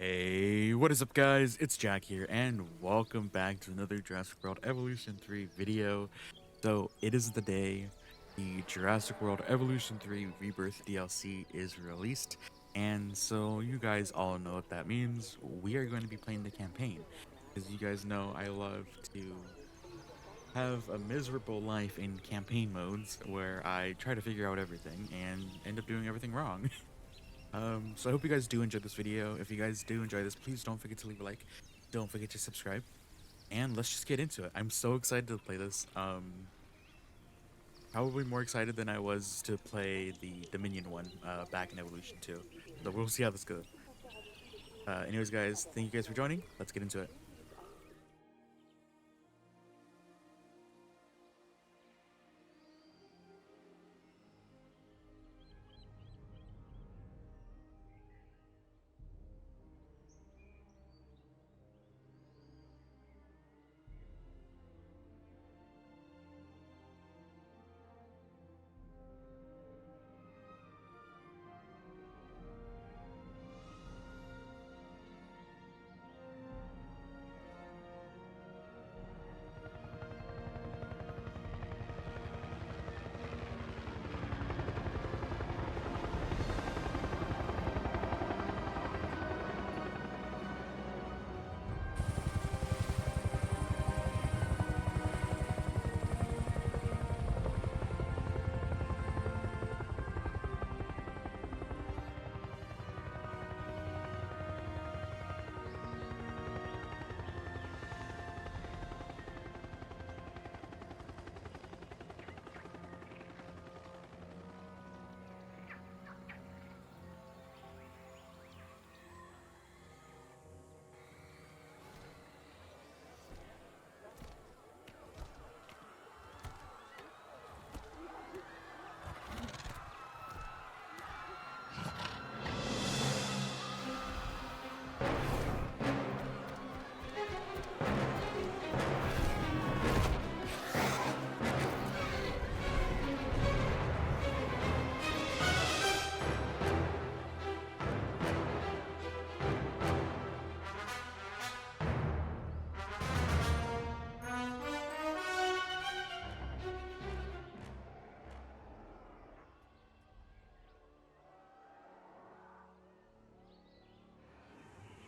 Hey, what is up guys? It's Jack here and welcome back to another Jurassic World Evolution 3 video. So it is the day the Jurassic World Evolution 3 Rebirth DLC is released, and so you guys all know what that means. We are going to be playing the campaign. As you guys know, I love to have a miserable life in campaign modes where I try to figure out everything and end up doing everything wrong. So I hope you guys do enjoy this video. If you guys do enjoy this, please don't forget to leave a like. Don't forget to subscribe. And let's just get into it. I'm so excited to play this. Probably more excited than I was to play the Dominion one back in Evolution 2. So we'll see how this goes. Anyways, guys, thank you guys for joining. Let's get into it.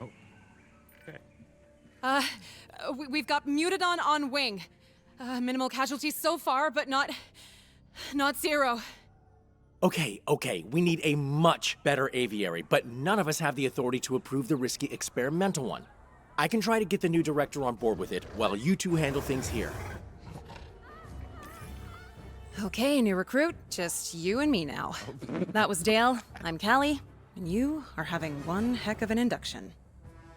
Oh, okay. We've got Mutadon on wing. Minimal casualties so far, but not zero. Okay, we need a much better aviary, but none of us have the authority to approve the risky experimental one. I can try to get the new director on board with it, while you two handle things here. Okay, new recruit, just you and me now. That was Dale, I'm Callie, and you are having one heck of an induction.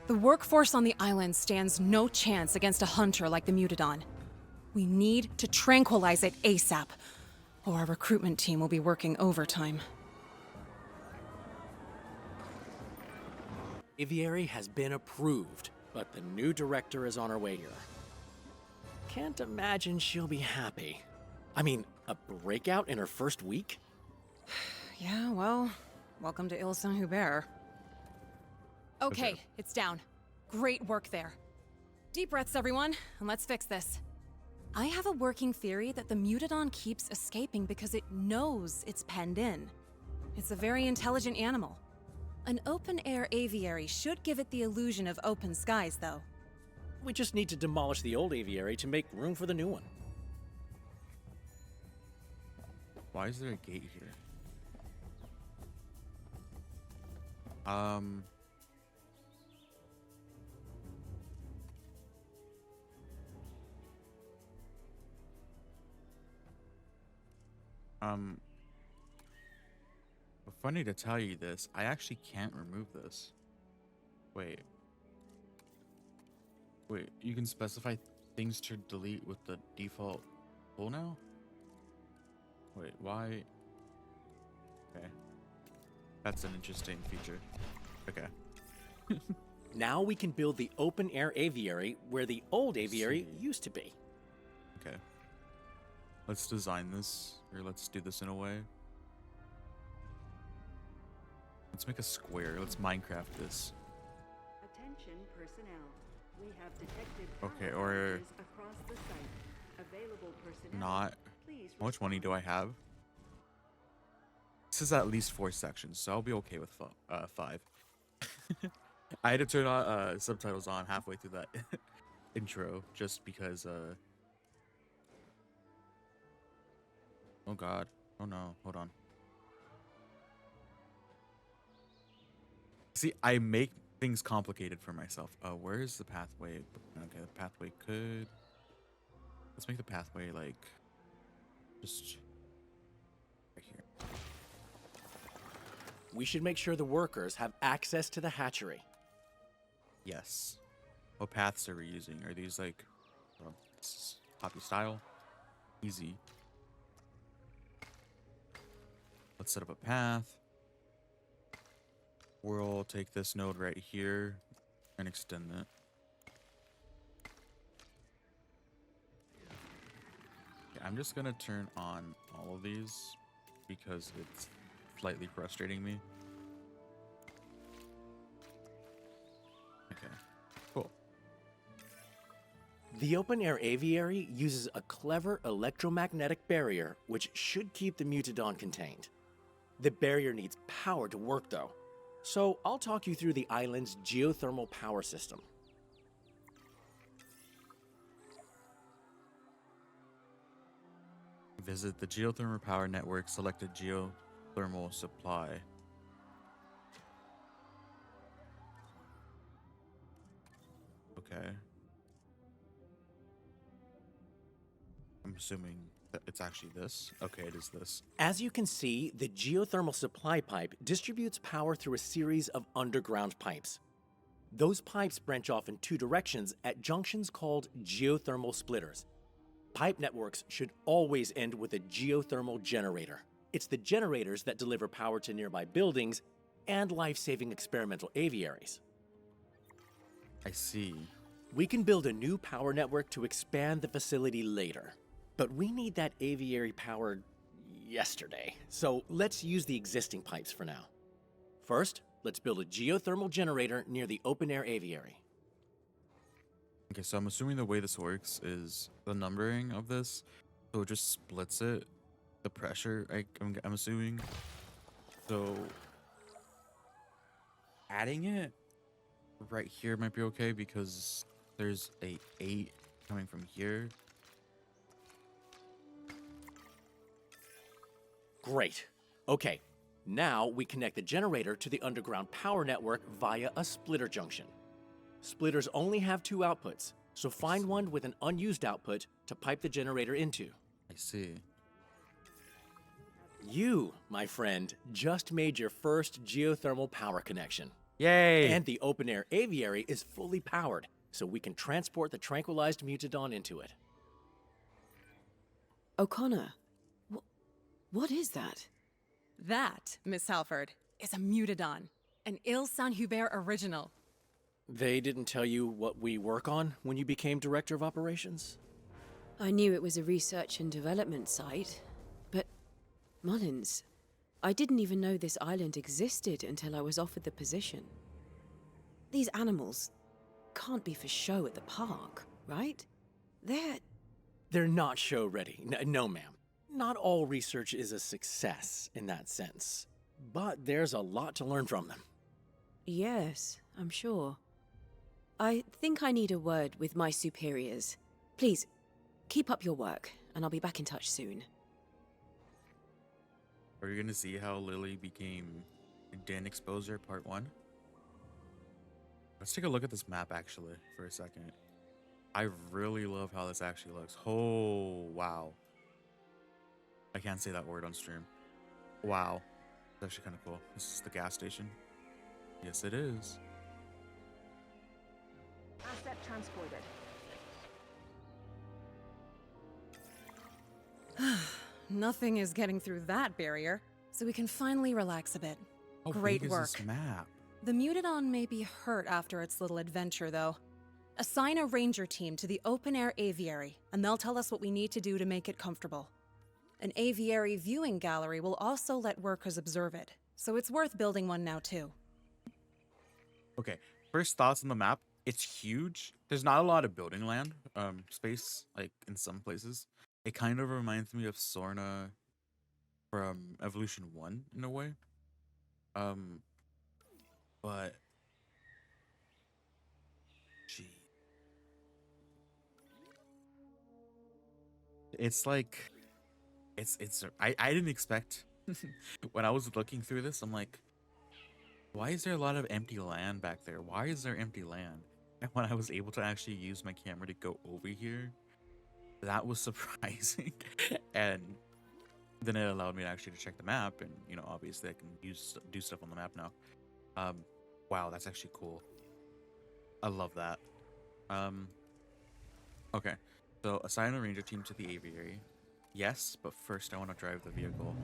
The workforce on the island stands no chance against a hunter like the Mutadon. We need to tranquilize it ASAP, or our recruitment team will be working overtime. Aviary has been approved, but the new director is on her way here. Can't imagine she'll be happy. I mean, a breakout in her first week? Yeah, well, welcome to Ile Saint-Hubert. Okay, it's down. Great work there. Deep breaths, everyone, and let's fix this. I have a working theory that the Mutadon keeps escaping because it knows it's penned in. It's a very intelligent animal. An open-air aviary should give it the illusion of open skies, though. We just need to demolish the old aviary to make room for the new one. Why is there a gate here? Funny to tell you this, I actually can't remove this. Wait, you can specify things to delete with the default tool now? Wait, why? Okay. That's an interesting feature. Okay. Now we can build the open-air aviary where the old aviary used to be. Okay. Let's design this, or let's do this in a way. Let's make a square. Let's Minecraft this. Attention personnel. We have detected Okay, power or outages across the site. Available personnel. not. Please How much money do I have? This is at least 4 sections, so I'll be okay with 5. I had to turn on subtitles on halfway through that intro just because oh god. Oh no, hold on. See, I make things complicated for myself. Where is the pathway? Okay, the pathway could, let's make the pathway like just right here. We should make sure the workers have access to the hatchery. Yes. What paths are we using? Are these like copy style? Easy. Let's set up a path. We'll take this node right here and extend it. Okay, I'm just gonna turn on all of these because it's slightly frustrating me. Okay, cool. The open-air aviary uses a clever electromagnetic barrier which should keep the Mutadon contained. The barrier needs power to work though, so I'll talk you through the island's geothermal power system. Visit the geothermal power network, select a geothermal supply. Okay. I'm assuming that it's actually this. Okay, it is this. As you can see, the geothermal supply pipe distributes power through a series of underground pipes. Those pipes branch off in 2 directions at junctions called geothermal splitters. Pipe networks should always end with a geothermal generator. It's the generators that deliver power to nearby buildings and life-saving experimental aviaries. I see. We can build a new power network to expand the facility later, but we need that aviary powered yesterday, so let's use the existing pipes for now. First, let's build a geothermal generator near the open-air aviary. Okay, so I'm assuming the way this works is the numbering of this, so it just splits it, the pressure, I'm assuming. So adding it right here might be okay because there's a 8 coming from here. Great. Okay, now we connect the generator to the underground power network via a splitter junction. Splitters only have 2 outputs, so find one with an unused output to pipe the generator into. I see. You, my friend, just made your first geothermal power connection. Yay! And the open-air aviary is fully powered, so we can transport the tranquilized Mutadon into it. O'Connor, what is that? That, Miss Halford, is a Mutadon, an Il Saint-Hubert original. They didn't tell you what we work on when you became Director of Operations? I knew it was a research and development site, but Mullins, I didn't even know this island existed until I was offered the position. These animals can't be for show at the park, right? They're not show ready. No, ma'am. Not all research is a success in that sense, but there's a lot to learn from them. Yes, I'm sure. I think I need a word with my superiors. Please, keep up your work, and I'll be back in touch soon. Are you gonna see how Lily became Den Exposer Part 1? Let's take a look at this map actually for a second. I really love how this actually looks. Oh, wow. I can't say that word on stream. Wow. It's actually kind of cool. This is the gas station. Yes, it is. Asset transported. Nothing is getting through that barrier, so we can finally relax a bit. How Great big work. is this map? The Mutadon may be hurt after its little adventure, though. Assign a ranger team to the open-air aviary, and they'll tell us what we need to do to make it comfortable. An aviary viewing gallery will also let workers observe it, so it's worth building one now, too. Okay, first thoughts on the map, it's huge. There's not a lot of building land, space, like in some places. It kind of reminds me of Sorna from Evolution 1 in a way. Um, but gee, it's like I didn't expect when I was looking through this, I'm like, why is there a lot of empty land back there? Why is there empty land? And when I was able to actually use my camera to go over here, that was surprising. And then it allowed me to actually to check the map, and you know, obviously I can do stuff on the map now. Wow, that's actually cool. I love that. Okay, so assign a ranger team to the aviary. Yes, but first I want to drive the vehicle.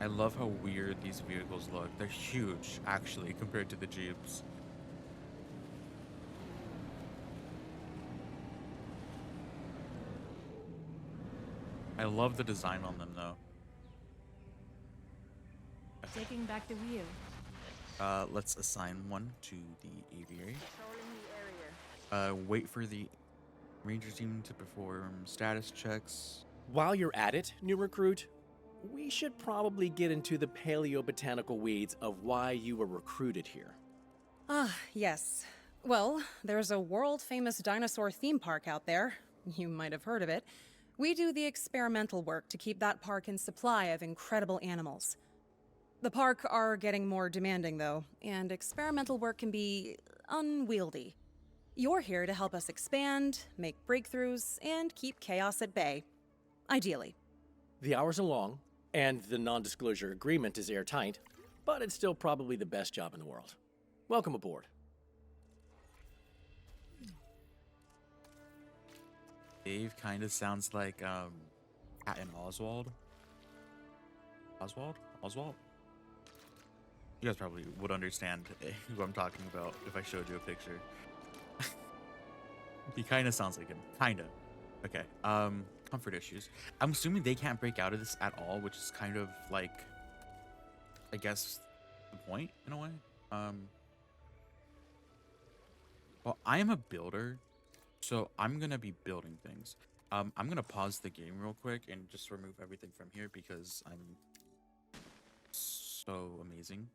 I love how weird these vehicles look. They're huge, actually, compared to the Jeeps. I love the design on them, though. Taking back the wheel. Let's assign one to the aviary. Patrolling the area. Wait for the ranger team to perform status checks. While you're at it, new recruit, we should probably get into the paleobotanical weeds of why you were recruited here. Ah, yes. Well, there's a world-famous dinosaur theme park out there. You might have heard of it. We do the experimental work to keep that park in supply of incredible animals. The park are getting more demanding, though, and experimental work can be unwieldy. You're here to help us expand, make breakthroughs, and keep chaos at bay. Ideally. The hours are long, and the non-disclosure agreement is airtight, but it's still probably the best job in the world. Welcome aboard. Dave kind of sounds like Patton Oswald. Oswald? You guys probably would understand who I'm talking about if I showed you a picture. He kind of sounds like him. Kind of. Okay. Comfort issues. I'm assuming they can't break out of this at all, which is kind of like, I guess, the point in a way. Well, I am a builder, so I'm gonna be building things. I'm gonna pause the game real quick and just remove everything from here because I'm so amazing.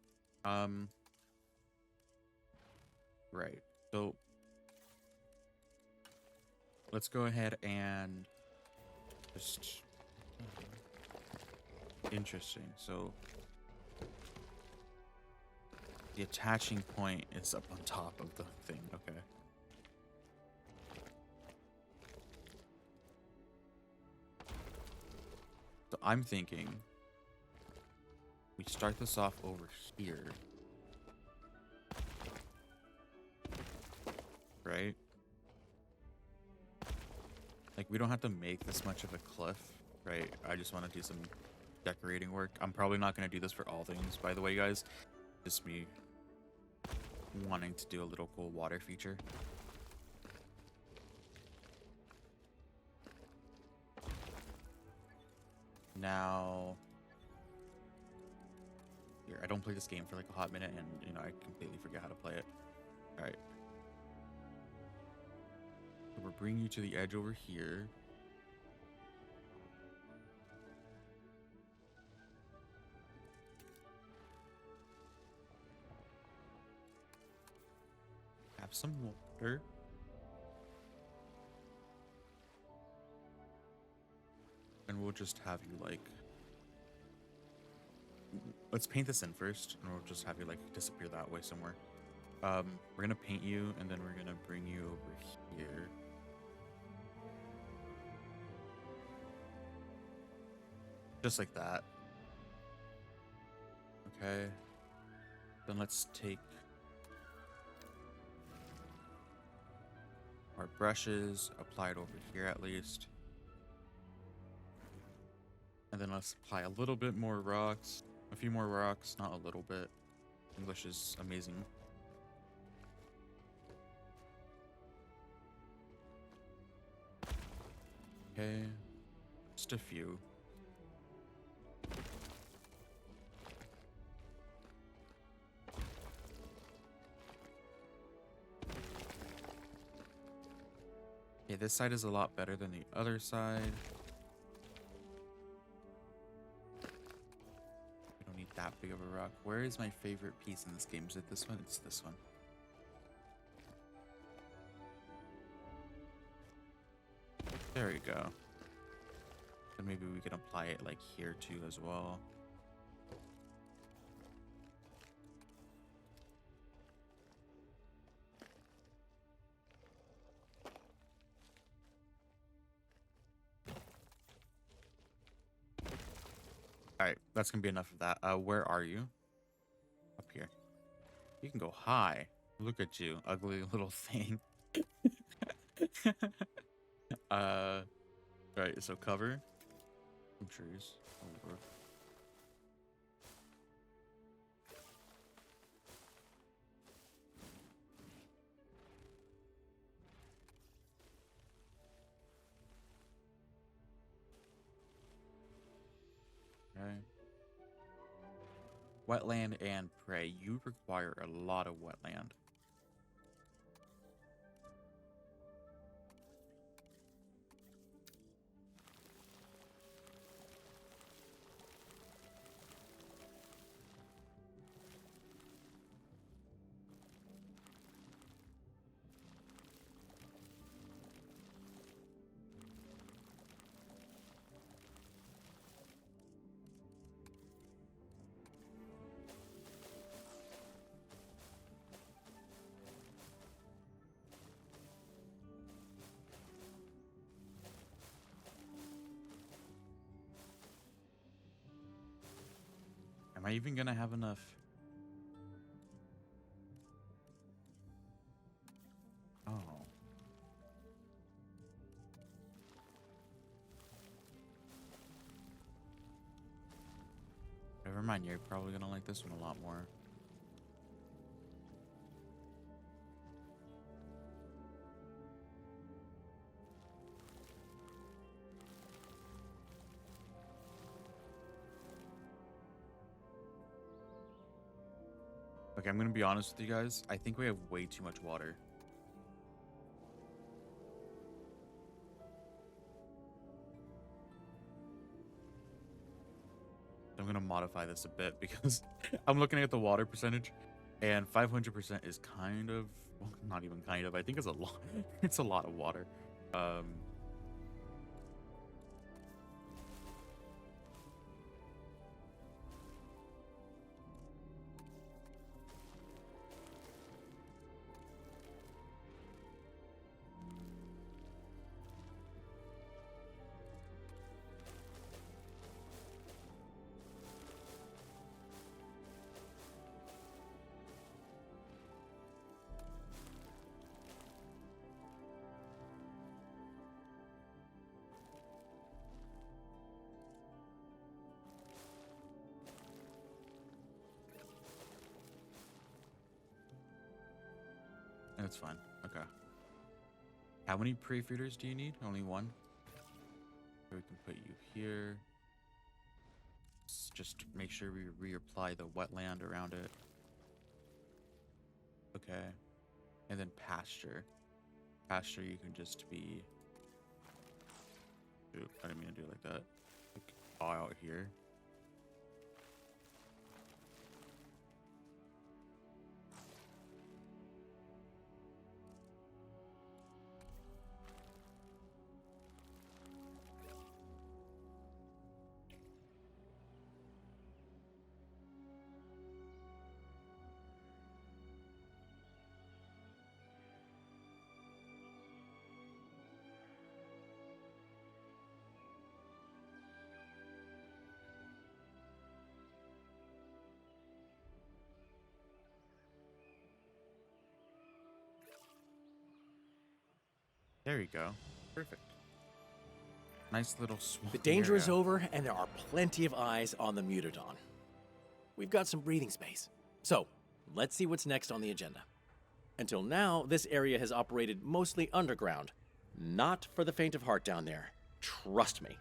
Right. So let's go ahead and just interesting. So the attaching point is up on top of the thing. Okay. So I'm thinking we start this off over here. Right? Like, we don't have to make this much of a cliff, right? I just want to do some decorating work. I'm probably not going to do this for all things, by the way, guys. Just me wanting to do a little cool water feature. Now, here, I don't play this game for like a hot minute, and you know, I completely forget how to play it. All right. So we're bringing you to the edge over here. Have some water. And we'll just have you like, let's paint this in first, and we'll just have you like disappear that way somewhere. We're gonna paint you, and then we're gonna bring you over here. Just like that. Okay. Then let's take our brushes, apply it over here at least. And then let's apply a little bit more rocks. A few more rocks, not a little bit. English is amazing. Okay. Just a few. this side is a lot better than the other side. We don't need that big of a rock. Where is my favorite piece in this game? Is it this one? It's this one. There we go. And maybe we can apply it like here too as well. All right, that's gonna be enough of that. Where are you? Up here. You can go high. Look at you, ugly little thing. Right, so cover some trees. Over. Okay. Wetland and prey. You require a lot of wetland. Am I even gonna have enough? Oh. Never mind, you're probably gonna like this one a lot more. Okay, I'm gonna be honest with you guys. I think we have way too much water. I'm gonna modify this a bit because I'm looking at the water percentage, and 500% is kind of, well, not even kind of. I think it's a lot. It's a lot of water. That's fine. Okay. How many pre-feeders do you need? Only one? So we can put you here. Just make sure we reapply the wetland around it. Okay. And then pasture. Pasture, you can just be... Shoot, I didn't mean to do it like that. Like, all out here. There you go. Perfect. Nice little swamp. The danger is area. over, and there are plenty of eyes on the Mutodon. We've got some breathing space. So, let's see what's next on the agenda. Until now, this area has operated mostly underground. Not for the faint of heart down there. Trust me.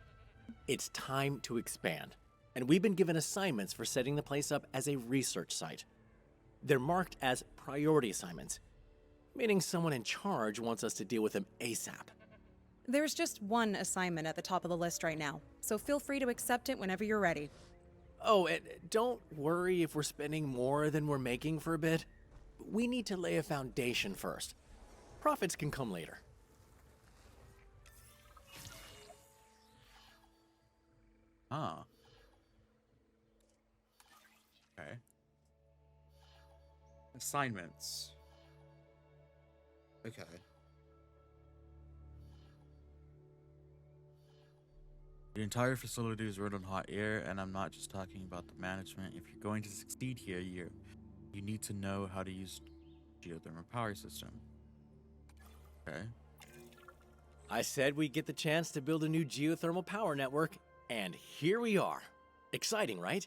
It's time to expand. And we've been given assignments for setting the place up as a research site. They're marked as priority assignments, meaning someone in charge wants us to deal with them ASAP. There's just one assignment at the top of the list right now, so feel free to accept it whenever you're ready. Oh, and don't worry if we're spending more than we're making for a bit. We need to lay a foundation first. Profits can come later. Ah. Okay. Assignments. Okay. The entire facility is run on hot air, and I'm not just talking about the management. If you're going to succeed here, you need to know how to use geothermal power system. Okay. I said we'd get the chance to build a new geothermal power network, and here we are. Exciting, right?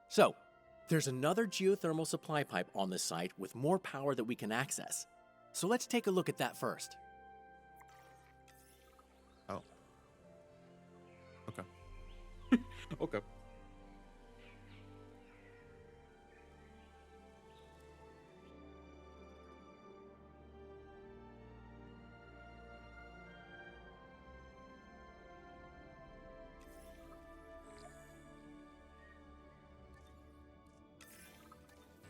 So, there's another geothermal supply pipe on this site with more power that we can access. So let's take a look at that first. Oh. Okay. Okay.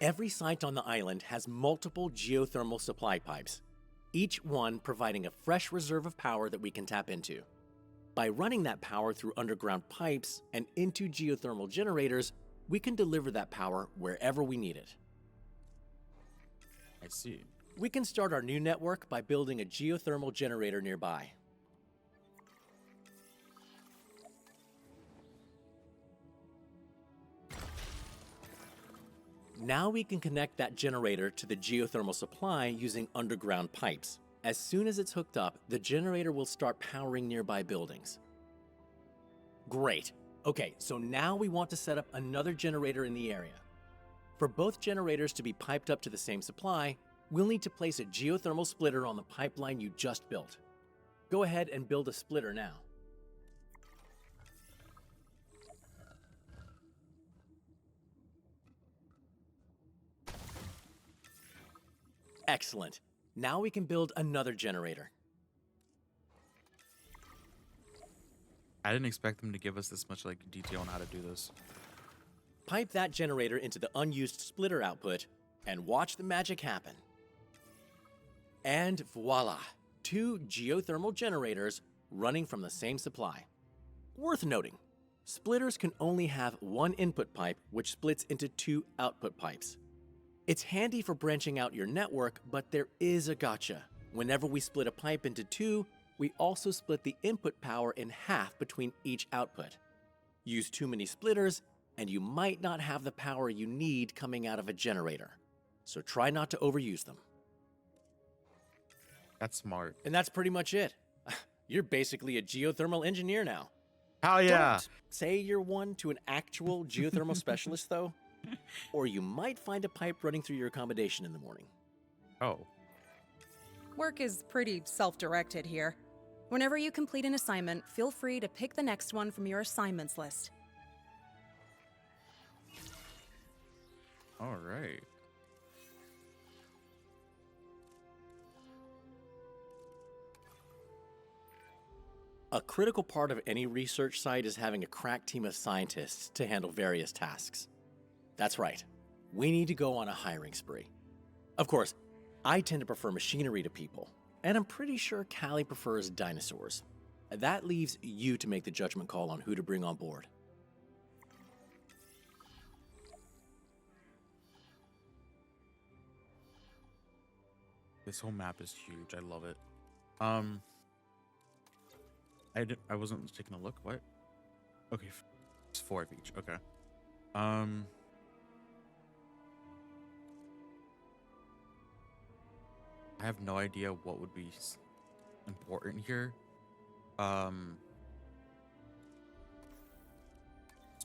Every site on the island has multiple geothermal supply pipes, each one providing a fresh reserve of power that we can tap into. By running that power through underground pipes and into geothermal generators, we can deliver that power wherever we need it. I see. We can start our new network by building a geothermal generator nearby. Now we can connect that generator to the geothermal supply using underground pipes. As soon as it's hooked up, the generator will start powering nearby buildings. Great. Okay, so now we want to set up another generator in the area. For both generators to be piped up to the same supply, we'll need to place a geothermal splitter on the pipeline you just built. Go ahead and build a splitter now. Excellent. Now we can build another generator. I didn't expect them to give us this much detail on how to do this. Pipe that generator into the unused splitter output and watch the magic happen. And voila, 2 geothermal generators running from the same supply. Worth noting, splitters can only have one input pipe which splits into 2 output pipes. It's handy for branching out your network, but there is a gotcha. Whenever we split a pipe into 2, we also split the input power in half between each output. Use too many splitters, and you might not have the power you need coming out of a generator. So try not to overuse them. That's smart. And that's pretty much it. You're basically a geothermal engineer now. Hell yeah! Don't say you're one to an actual geothermal specialist, though, or you might find a pipe running through your accommodation in the morning. Oh. Work is pretty self-directed here. Whenever you complete an assignment, feel free to pick the next one from your assignments list. All right. A critical part of any research site is having a crack team of scientists to handle various tasks. That's right. We need to go on a hiring spree. Of course, I tend to prefer machinery to people, and I'm pretty sure Callie prefers dinosaurs. That leaves you to make the judgment call on who to bring on board. This whole map is huge. I love it. I wasn't taking a look. What? Okay, it's 4 of each. Okay. I have no idea what would be important here. Let's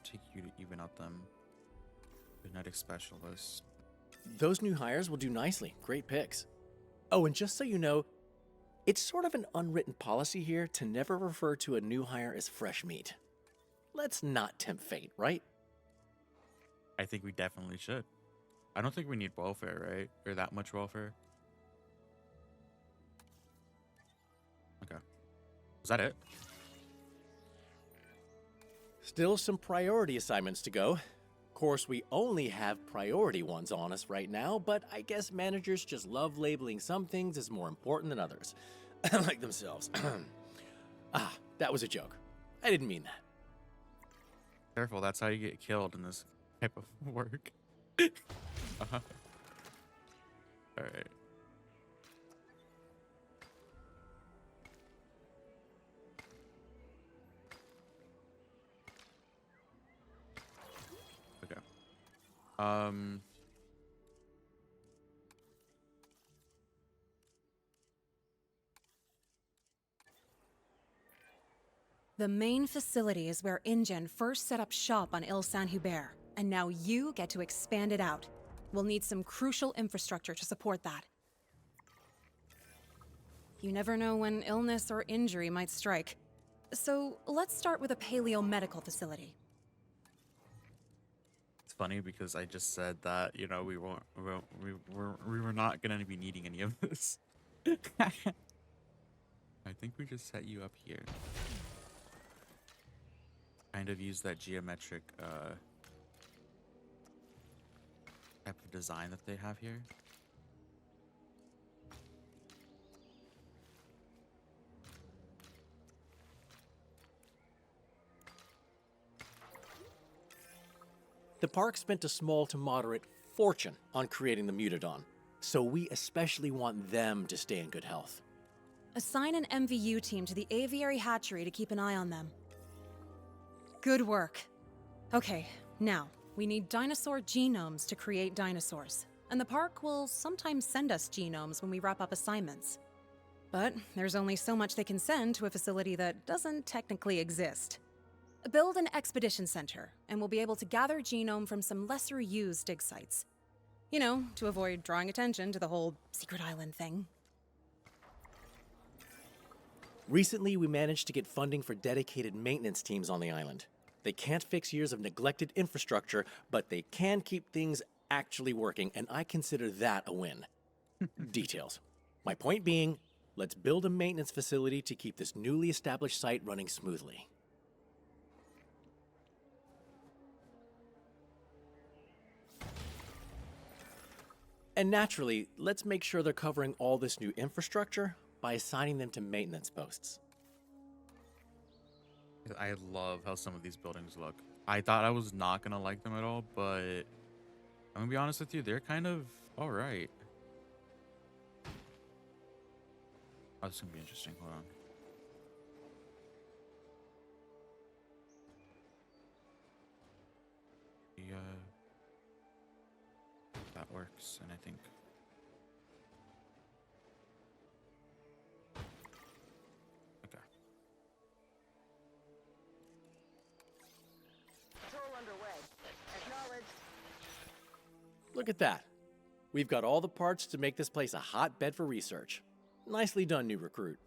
take you to even out them. Genetic specialist. Those new hires will do nicely. Great picks. Oh, and just so you know, it's sort of an unwritten policy here to never refer to a new hire as fresh meat. Let's not tempt fate, right? I think we definitely should. I don't think we need welfare, right? Or that much welfare. Okay. Is that it? Still some priority assignments to go. Of course, we only have priority ones on us right now, but I guess managers just love labeling some things as more important than others. Like themselves. That was a joke. I didn't mean that. Careful, that's how you get killed in this type of work. All right. Okay. The main facility is where InGen first set up shop on Ile Saint-Hubert, and now you get to expand it out. We'll need some crucial infrastructure to support that. You never know when illness or injury might strike. So let's start with a paleo-medical facility. It's funny because I just said that, you know, we were not going to be needing any of this. I think we just set you up here. Kind of use that geometric type of design that they have here. The park spent a small to moderate fortune on creating the Mutadon, so we especially want them to stay in good health. Assign an MVU team to the aviary hatchery to keep an eye on them. Good work. Okay, now, we need dinosaur genomes to create dinosaurs. And the park will sometimes send us genomes when we wrap up assignments. But there's only so much they can send to a facility that doesn't technically exist. Build an expedition center, and we'll be able to gather genome from some lesser used dig sites. You know, to avoid drawing attention to the whole secret island thing. Recently, we managed to get funding for dedicated maintenance teams on the island. They can't fix years of neglected infrastructure, but they can keep things actually working, and I consider that a win. Details. My point being, let's build a maintenance facility to keep this newly established site running smoothly. And naturally, let's make sure they're covering all this new infrastructure by assigning them to maintenance posts. I love how some of these buildings look. I thought I was not going to like them at all, but I'm going to be honest with you, they're kind of all right. Oh, this is going to be interesting. Hold on. Yeah. That works, and I think... Okay. Patrol underway. Acknowledged. Look at that. We've got all the parts to make this place a hotbed for research. Nicely done, new recruit.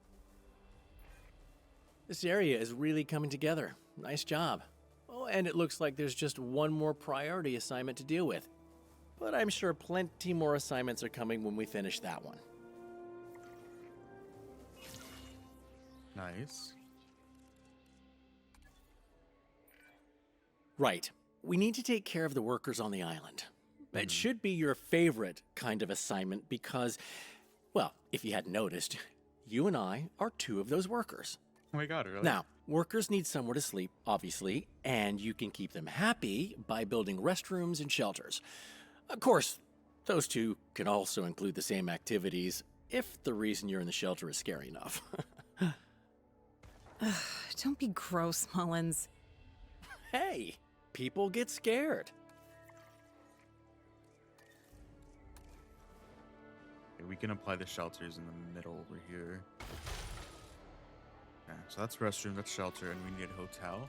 This area is really coming together. Nice job. Oh, and it looks like there's just one more priority assignment to deal with. But I'm sure plenty more assignments are coming when we finish that one. Nice. Right. We need to take care of the workers on the island. It should be your favorite kind of assignment because, well, if you hadn't noticed, you and I are two of those workers. Oh my god, really? Now, workers need somewhere to sleep, obviously, and you can keep them happy by building restrooms and shelters. Of course, those two can also include the same activities if the reason you're in the shelter is scary enough. Don't be gross, Mullins. Hey, people get scared. Okay, we can apply the shelters in the middle over here. Okay, so that's restroom, that's shelter, and we need a hotel.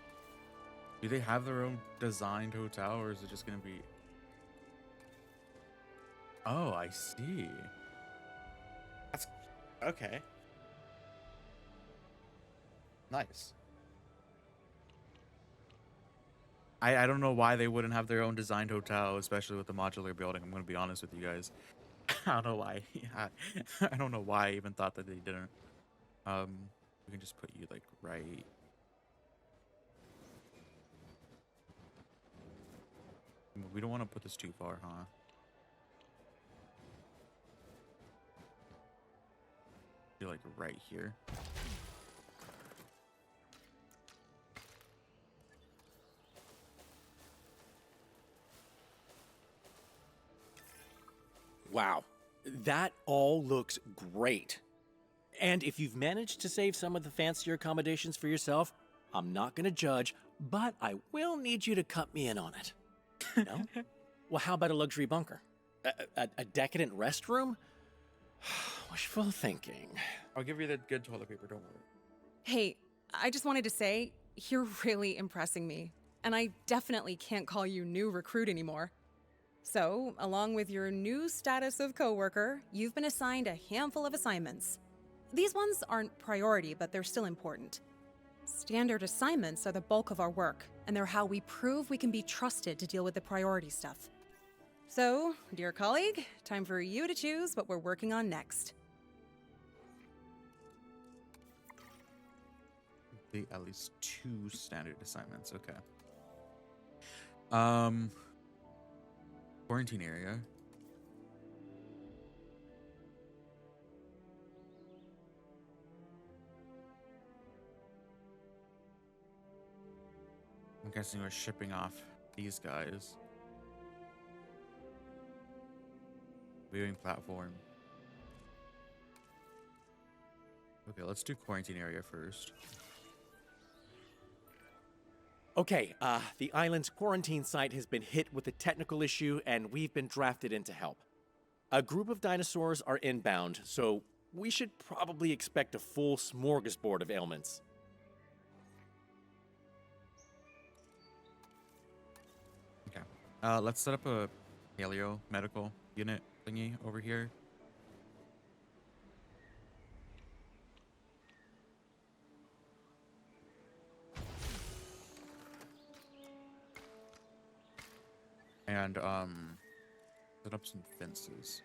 Do they have their own designed hotel, or is it just going to be... Oh, I see. That's... Okay. Nice. I don't know why they wouldn't have their own designed hotel, especially with the modular building. I'm going to be honest with you guys. I don't know why. I don't know why I even thought that they didn't. We can just put you like right. We don't want to put this too far, huh? You're like right here. Wow, that all looks great. And if you've managed to save some of the fancier accommodations for yourself, I'm not gonna judge, but I will need you to cut me in on it. No? Well, how about a luxury bunker? A decadent restroom? Wishful thinking. I'll give you the good toilet paper, don't worry. Hey, I just wanted to say, you're really impressing me. And I definitely can't call you new recruit anymore. So, along with your new status of coworker, you've been assigned a handful of assignments. These ones aren't priority, but they're still important. Standard assignments are the bulk of our work, and they're how we prove we can be trusted to deal with the priority stuff. So, dear colleague, time for you to choose what we're working on next. At least 2 standard assignments, okay. Quarantine area. I'm guessing we're shipping off these guys. Viewing platform. Okay, let's do quarantine area first. Okay, the island's quarantine site has been hit with a technical issue, and we've been drafted in to help. A group of dinosaurs are inbound, so we should probably expect a full smorgasbord of ailments. Okay. Let's set up a paleo medical unit thingy over here. And set up some fences.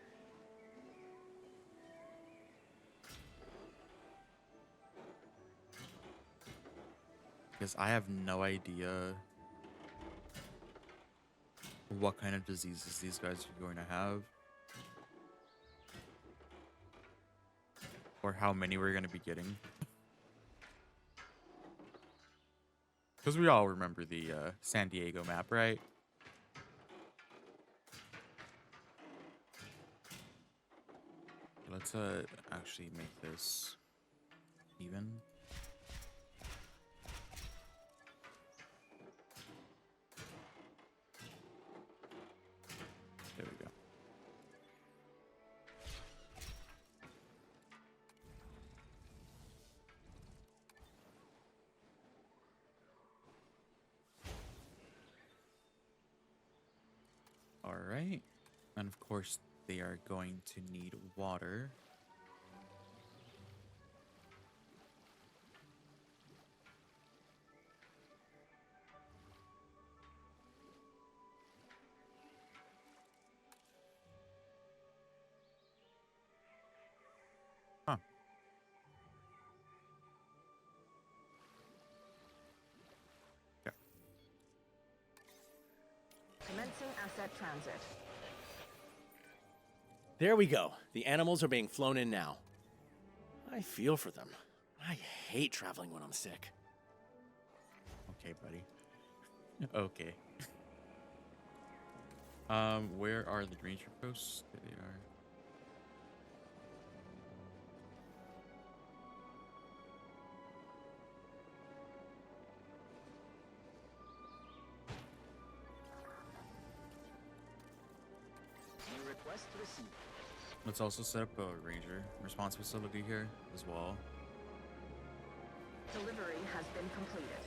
Because I have no idea what kind of diseases these guys are going to have. Or how many we're going to be getting. Because we all remember the San Diego map, right? Let's actually make this even. There we go. All right. And of course, they are going to need water. Huh. Okay. Commencing asset transit. There we go. The animals are being flown in now. I feel for them. I hate traveling when I'm sick. Okay, buddy. Okay. Where are the ranger posts? There they are. New request received. Let's also set up a ranger response facility here as well. Delivery has been completed.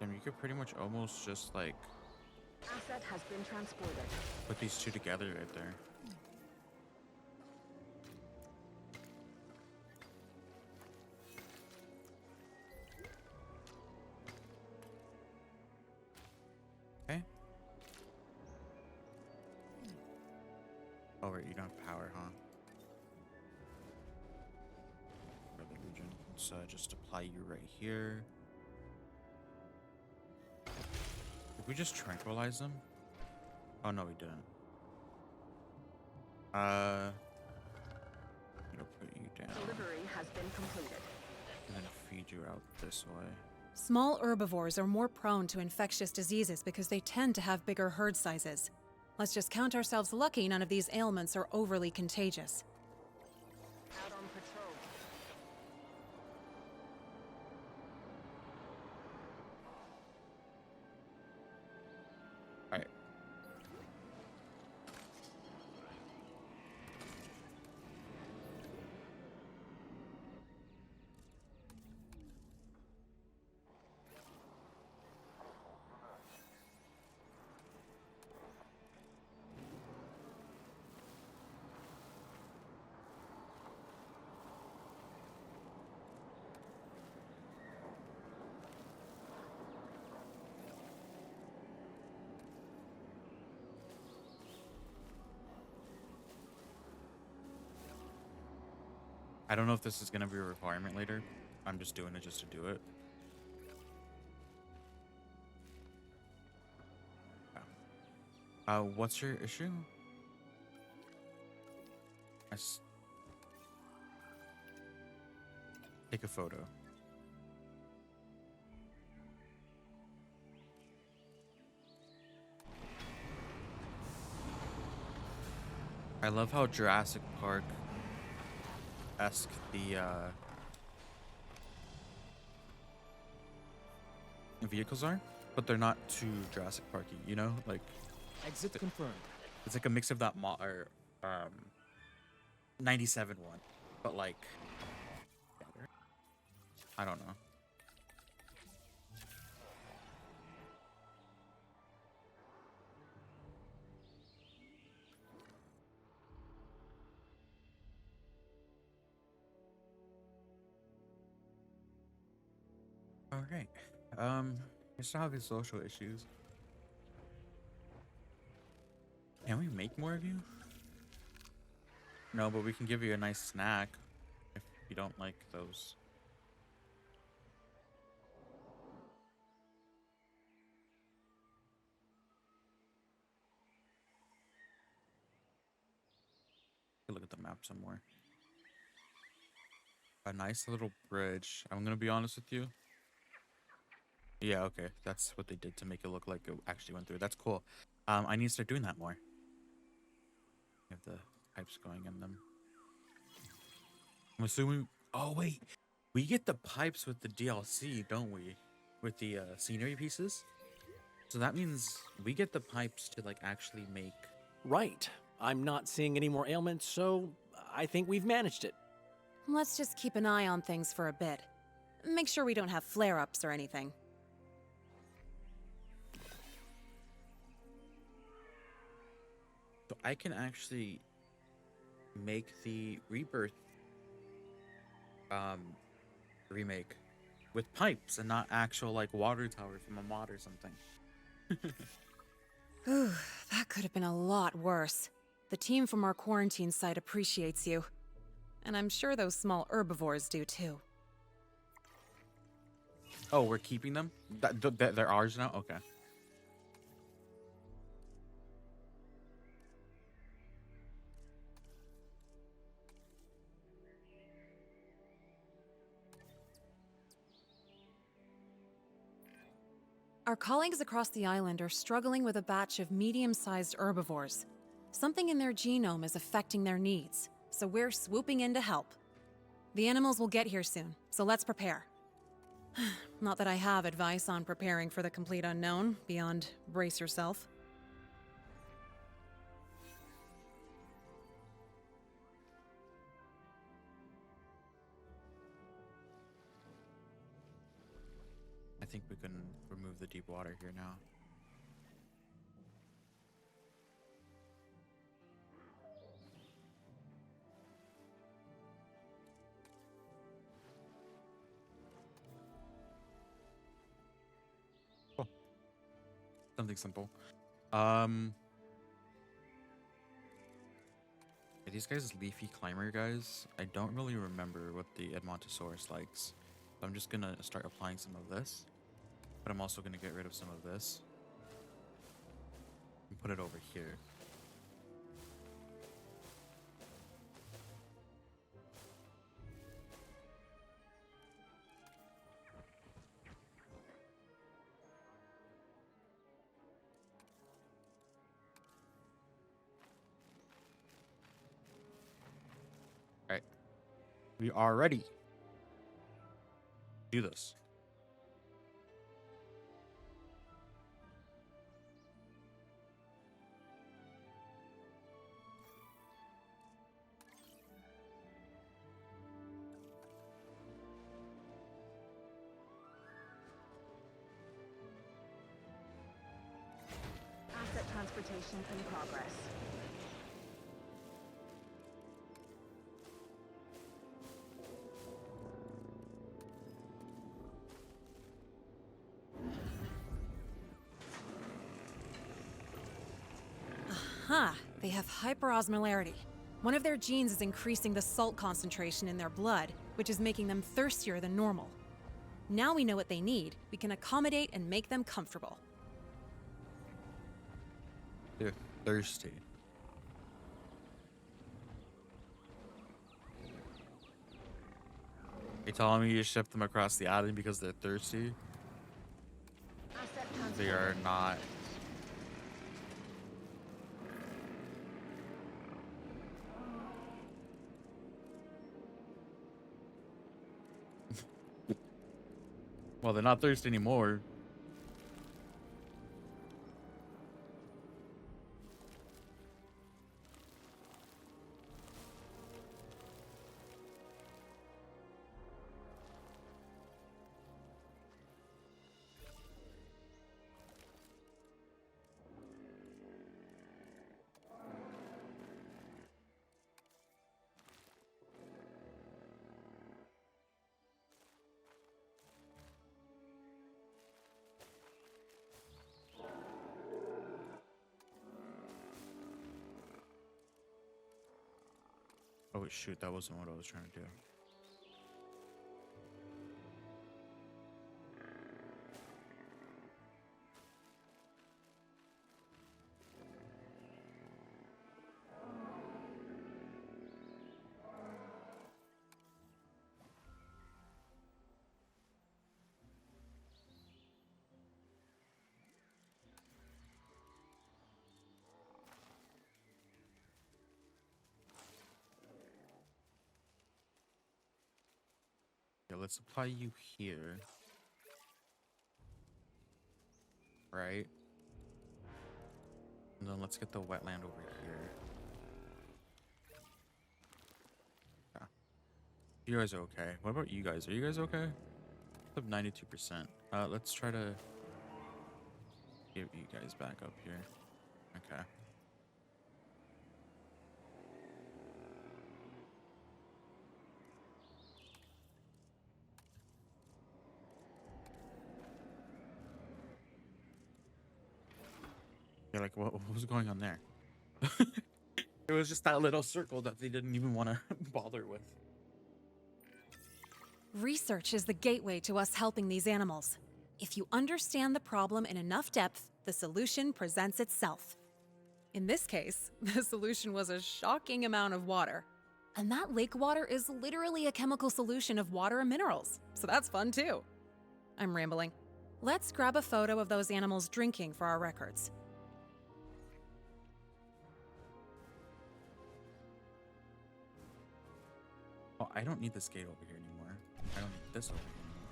And you could pretty much almost just like Asset has been transported. put these two together right there. Oh, wait, you don't have power, huh? For the region. Let's just apply you right here. Did we just tranquilize them? Oh, no, we didn't. I'm gonna put you down Delivery has been completed. and then feed you out this way. Small herbivores are more prone to infectious diseases because they tend to have bigger herd sizes. Let's just count ourselves lucky none of these ailments are overly contagious. Out on patrol. Alright. I don't know if this is gonna be a requirement later. I'm just doing it just to do it. What's your issue? Take a photo. I love how Jurassic Park-esque the vehicles are, but they're not too Jurassic Parky, you know? Like, Exit confirmed. it's like a mix of that 97 one, but like better. I don't know. All right. You still have these social issues. Can we make more of you? No, but we can give you a nice snack if you don't like those. Look at the map some more. A nice little bridge. I'm gonna be honest with you. Yeah, okay. That's what they did to make it look like it actually went through. That's cool. I need to start doing that more. We have the pipes going in them. I'm assuming... Oh, wait. We get the pipes with the DLC, don't we? With the scenery pieces? So that means we get the pipes to, like, actually make... Right. I'm not seeing any more ailments, so I think we've managed it. Let's just keep an eye on things for a bit. Make sure we don't have flare-ups or anything. So I can actually make the Rebirth remake with pipes and not actual like water tower from a mod or something. Ooh, that could have been a lot worse. The team from our quarantine site appreciates you. And I'm sure those small herbivores do too. Oh, we're keeping them? They're ours now? Okay. Our colleagues across the island are struggling with a batch of medium-sized herbivores. Something in their genome is affecting their needs, so we're swooping in to help. The animals will get here soon, so let's prepare. Not that I have advice on preparing for the complete unknown, beyond brace yourself. I think we can remove the deep water here now. Cool. Something simple. These guys leafy climber guys, I don't really remember what the Edmontosaurus likes. So I'm just gonna start applying some of this. But I'm also gonna get rid of some of this. And put it over here. Alright. We are ready. Do this. Asset transportation in progress. Huh, they have hyperosmolarity. One of their genes is increasing the salt concentration in their blood, which is making them thirstier than normal. Now we know what they need, we can accommodate and make them comfortable. They're thirsty. You telling me you ship them across the island because they're thirsty? Asset They are not. Well, they're not thirsty anymore. Oh shoot, that wasn't what I was trying to do. Yeah, let's apply you here. Right? And then let's get the wetland over here. Yeah. You guys are okay. What about you guys? Are you guys okay? Up 92%. Let's try to get you guys back up here. Okay. Yeah, like what was going on there? It was just that little circle that they didn't even want to bother with. Research is the gateway to us helping these animals. If you understand the problem in enough depth, the solution presents itself. In this case, the solution was a shocking amount of water. And that lake water is literally a chemical solution of water and minerals, so that's fun too. I'm rambling. Let's grab a photo of those animals drinking for our records. Oh, I don't need this gate over here anymore. I don't need this over here anymore.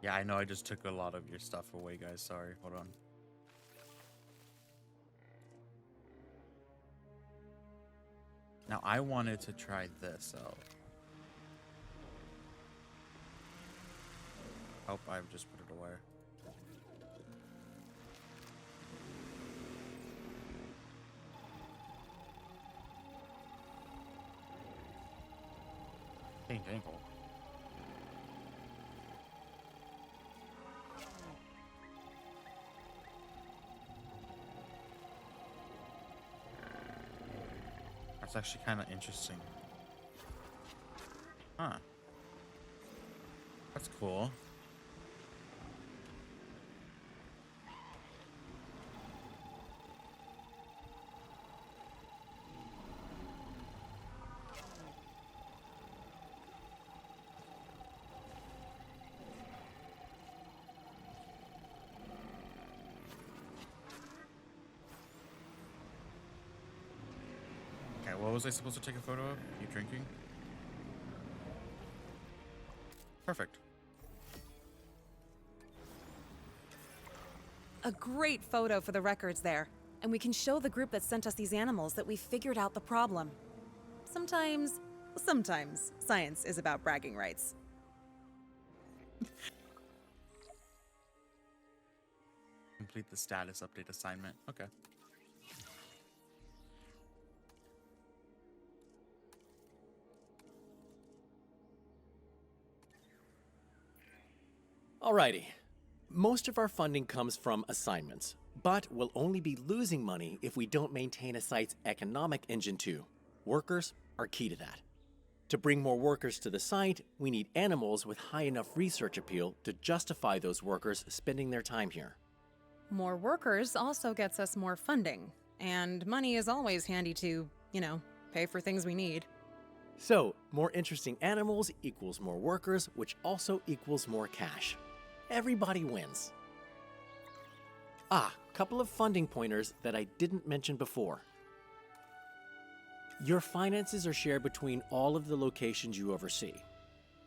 Yeah, I know I just took a lot of your stuff away, guys. Sorry. Hold on. Now, I wanted to try this out. Oh, I've just put it away. angle. That's actually kind of interesting. Huh. That's cool. Okay, what was I supposed to take a photo of? You drinking? Perfect. A great photo for the records there. And we can show the group that sent us these animals that we figured out the problem. Sometimes science is about bragging rights. Complete the status update assignment. Okay. Alrighty. Most of our funding comes from assignments, but we'll only be losing money if we don't maintain a site's economic engine too. Workers are key to that. To bring more workers to the site, we need animals with high enough research appeal to justify those workers spending their time here. More workers also gets us more funding, and money is always handy to, pay for things we need. So, more interesting animals equals more workers, which also equals more cash. Everybody wins. Couple of funding pointers that I didn't mention before. Your finances are shared between all of the locations you oversee.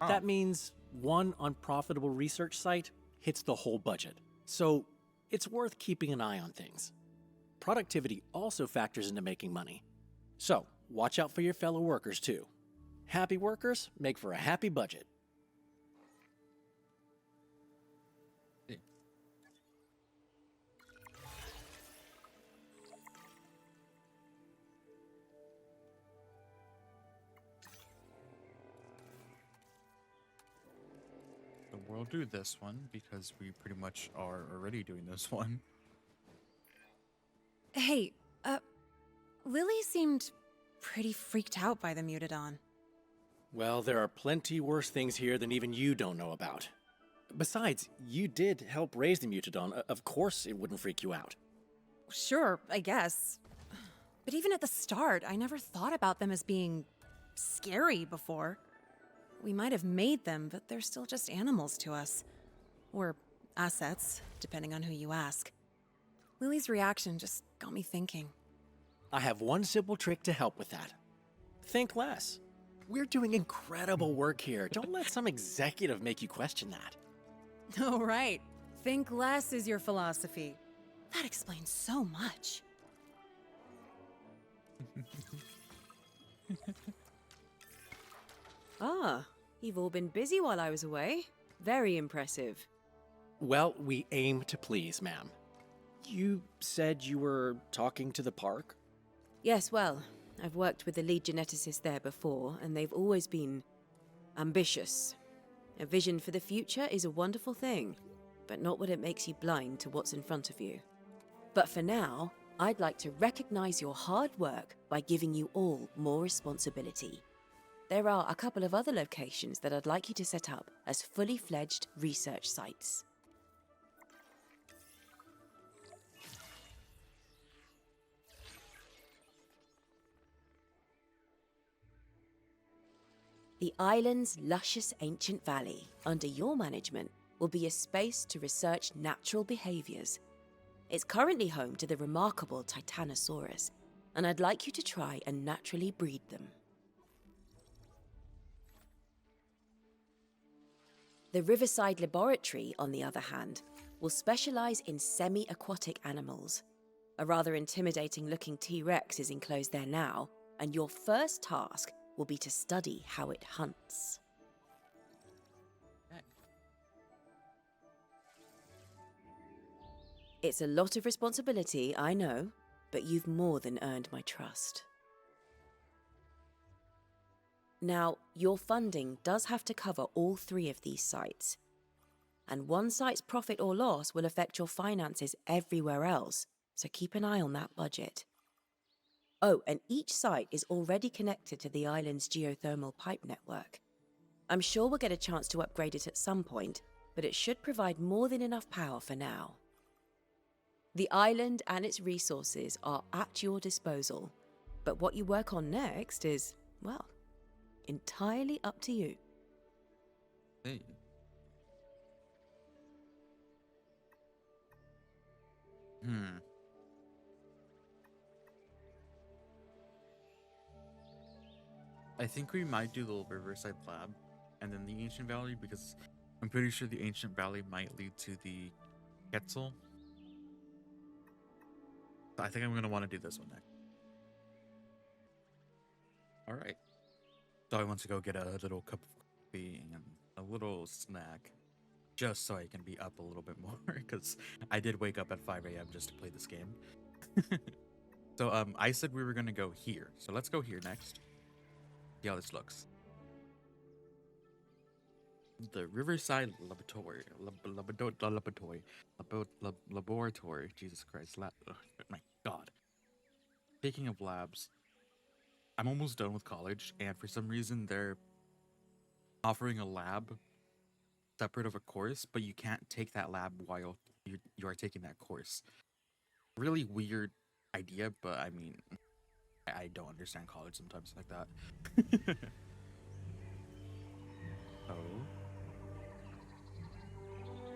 Oh. That means one unprofitable research site hits the whole budget. So it's worth keeping an eye on things. Productivity also factors into making money. So watch out for your fellow workers too. Happy workers make for a happy budget. We'll do this one because we pretty much are already doing this one. Hey, Lily seemed pretty freaked out by the Mutadon. Well, there are plenty worse things here than even you don't know about. Besides, you did help raise the Mutadon. Of course it wouldn't freak you out. Sure, I guess. But even at the start, I never thought about them as being scary before. We might have made them, but they're still just animals to us. Or assets, depending on who you ask. Lily's reaction just got me thinking. I have one simple trick to help with that. Think less. We're doing incredible work here. Don't let some executive make you question that. Oh, right. Think less is your philosophy. That explains so much. You've all been busy while I was away. Very impressive. Well, we aim to please, ma'am. You said you were talking to the park? Yes, well, I've worked with the lead geneticist there before, and they've always been ambitious. A vision for the future is a wonderful thing, but not when it makes you blind to what's in front of you. But for now, I'd like to recognize your hard work by giving you all more responsibility. There are a couple of other locations that I'd like you to set up as fully fledged research sites. The island's luscious ancient valley, under your management, will be a space to research natural behaviors. It's currently home to the remarkable Titanosaurus, and I'd like you to try and naturally breed them. The Riverside Laboratory, on the other hand, will specialize in semi-aquatic animals. A rather intimidating-looking T-Rex is enclosed there now, and your first task will be to study how it hunts. It's a lot of responsibility, I know, but you've more than earned my trust. Now, your funding does have to cover all 3 of these sites. And one site's profit or loss will affect your finances everywhere else, so keep an eye on that budget. Oh, and each site is already connected to the island's geothermal pipe network. I'm sure we'll get a chance to upgrade it at some point, but it should provide more than enough power for now. The island and its resources are at your disposal, but what you work on next is, well, entirely up to you. Hey. I think we might do the Riverside Lab and then the Ancient Valley, because I'm pretty sure the Ancient Valley might lead to the Quetzal. So I think I'm going to want to do this one next. Alright. So I want to go get a little cup of coffee and a little snack, just so I can be up a little bit more, because I did wake up at 5 a.m. just to play this game. So I said we were going to go here. So let's go here next. See how this looks. The Riverside Laboratory. Jesus Christ. Oh, my God. Speaking of labs, I'm almost done with college, and for some reason they're offering a lab separate of a course, but you can't take that lab while you are taking that course. Really weird idea, but I mean, I don't understand college sometimes like that.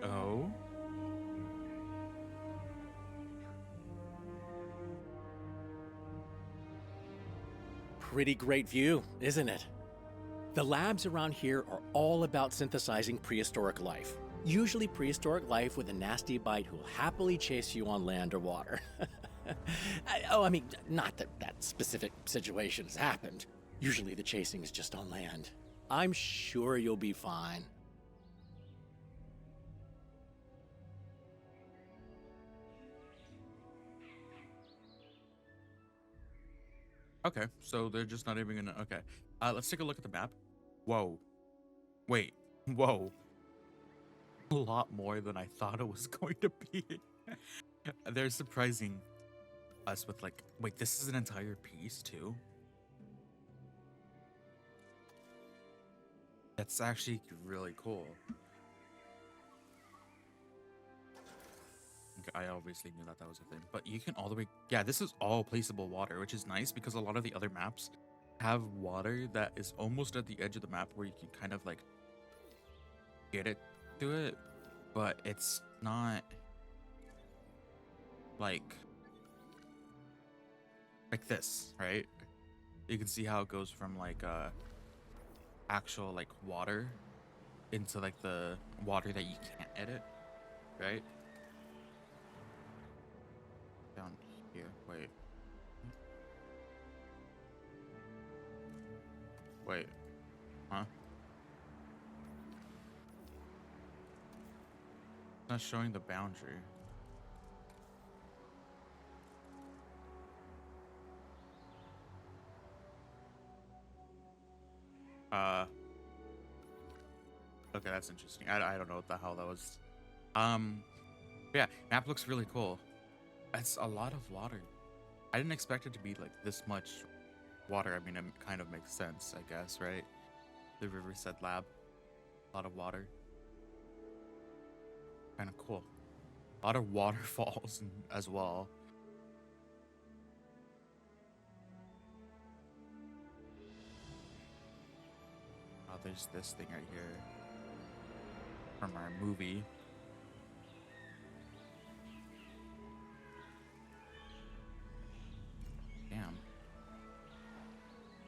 Oh. Pretty great view, isn't it? The labs around here are all about synthesizing prehistoric life. Usually prehistoric life with a nasty bite who'll happily chase you on land or water. I mean, not that that specific situation has happened. Usually the chasing is just on land. I'm sure you'll be fine. Okay, so they're just not even gonna. Okay, let's take a look at the map. Whoa, wait, whoa, a lot more than I thought it was going to be. They're surprising us with like, wait, this is an entire piece too. That's actually really cool. I obviously knew that that was a thing, but you can all the way, yeah, this is all placeable water, which is nice because a lot of the other maps have water that is almost at the edge of the map where you can kind of like get it to it, but it's not like this, right? You can see how it goes from like actual like water into like the water that you can't edit, right? Down here, wait, huh? It's not showing the boundary. Okay, that's interesting. I don't know what the hell that was. Yeah, map looks really cool. It's a lot of water. I didn't expect it to be like this much water. I mean, it kind of makes sense, I guess, right? The Riverside Lab, a lot of water. Kind of cool. A lot of waterfalls as well. Oh, there's this thing right here from our movie. Damn.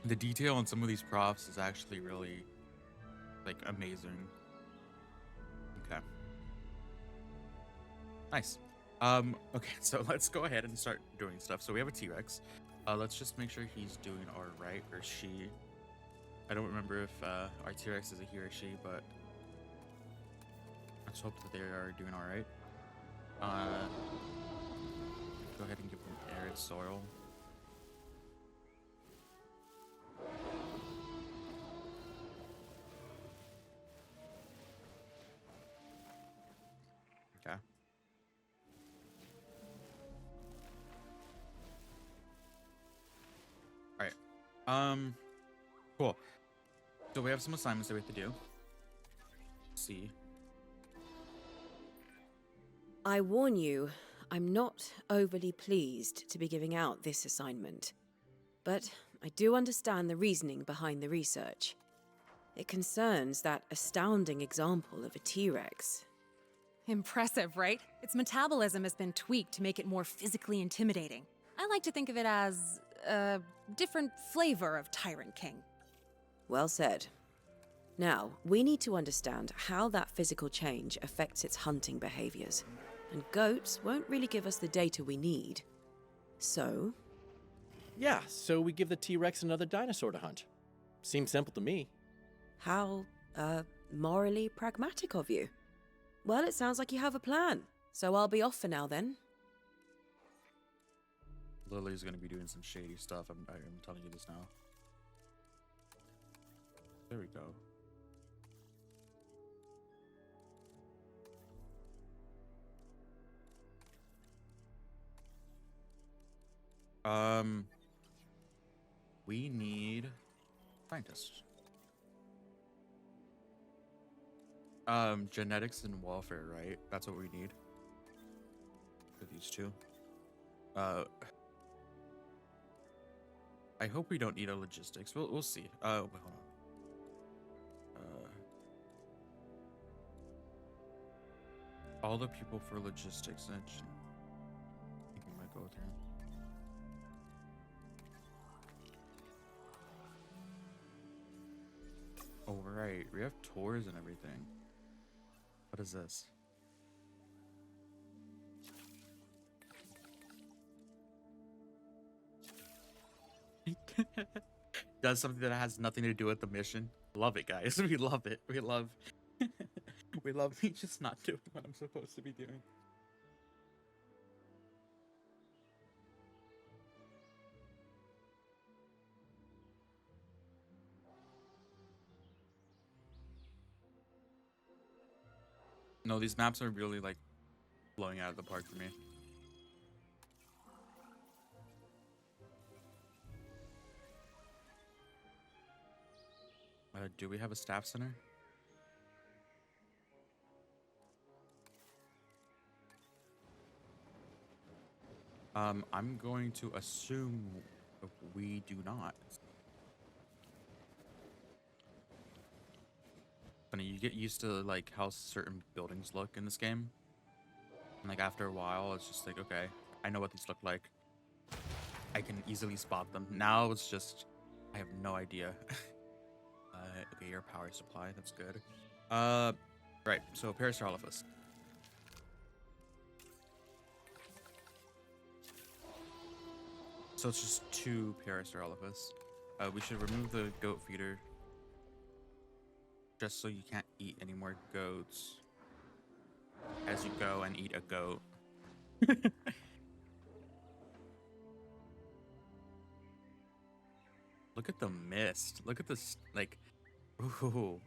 The detail on some of these props is actually really, like, amazing. Okay. Nice. Okay, so let's go ahead and start doing stuff. So we have a T-Rex. Let's just make sure he's doing all right, or she. I don't remember if our T-Rex is a he or she, but let's hope that they are doing all right. Go ahead and give them arid soil. Cool. So we have some assignments that we have to do. Let's see. I warn you, I'm not overly pleased to be giving out this assignment. But I do understand the reasoning behind the research. It concerns that astounding example of a T-Rex. Impressive, right? Its metabolism has been tweaked to make it more physically intimidating. I like to think of it as a different flavor of Tyrant King. Well said. Now, we need to understand how that physical change affects its hunting behaviors. And goats won't really give us the data we need. So? Yeah, so we give the T-Rex another dinosaur to hunt. Seems simple to me. How, morally pragmatic of you. Well, it sounds like you have a plan. So I'll be off for now then. Lily's gonna be doing some shady stuff. I'm telling you this now. There we go. We need scientists. Genetics and welfare, right? That's what we need for these two. I hope we don't need a logistics. We'll see. Wait, hold on. All the people for logistics. I think we might go with him. Oh, right. We have tours and everything. What is this? Does something that has nothing to do with the mission. Love it, guys. We love it. We love we love me just not doing what I'm supposed to be doing. No, these maps are really like blowing out of the park for me. Do we have a staff center? I'm going to assume we do not. Funny, you get used to like how certain buildings look in this game, and like after a while, it's just like, okay, I know what these look like. I can easily spot them. Now it's just, I have no idea. Okay, your power supply, that's good. Right, so Parasaurolophus. So it's just 2 Parasaurolophus. We should remove the goat feeder, just so you can't eat any more goats as you go and eat a goat. Look at the mist. Look at this, like, ooh.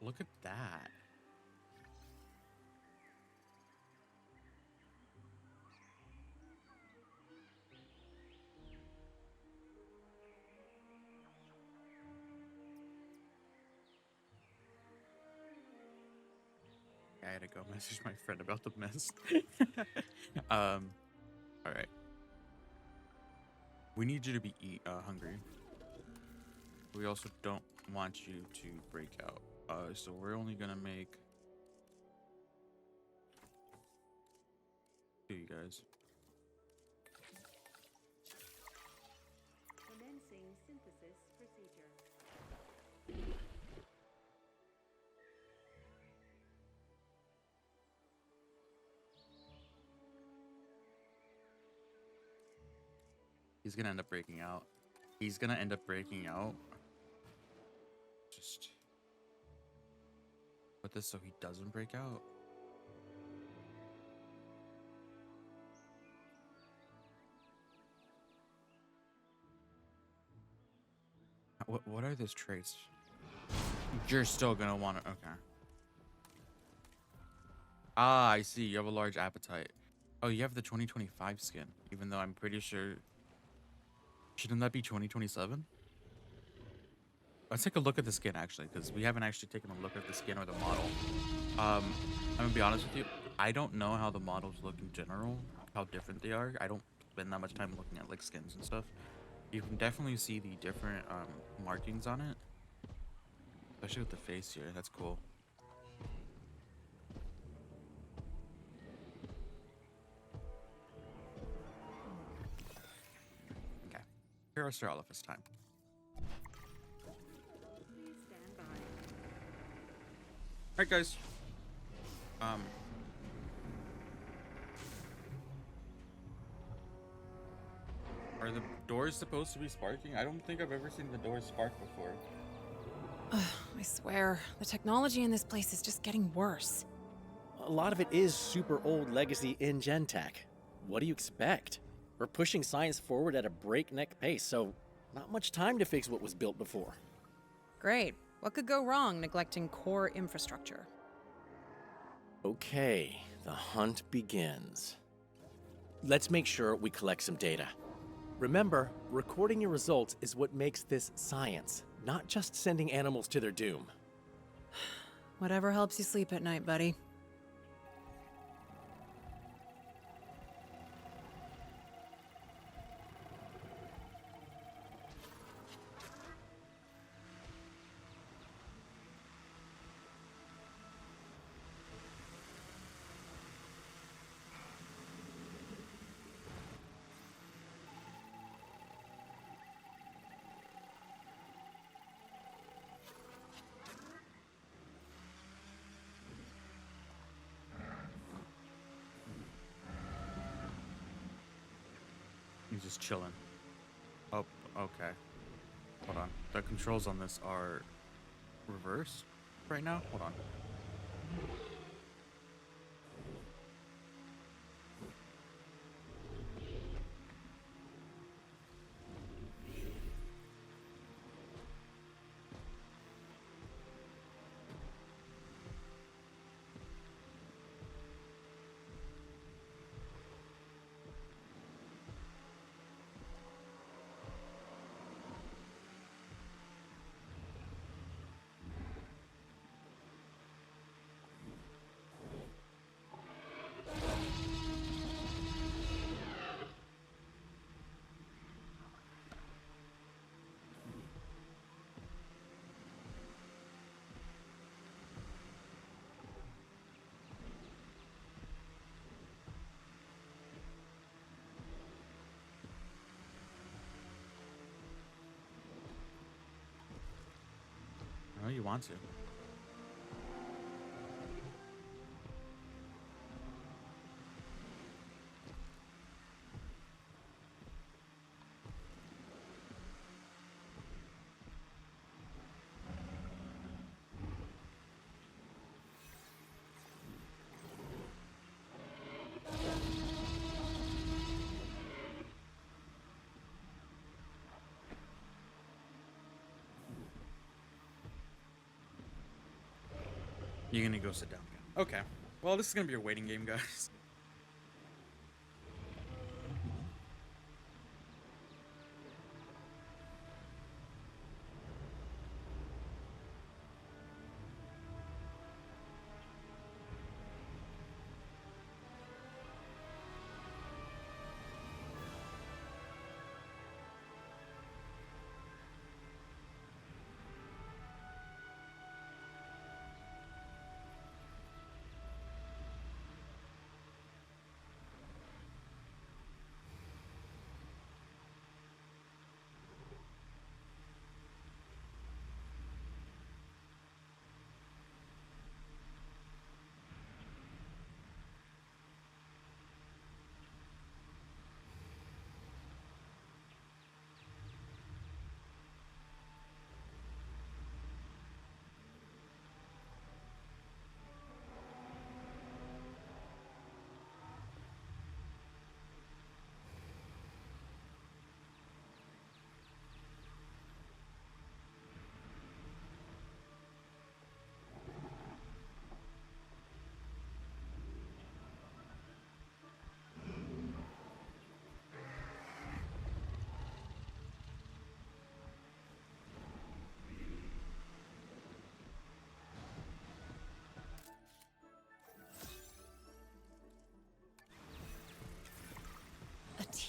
Look at that. I had to go message my friend about the mist. All right. We need you to be hungry. We also don't want you to break out. So we're only gonna make 2 you guys. Commencing synthesis procedure. He's gonna end up breaking out. He's gonna end up breaking out. Just put this so he doesn't break out. What are those traits? You're still gonna want to. Okay. Ah, I see. You have a large appetite. Oh, you have the 2025 skin, even though I'm pretty sure. Shouldn't that be 2027? Let's take a look at the skin actually, because we haven't actually taken a look at the skin or the model. I'm gonna be honest with you. I don't know how the models look in general, how different they are. I don't spend that much time looking at like skins and stuff. You can definitely see the different markings on it, especially with the face here. That's cool. Okay, here are Sir Oliphant's time. Please stand by. Alright guys. Are the doors supposed to be sparking? I don't think I've ever seen the doors spark before. I swear, the technology in this place is just getting worse. A lot of it is super old legacy in-gen tech. What do you expect? We're pushing science forward at a breakneck pace, so not much time to fix what was built before. Great. What could go wrong neglecting core infrastructure? Okay, the hunt begins. Let's make sure we collect some data. Remember, recording your results is what makes this science, not just sending animals to their doom. Whatever helps you sleep at night, buddy. He's just chilling. Oh, okay. Hold on. The controls on this are reversed right now. Hold on. I know you want to. You're gonna go sit down again. Okay. Well, this is gonna be a waiting game, guys.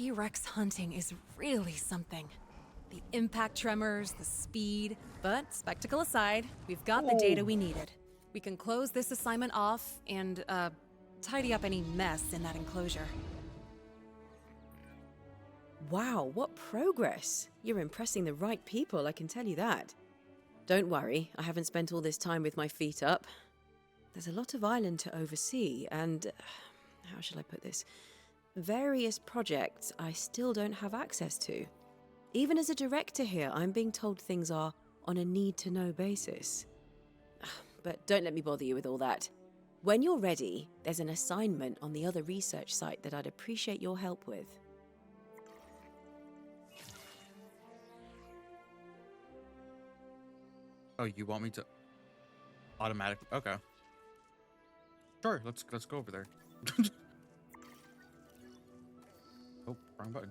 T-Rex hunting is really something. The impact tremors, the speed. But spectacle aside, we've got the data we needed. We can close this assignment off and, tidy up any mess in that enclosure. Wow, what progress! You're impressing the right people, I can tell you that. Don't worry, I haven't spent all this time with my feet up. There's a lot of island to oversee, and how shall I put this? Various projects I still don't have access to. Even as a director here, I'm being told things are on a need-to-know basis. But don't let me bother you with all that. When you're ready, there's an assignment on the other research site that I'd appreciate your help with. Oh, you want me to automatically? Okay. Sure, let's go over there. Oh, wrong button.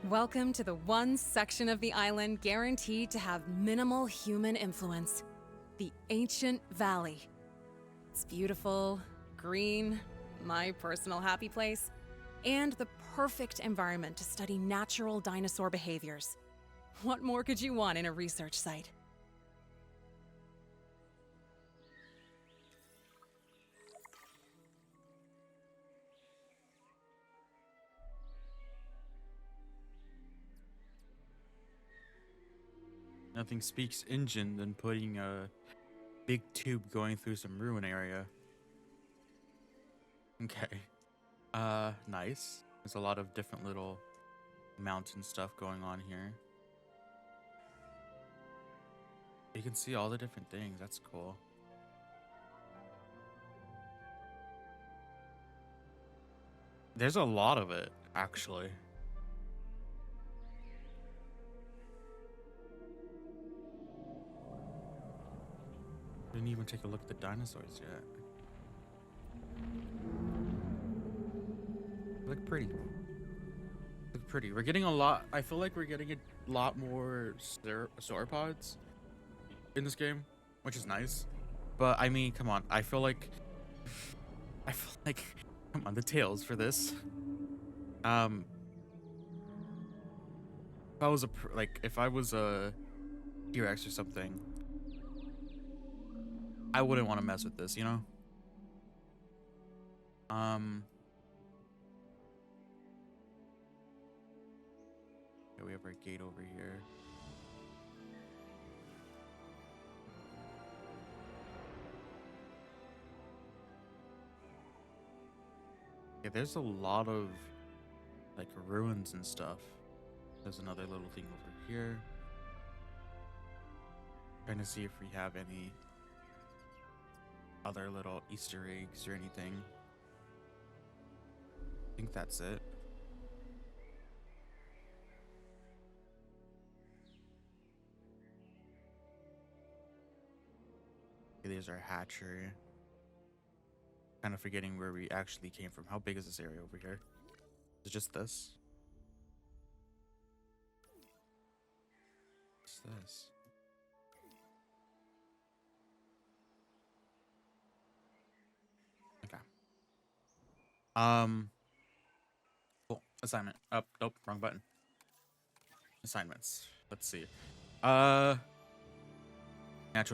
Welcome to the one section of the island guaranteed to have minimal human influence. The Ancient Valley. It's beautiful, green, my personal happy place, and the perfect environment to study natural dinosaur behaviors. What more could you want in a research site? Nothing speaks engine than putting a big tube going through some ruin area. Okay. Nice. There's a lot of different little mountain stuff going on here. You can see all the different things. That's cool. There's a lot of it, actually. Didn't even take a look at the dinosaurs yet. Look pretty. Look pretty. We're getting a lot. I feel like we're getting a lot more sauropods in this game, which is nice. But I mean, come on. I feel like come on, the tails for this. If I was a T-Rex or something, I wouldn't want to mess with this, you know? Yeah, we have our gate over here. Yeah, there's a lot of like ruins and stuff. There's another little thing over here. Trying to see if we have any other little Easter eggs or anything. I think that's it. Okay, there's our hatchery. Kind of forgetting where we actually came from. How big is this area over here? Is it just this? What's this? Okay. Cool. Assignment. Up. Nope. Wrong button. Assignments. Let's see. Natural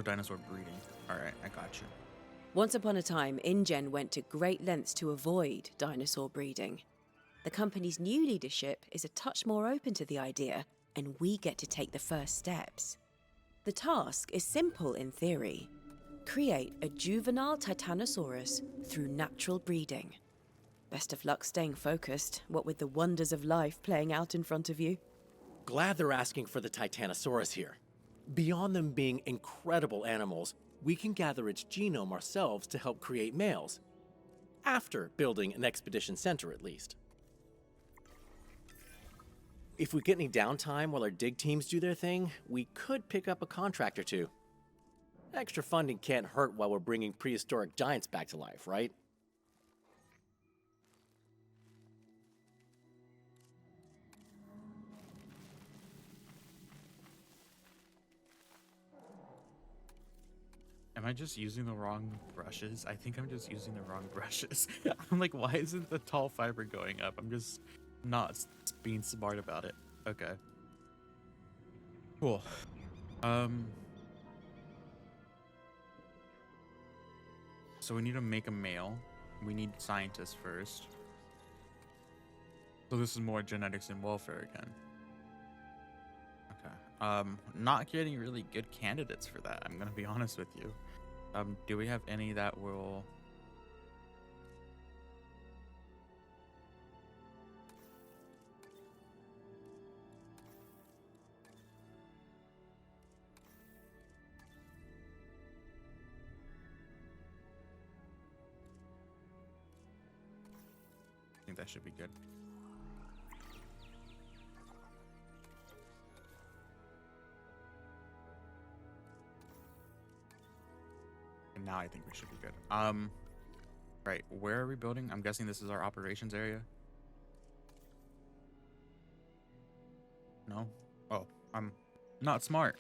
dinosaur breeding. All right, I got you. Once upon a time, InGen went to great lengths to avoid dinosaur breeding. The company's new leadership is a touch more open to the idea, and we get to take the first steps. The task is simple in theory. Create a juvenile Titanosaurus through natural breeding. Best of luck staying focused, what with the wonders of life playing out in front of you. Glad they're asking for the Titanosaurus here. Beyond them being incredible animals, we can gather its genome ourselves to help create males. After building an expedition center, at least. If we get any downtime while our dig teams do their thing, we could pick up a contract or two. Extra funding can't hurt while we're bringing prehistoric giants back to life, right? Am I just using the wrong brushes? I think I'm just using the wrong brushes. I'm like, why isn't the tall fiber going up? I'm just not being smart about it. Okay. Cool. So we need to make a male. We need scientists first. So this is more genetics and welfare again. Okay. Not getting really good candidates for that. I'm gonna be honest with you. Do we have any that will? I think that should be good. And now I think we should be good. Right, where are we building? I'm guessing this is our operations area. No? Oh, I'm not smart.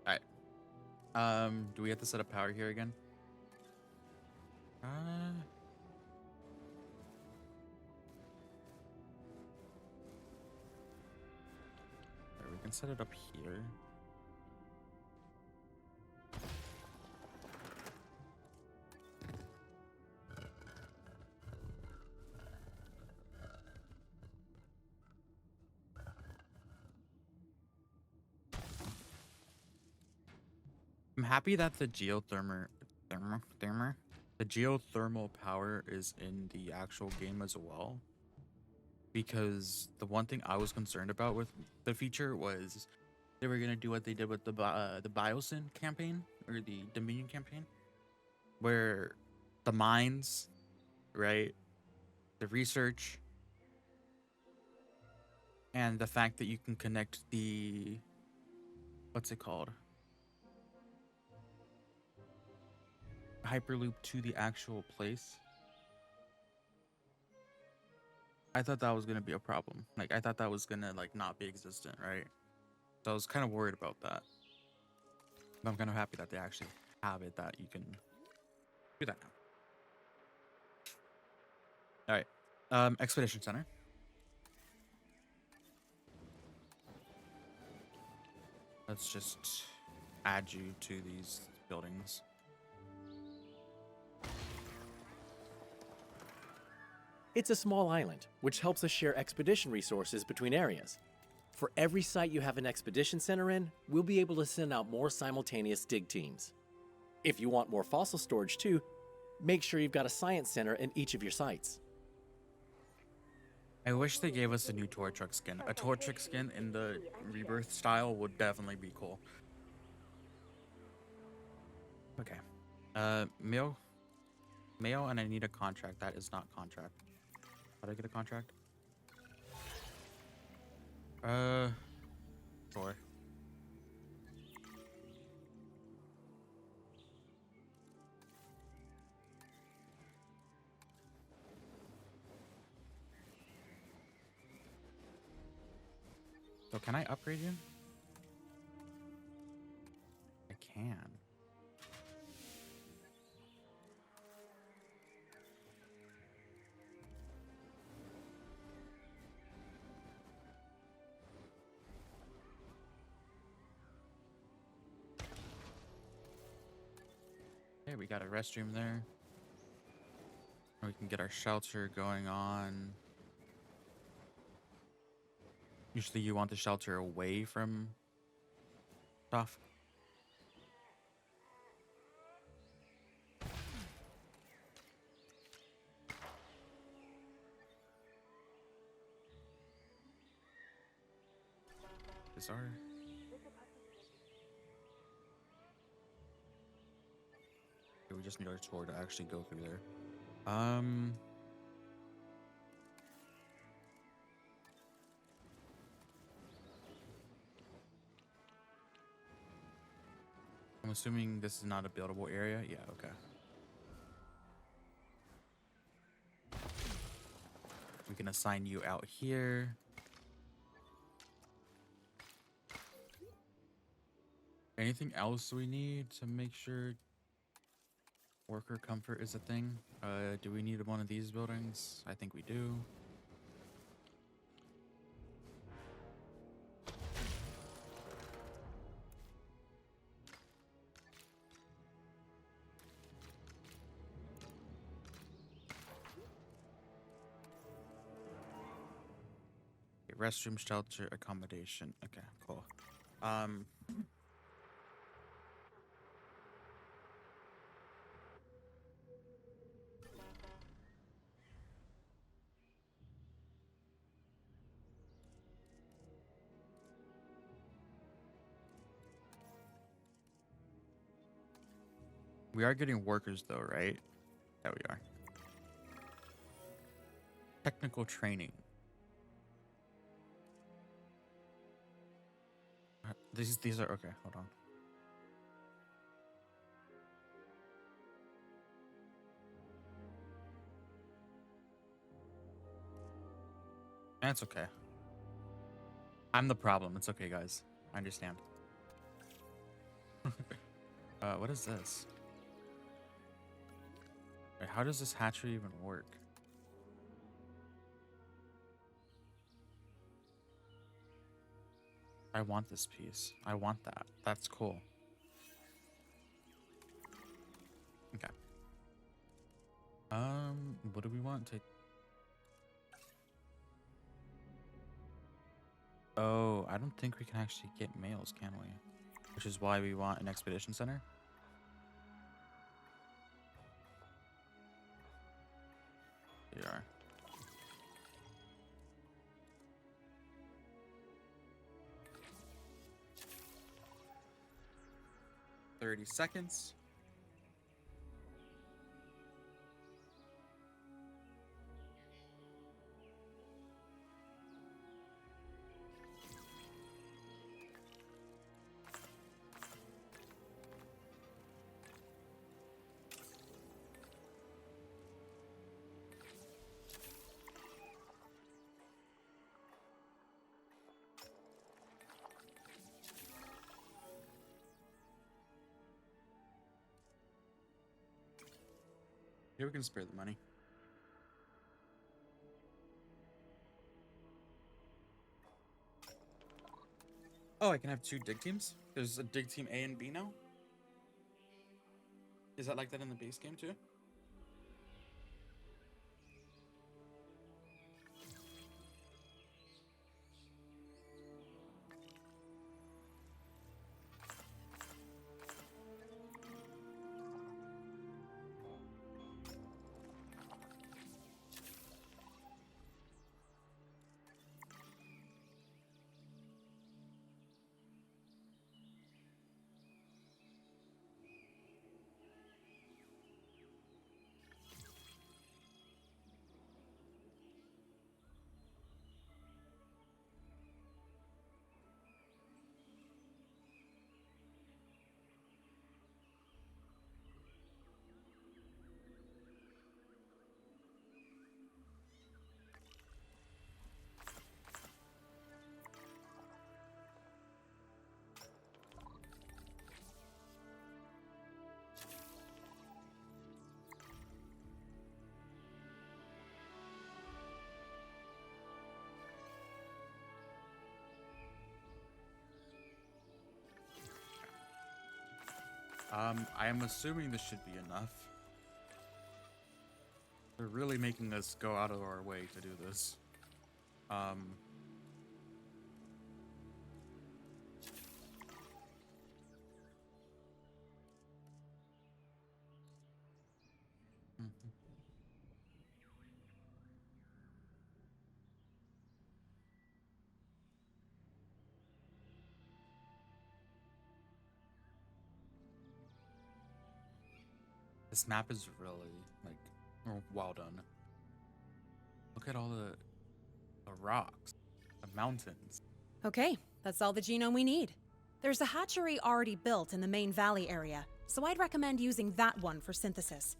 Alright. Do we have to set up power here again? We can set it up here. I'm happy that the geothermal power is in the actual game as well. Because the one thing I was concerned about with the feature was they were gonna do what they did with the Biosyn campaign or the Dominion campaign, where the mines, right, the research, and the fact that you can connect the what's it called, Hyperloop to the actual place. I thought that was gonna be a problem. Like, I thought that was gonna like not be existent, right? So I was kind of worried about that. But I'm kind of happy that they actually have it that you can do that now. All right, Expedition Center. Let's just add you to these buildings. It's a small island, which helps us share expedition resources between areas. For every site you have an expedition center in, we'll be able to send out more simultaneous dig teams. If you want more fossil storage too, make sure you've got a science center in each of your sites. I wish they gave us a new tour truck skin. A tour truck skin in the Rebirth style would definitely be cool. Okay. Mail, and I need a contract. That is not contract. How do I get a contract? Sure. So can I upgrade you? I can. Okay, we got a restroom there. We can get our shelter going on. Usually you want the shelter away from Off. Bizarre. We just need our tour to actually go through there. I'm assuming this is not a buildable area. Yeah, okay. We can assign you out here. Anything else we need to make sure worker comfort is a thing? Do we need one of these buildings? I think we do. Okay, restroom, shelter, accommodation. Okay, cool. We are getting workers though, right? Yeah, we are. Technical training. These are okay, hold on. That's okay. I'm the problem. It's okay, guys. I understand. What is this? Wait, how does this hatchery even work? I want this piece. I want that. That's cool. Okay. What do we want to... Oh, I don't think we can actually get males, can we? Which is why we want an expedition center. We are. "30 seconds. Here we can spare the money. Oh, I can have 2 dig teams? There's a dig team A and B now? Is that like that in the base game too? I am assuming this should be enough. They're really making us go out of our way to do this. I This map is really like well done. Look at all the rocks, the mountains. Okay, that's all the genome we need. There's a hatchery already built in the main valley area, so I'd recommend using that one for synthesis.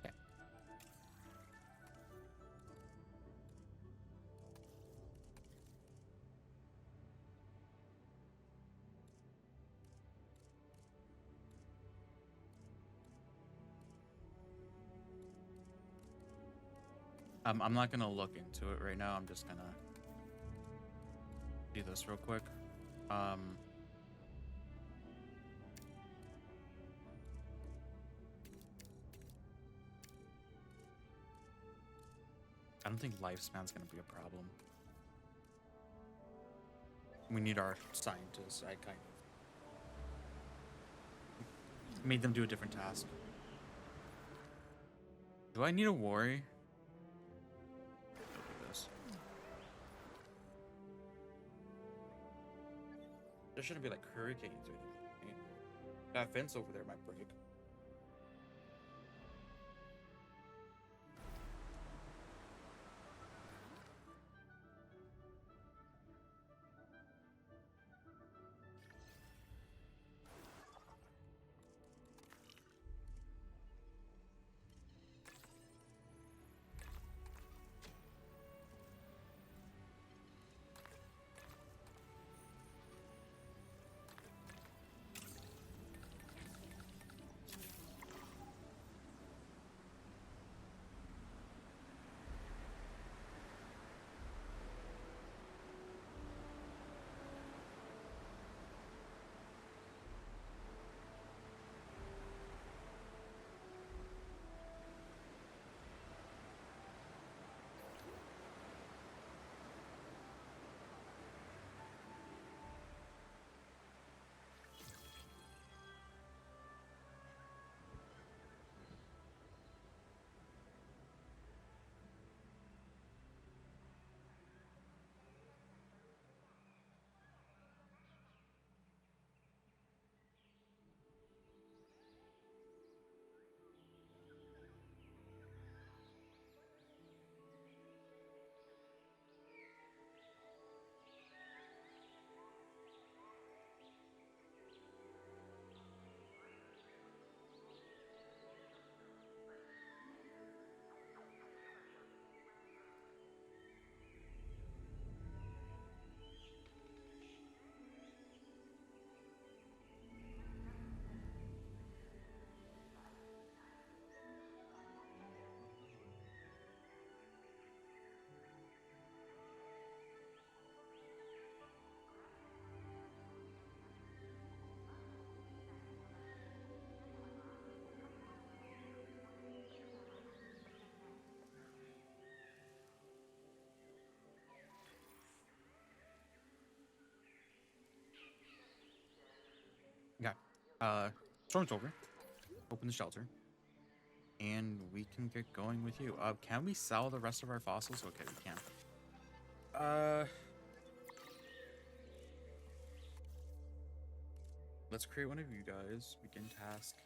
Okay. I'm not gonna look into it right now. I'm just gonna do this real quick. I don't think lifespan's gonna be a problem. We need our scientists. I kind of made them do a different task. Do I need a worry? Look at this. There shouldn't be like hurricanes or anything. That fence over there might break. Okay. Storm's over. Open the shelter. And we can get going with you. Can we sell the rest of our fossils? Okay, we can. Let's create one of you guys. Begin task.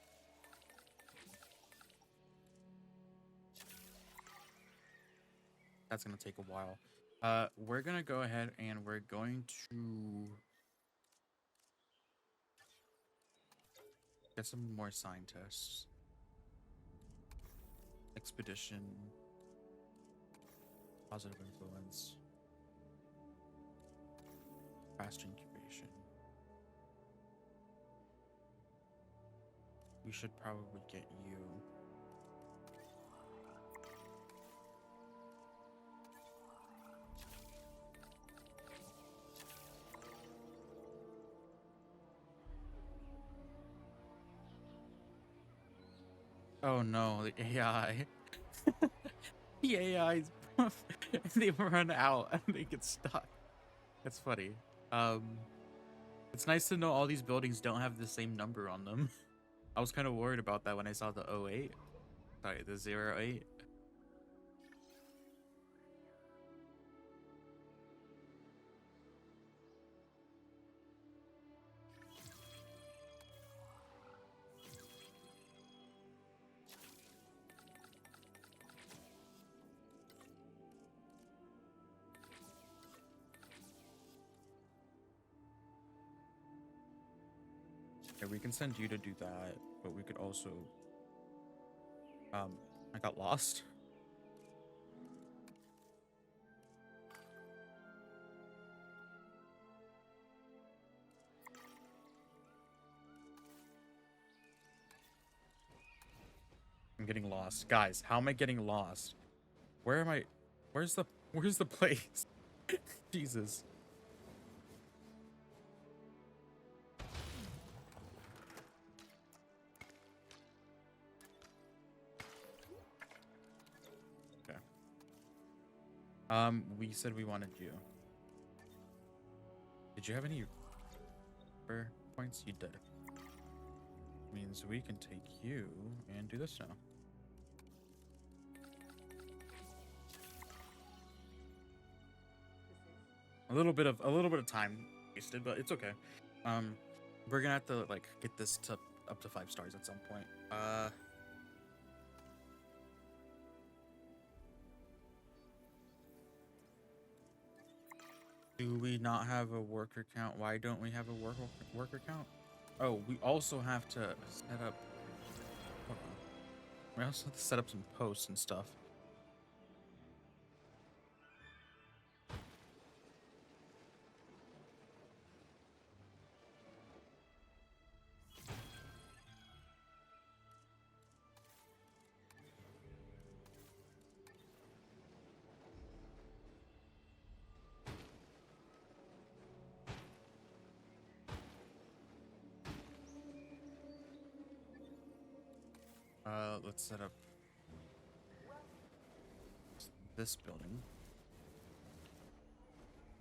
That's gonna take a while. We're gonna go ahead and we're going to get some more scientists. Expedition. Positive influence. Fast incubation. We should probably get you. Oh no, the AI. the AIs they run out and they get stuck. That's funny. It's nice to know all these buildings don't have the same number on them. I was kind of worried about that when I saw the 08. Sorry, the 08. Okay, we can send you to do that, but we could also I got lost. I'm getting lost. Guys, how am I getting lost? Where am I? Where's the place? Jesus. Okay. We said we wanted you. Did you have any points? You did. Means we can take you and do this now. A little bit of time wasted, but it's okay. We're gonna have to like get this to up to 5 stars at some point. Do we not have a worker count? Why don't we have a worker count? Oh, we also have to set up. Hold on. We also have to set up some posts and stuff. Let's set up this building.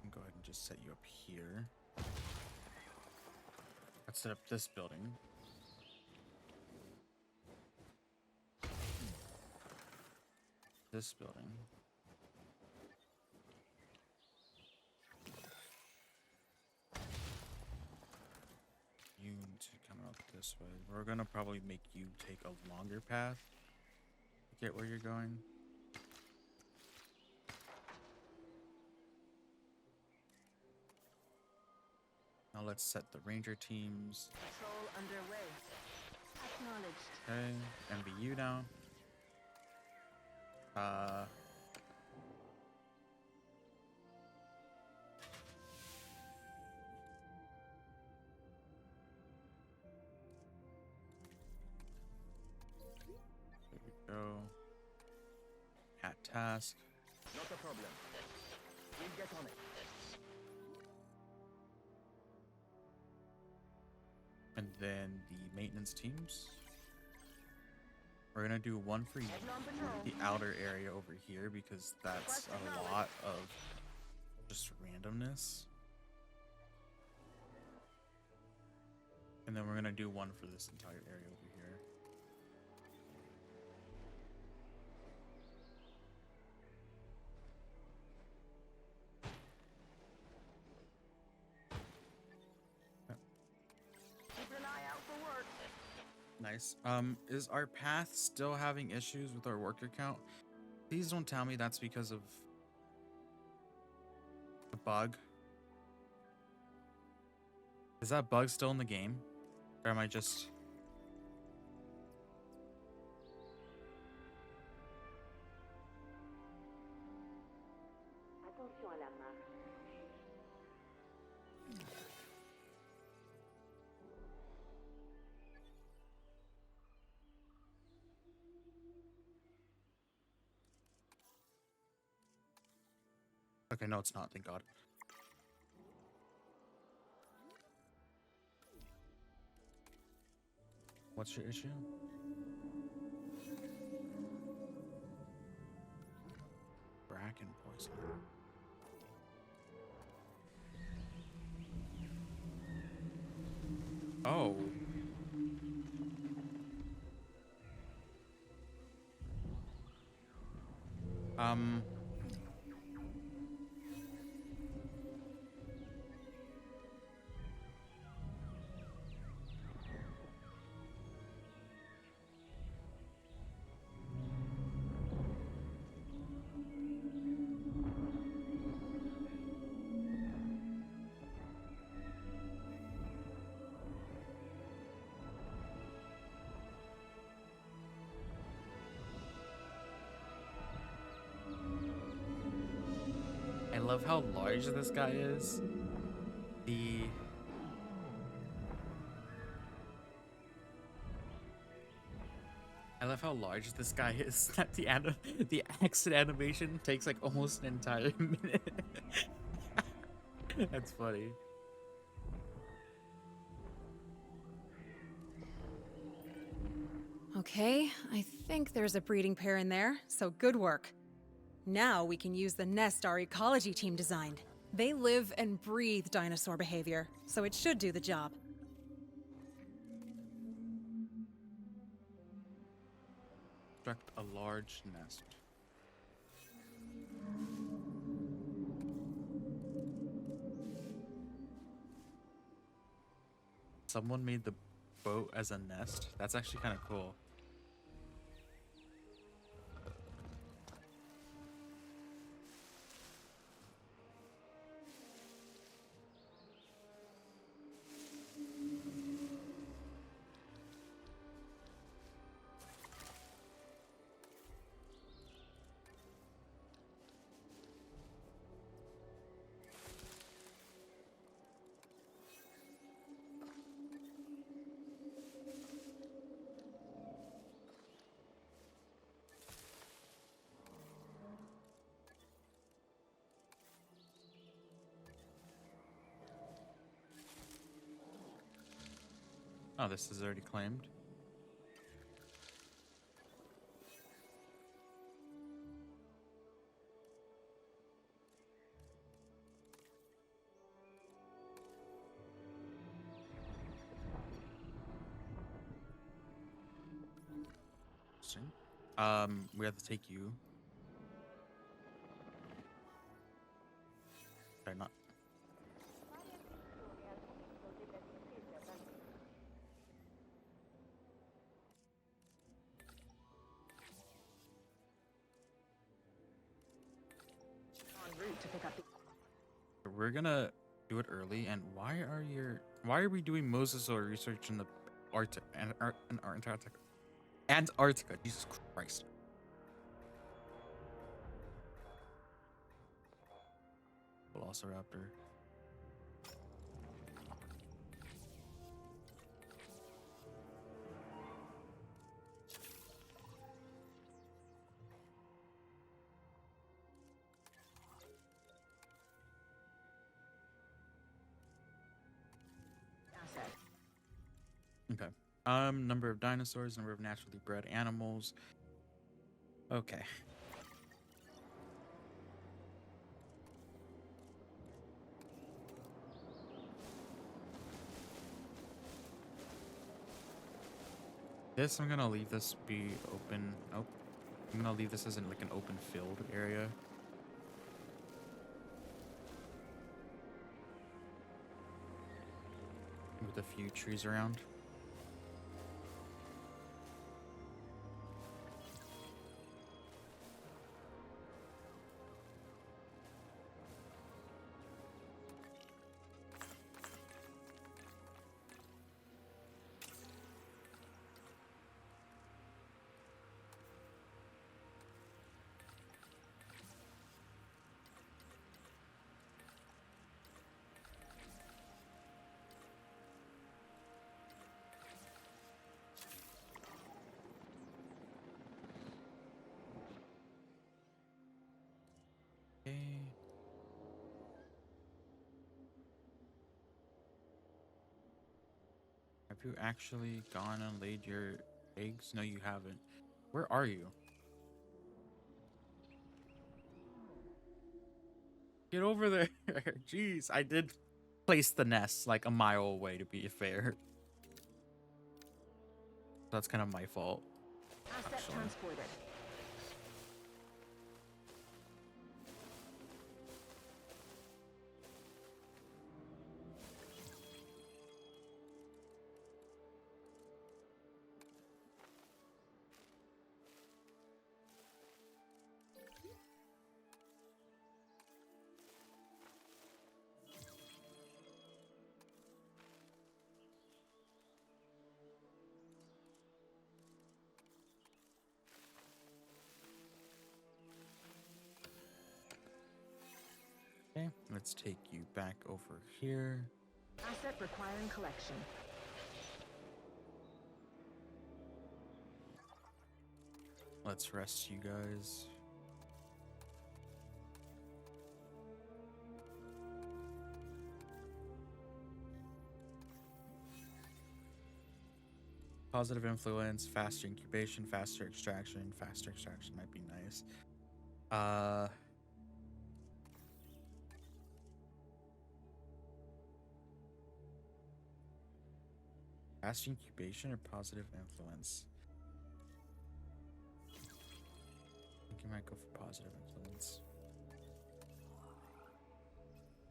Go ahead and just set you up here. Let's set up this building. This building. You need to come out this way. We're gonna probably make you take a longer path to get where you're going. Now let's set the ranger teams. Patrol underway. Acknowledged. Okay, MBU down. There we go. Hat task. Not a problem. We'll get on it. And then the maintenance teams. We're gonna do one for the outer area over here because that's a lot of just randomness. And then we're gonna do one for this entire area over here. Keep an eye out for work. Nice. Is our path still having issues with our worker count? Please don't tell me that's because of the bug. Is that bug still in the game? Or am I just... Attention à la marche. Okay, no, it's not. Thank God. What's your issue? Kraken poison. Oh. Um. I love how large this guy is. I love how large this guy is. That the exit animation takes like almost an entire minute. That's funny. Okay, I think there's a breeding pair in there, so good work. Now we can use the nest our ecology team designed. They live and breathe dinosaur behavior, so it should do the job. Construct a large nest. Someone made the boat as a nest. That's actually kind of cool. Oh, this is already claimed. Interesting. We have to take you. Sorry, not. En route to pick up the We're gonna do it early. And why are we doing mosasaur research in the Antarctica? Antarctica, Jesus Christ. Velociraptor. asset. Okay. Number of dinosaurs, number of naturally bred animals. Okay. This, I'm gonna leave this be open. Oh, I'm gonna leave this as in like an open field area. With a few trees around. Okay. Have you actually gone and laid your eggs? No, you haven't. Where are you? Get over there. Jeez, I did place the nest like a mile away, to be fair. That's kind of my fault. Asset Actually. transported. Okay, let's take you back over here. Asset requiring collection. Let's rest you guys. Positive influence, faster incubation, faster extraction. Faster extraction might be nice. Fast incubation or positive influence? I think you might go for positive influence.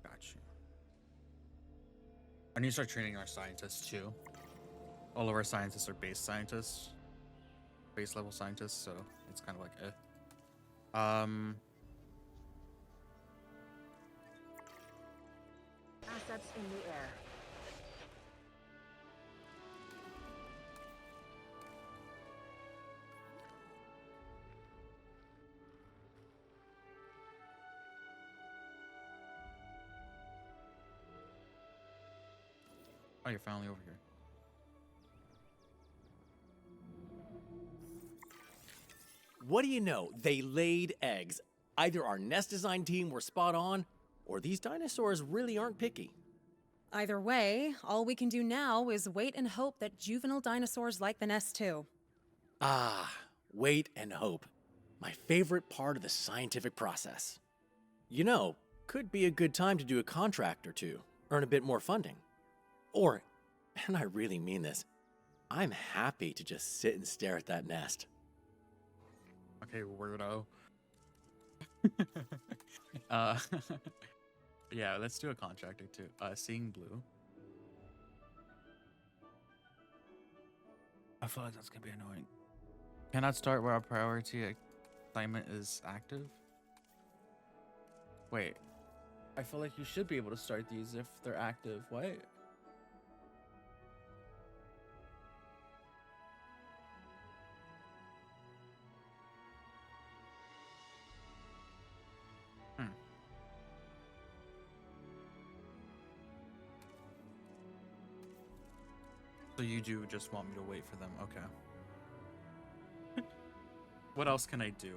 Got you. I need to start training our scientists too. All of our scientists are base scientists, base level scientists, so it's kind of like Assets in the air. Oh, you're finally over here. What do you know? They laid eggs. Either our nest design team were spot on, or these dinosaurs really aren't picky. Either way, all we can do now is wait and hope that juvenile dinosaurs like the nest too. Ah, wait and hope. My favorite part of the scientific process. You know, could be a good time to do a contract or two, earn a bit more funding. Or, and I really mean this, I'm happy to just sit and stare at that nest. Okay, weirdo. Yeah, let's do a contractor too. Seeing blue. I feel like that's gonna be annoying. Cannot start where our priority assignment is active. Wait, I feel like you should be able to start these if they're active. What? So you do just want me to wait for them, okay. What else can I do?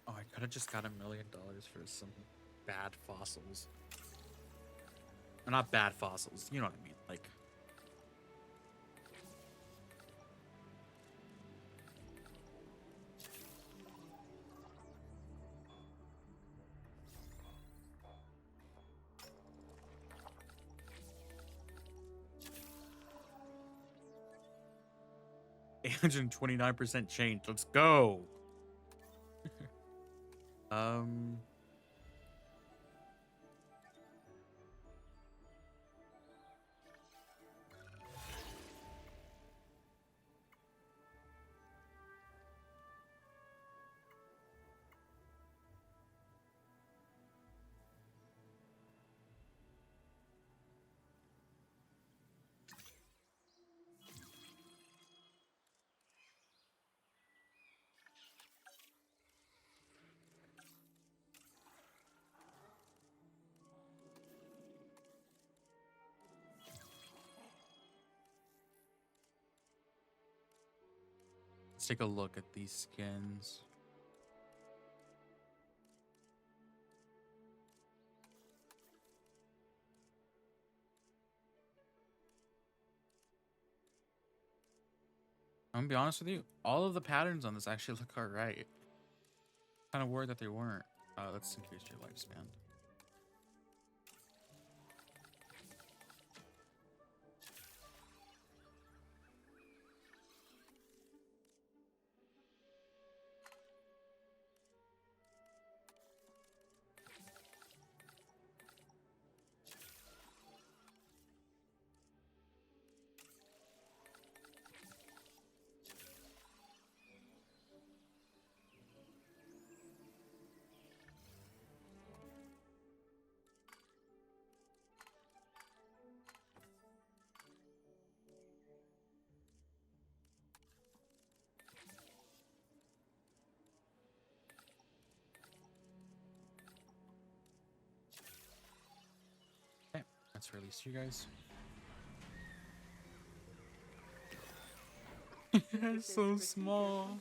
Oh, I could have just got $1 million for some bad fossils. Or not bad fossils, you know what I mean, like... $829% change, let's go! Let's take a look at these skins. I'm gonna be honest with you, all of the patterns on this actually look alright. Kind of worried that they weren't. Let's increase your lifespan. Okay, let's release you guys. It's so small.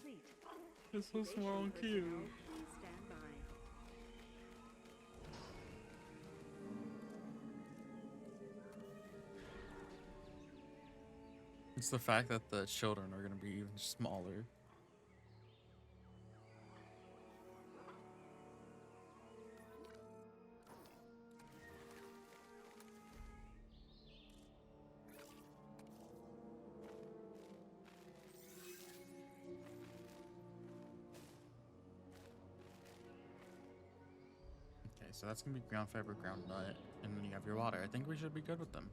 It's so small and cute. Please stand by. It's the fact that the children are gonna be even smaller. Okay, so that's gonna be ground fiber, ground nut, and then you have your water. I think we should be good with them.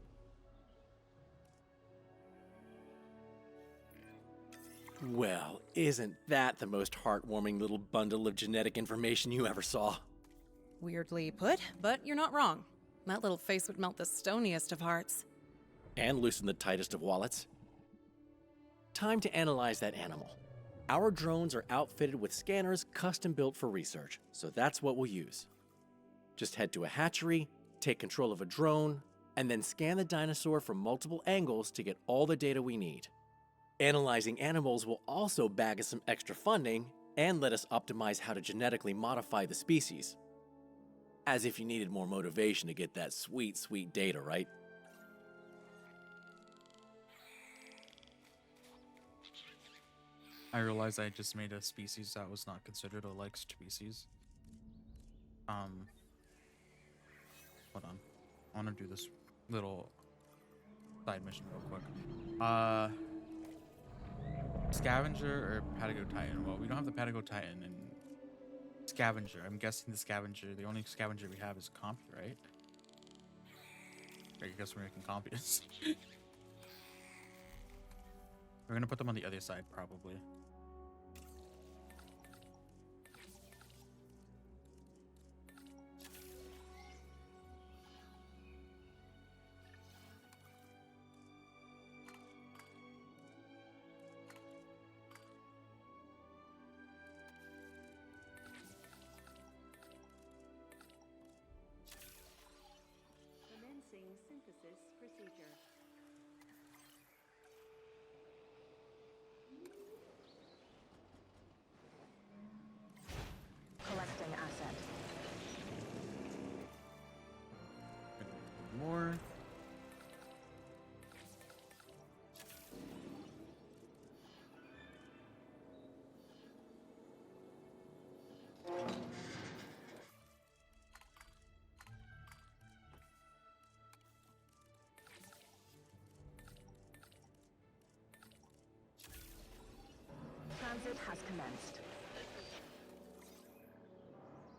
Well, isn't that the most heartwarming little bundle of genetic information you ever saw? Weirdly put, but you're not wrong. That little face would melt the stoniest of hearts. And loosen the tightest of wallets. Time to analyze that animal. Our drones are outfitted with scanners custom built for research, so that's what we'll use. Just head to a hatchery, take control of a drone, and then scan the dinosaur from multiple angles to get all the data we need. Analyzing animals will also bag us some extra funding and let us optimize how to genetically modify the species. As if you needed more motivation to get that sweet, sweet data, right? I realized I just made a species that was not considered a like species. Hold on. I want to do this little side mission real quick. Scavenger or Patago Titan? Well, we don't have the Patago Titan and Scavenger. I'm guessing the Scavenger, the only Scavenger we have is Compy, right? I guess we're making Compius. We're gonna put them on the other side, probably. Commencing synthesis procedure. Collecting asset. More. Transit has commenced.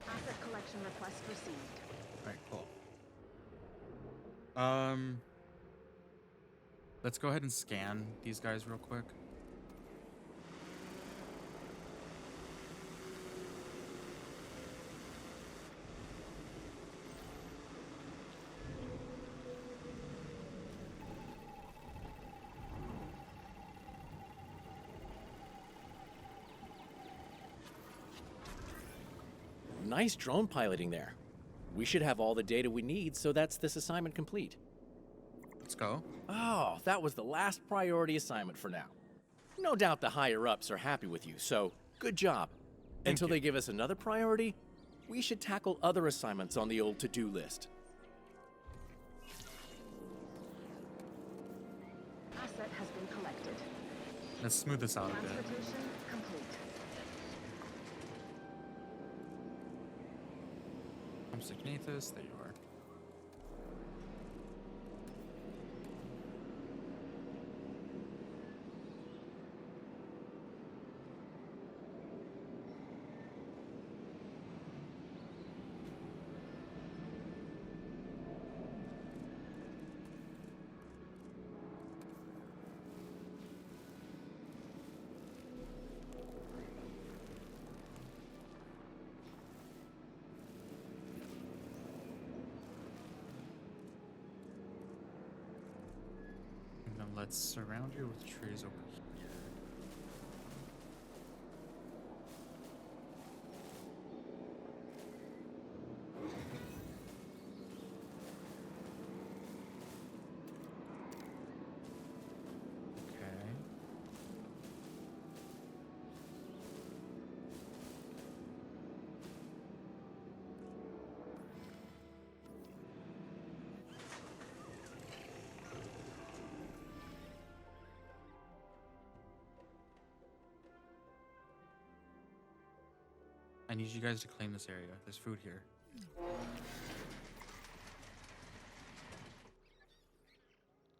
Asset collection request received. Alright, cool. Let's go ahead and scan these guys real quick. Nice drone piloting there. We should have all the data we need, so that's this assignment complete. Let's go. Oh, that was the last priority assignment for now. No doubt the higher-ups are happy with you, so good job. Until they give us another priority, we should tackle other assignments on the old to-do list. Asset has been collected. Let's smooth this out a bit. Transportation complete. I'm Signatus, there you are. And then let's surround you with trees over here. Okay. I need you guys to claim this area. There's food here.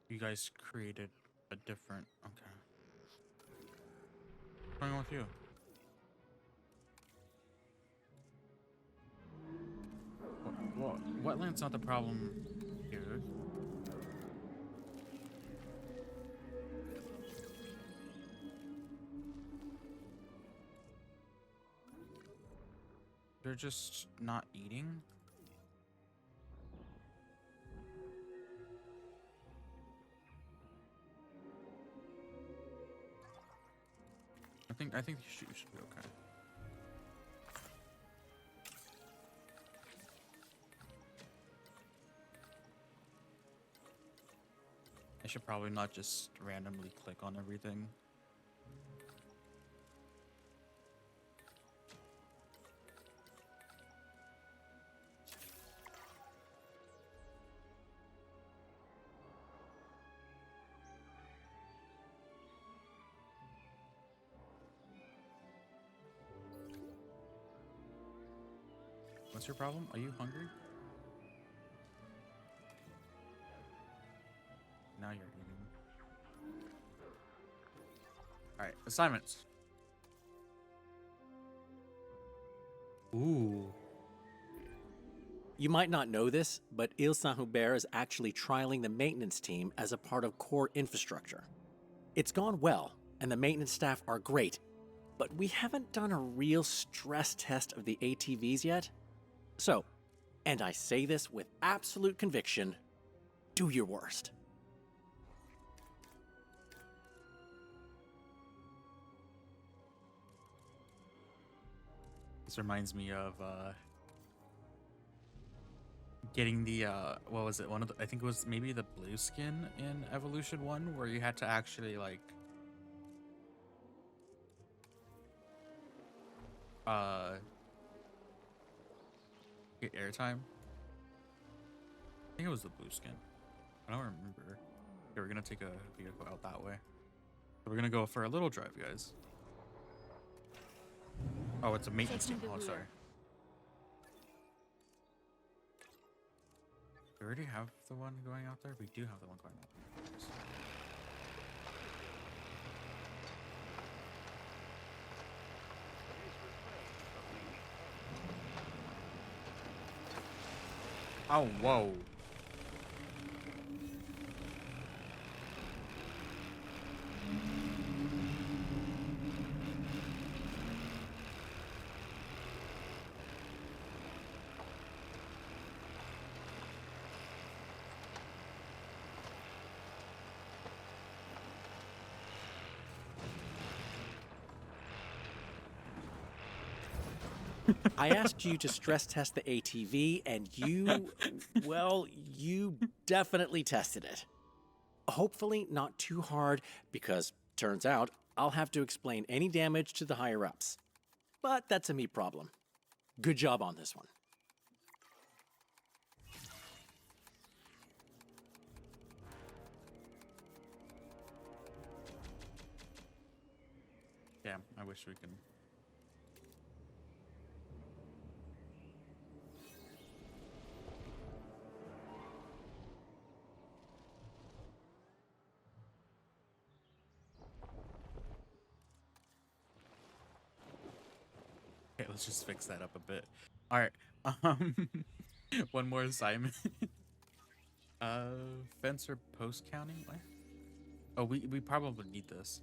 You guys created a different... Okay. What's going on with you? Wetland's not the problem here. They're just not eating. I think you should be okay. I should probably not just randomly click on everything. What's your problem? Are you hungry? Now you're eating. Alright, assignments. Ooh. You might not know this, but Ile Saint-Hubert is actually trialing the maintenance team as a part of core infrastructure. It's gone well, and the maintenance staff are great, but we haven't done a real stress test of the ATVs yet. So, and I say this with absolute conviction, do your worst. This reminds me of getting the what was it? One of the, I think it was maybe the blue skin in Evolution 1 where you had to actually like get airtime. I think it was the blue skin. I don't remember. Okay, we're gonna take a vehicle out that way. So we're gonna go for a little drive, guys. Oh, it's a maintenance team. Oh, sorry. We already have the one going out there? We do have the one going out there. Oh, whoa. I asked you to stress test the ATV, and you, well, you definitely tested it. Hopefully not too hard, because turns out I'll have to explain any damage to the higher-ups. But that's a me problem. Good job on this one. Damn, I wish we could. Okay, let's just fix that up a bit. All right. One more assignment. Fence or post counting? What? Oh, we probably need this.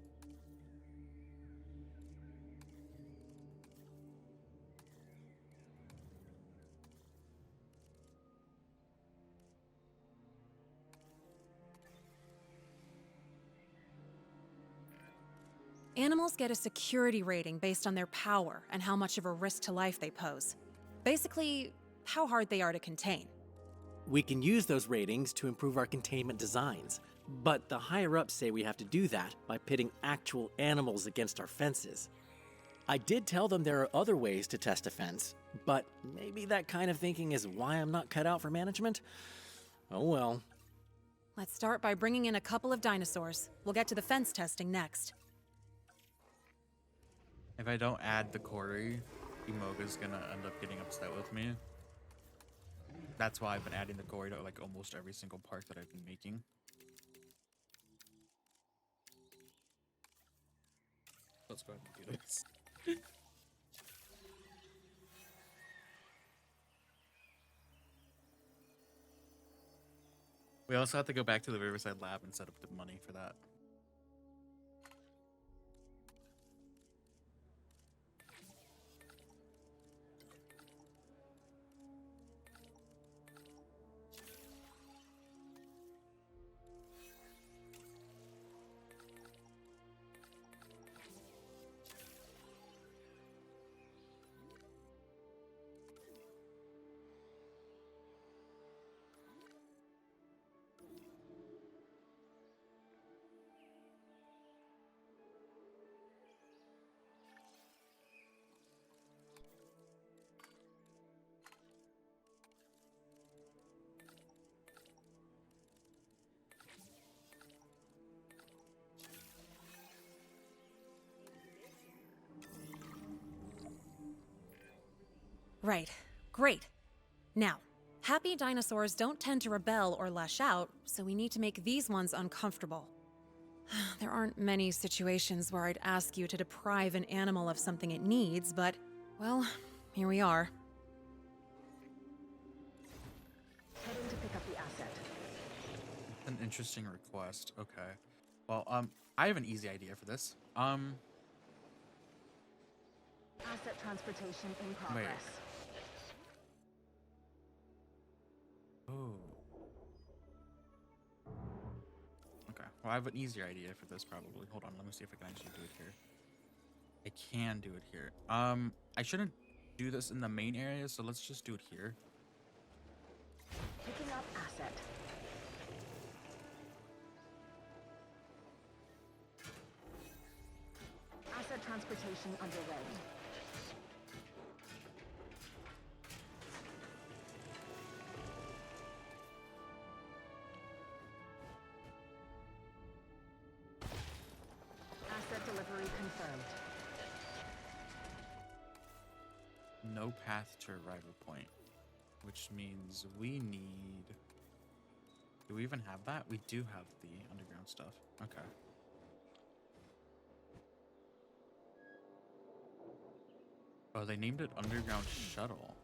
Animals get a security rating based on their power and how much of a risk to life they pose. Basically, how hard they are to contain. We can use those ratings to improve our containment designs, but the higher-ups say we have to do that by pitting actual animals against our fences. I did tell them there are other ways to test a fence, but maybe that kind of thinking is why I'm not cut out for management? Oh well. Let's start by bringing in a couple of dinosaurs. We'll get to the fence testing next. If I don't add the quarry, Imoga's gonna end up getting upset with me. That's why I've been adding the quarry to like almost every single part that I've been making. Let's go ahead and do this. We also have to go back to the Riverside Lab and set up the money for that. Right. Great. Now, happy dinosaurs don't tend to rebel or lash out, so we need to make these ones uncomfortable. There aren't many situations where I'd ask you to deprive an animal of something it needs, but, well, here we are. Heading to pick up the asset. An interesting request. Okay. Well, I have an easy idea for this. Asset transportation in progress. Oh. Okay. Well, I have an easier idea for this probably. Hold on, let me see if I can actually do it here. I can do it here. I shouldn't do this in the main area, so let's just do it here. Picking up asset. Asset transportation underway. Asset delivery confirmed. No path to arrival point, which means we need... Do we even have that? We do have the underground stuff. Okay. Oh, they named it Underground Shuttle.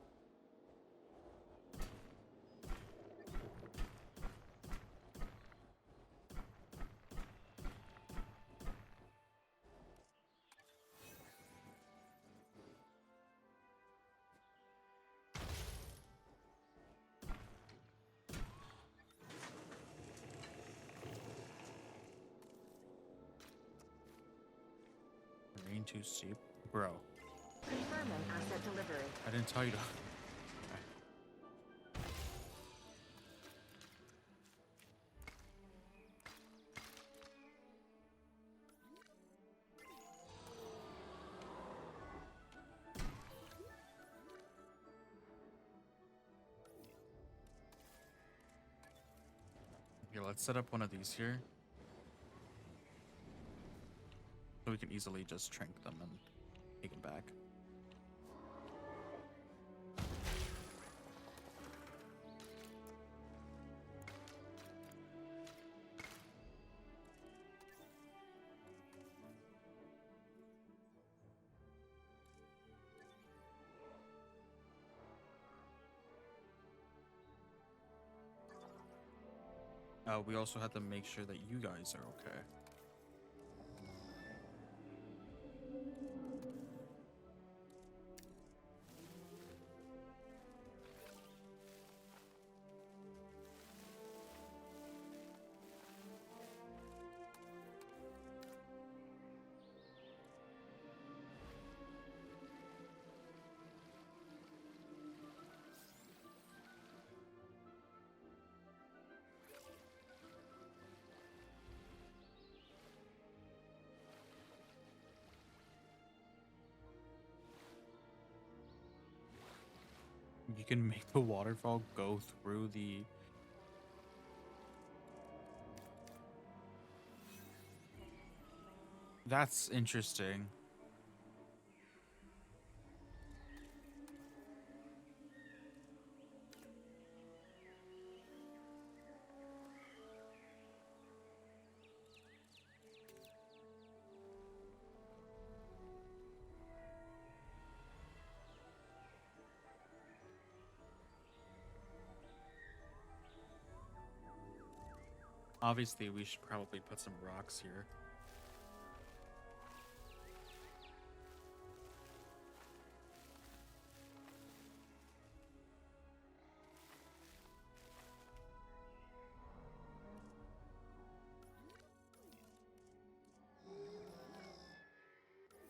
Terrain too steep? Bro. Confirming asset delivery. I didn't tell you to. let's set up one of these here. So we can easily just trank them and take them back. We also have to make sure that you guys are okay. You can make the waterfall go through the... That's interesting. Obviously, we should probably put some rocks here.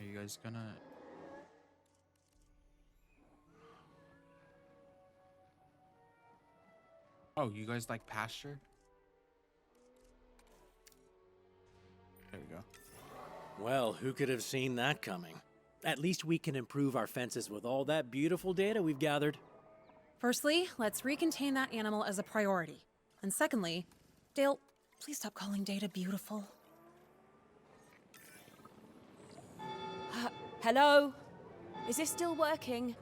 Are you guys gonna... Oh, you guys like pasture? There you go. Well, who could have seen that coming? At least we can improve our fences with all that beautiful data we've gathered. Firstly, let's recontain that animal as a priority. And secondly, Dale, please stop calling data beautiful. Hello? Is this still working?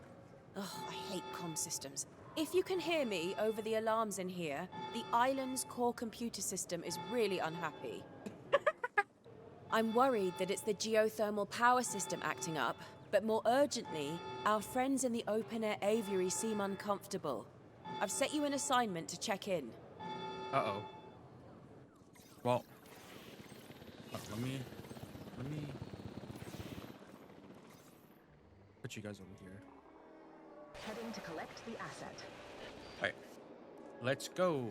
Ugh, I hate comm systems. If you can hear me over the alarms in here, the island's core computer system is really unhappy. I'm worried that it's the geothermal power system acting up, but more urgently, our friends in the open-air aviary seem uncomfortable. I've set you an assignment to check in. Uh-oh. Well, let me put you guys over here. Heading to collect the asset. All right, let's go.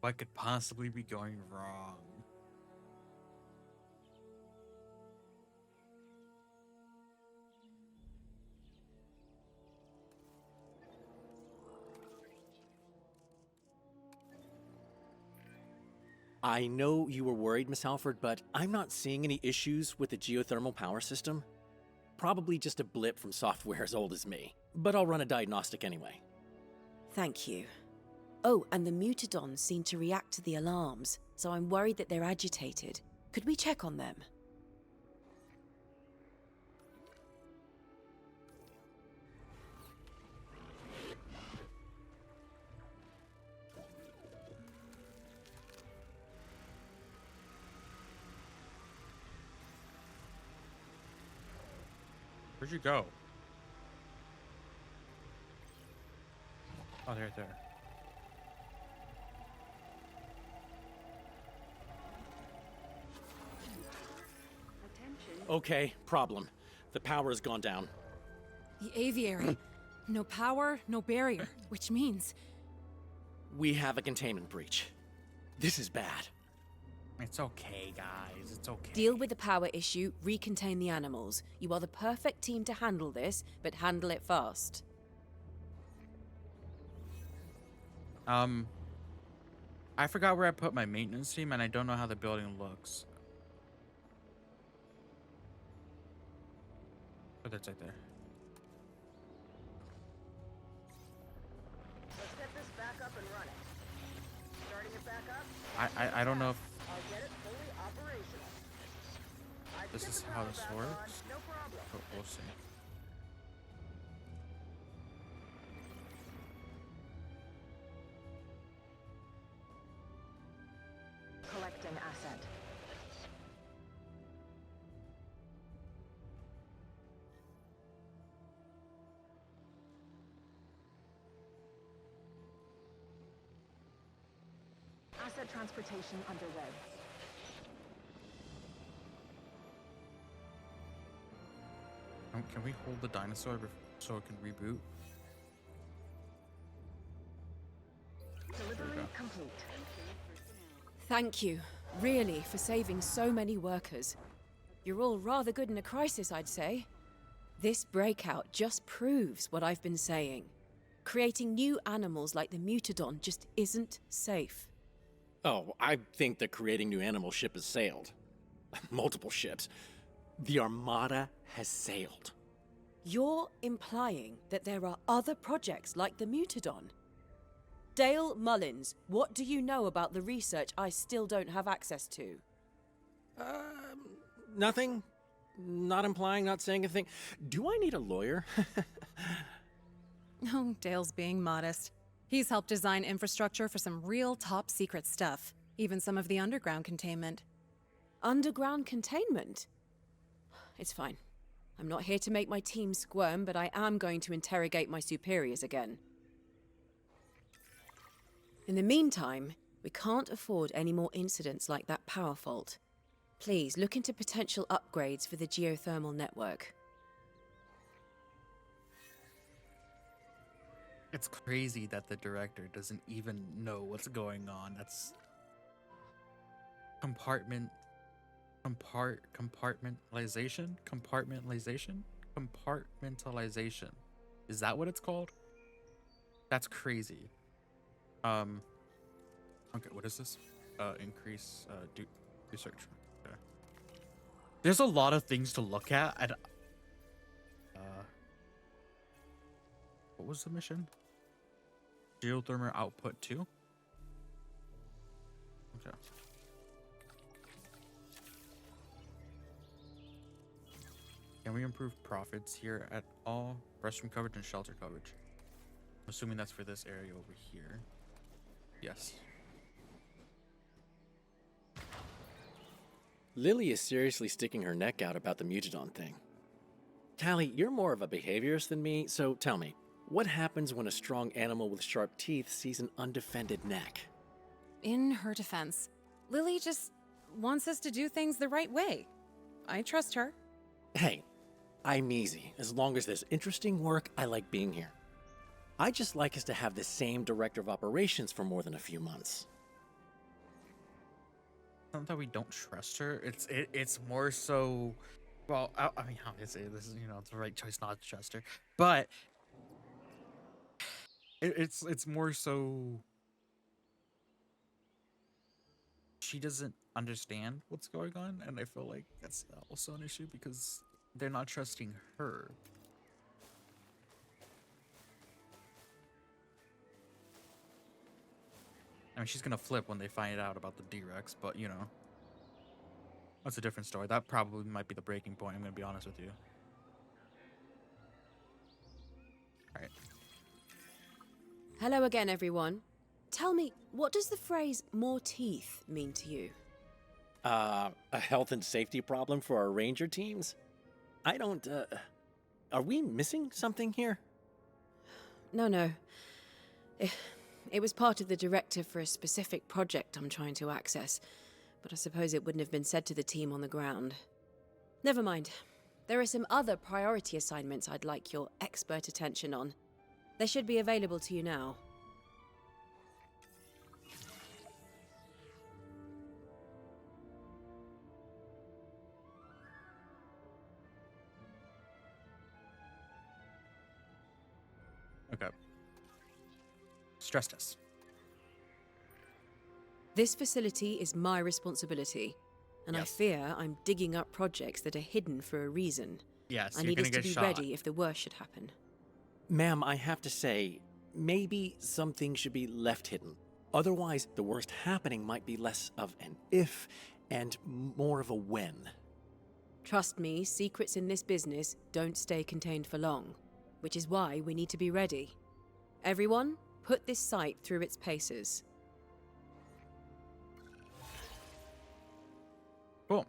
What could possibly be going wrong? I know you were worried, Miss Halford, but I'm not seeing any issues with the geothermal power system. Probably just a blip from software as old as me, but I'll run a diagnostic anyway. Thank you. Oh, and the mutadons seem to react to the alarms, so I'm worried that they're agitated. Could we check on them? Where'd you go? Oh, there. Attention. Okay, problem. The power has gone down. The aviary. No power, no barrier, which means... We have a containment breach. This is bad. It's okay, guys. It's okay. Deal with the power issue, recontain the animals. You are the perfect team to handle this, but handle it fast. I forgot where I put my maintenance team, and I don't know how the building looks. But it's right there. Let's get this back up and running. Starting it back up, I don't know if I'll get it fully operational. I this get is the how power this back on, works, no problem. but we'll see. Collecting asset. Asset transportation underway. Can we hold the dinosaur so it can reboot? Delivery complete. Thank you, really, for saving so many workers. You're all rather good in a crisis, I'd say. This breakout just proves what I've been saying. Creating new animals like the Mutadon just isn't safe. Oh, I think the creating new animal ship has sailed. Multiple ships. The Armada has sailed. You're implying that there are other projects like the Mutadon? Dale Mullins, what do you know about the research I still don't have access to? Nothing. Not implying, not saying a thing. Do I need a lawyer? Oh, Dale's being modest. He's helped design infrastructure for some real top-secret stuff. Even some of the underground containment. Underground containment? It's fine. I'm not here to make my team squirm, but I am going to interrogate my superiors again. In the meantime, we can't afford any more incidents like that power fault. Please look into potential upgrades for the geothermal network. It's crazy that the director doesn't even know what's going on. That's compartmentalization. Is that what it's called? That's crazy. Okay, what is this? Increase do search. Okay. There's a lot of things to look at. And what was the mission? Geothermal output 2. Okay. Can we improve profits here at all? Restroom coverage and shelter coverage. I'm assuming that's for this area over here. Yes. Lily is seriously sticking her neck out about the Mutadon thing. Callie, you're more of a behaviorist than me, so tell me, what happens when a strong animal with sharp teeth sees an undefended neck? In her defense, Lily just wants us to do things the right way. I trust her. Hey, I'm easy. As long as there's interesting work, I like being here. I just like us to have the same director of operations for more than a few months. Not that we don't trust her. It's more so. Well, I mean, how to say this is, it's the right choice not to trust her, but it's more so she doesn't understand what's going on, and I feel like that's also an issue because they're not trusting her. I mean, she's gonna flip when they find out about the D-Rex, but that's a different story. That probably might be the breaking point, I'm gonna be honest with you. Alright. Hello again, everyone. Tell me, what does the phrase more teeth mean to you? A health and safety problem for our ranger teams? I don't, are we missing something here? No. It was part of the directive for a specific project I'm trying to access, but I suppose it wouldn't have been said to the team on the ground. Never mind. There are some other priority assignments I'd like your expert attention on. They should be available to you now. Okay. Stress test. This facility is my responsibility, and I Yes. fear I'm digging up projects that are hidden for a reason. Yes, I you're need gonna us to get be shot. ready if the worst should happen. Ma'am, I have to say, maybe some things should be left hidden. Otherwise, the worst happening might be less of an if and more of a when. Trust me, secrets in this business don't stay contained for long, which is why we need to be ready. Everyone, put this site through its paces. Cool.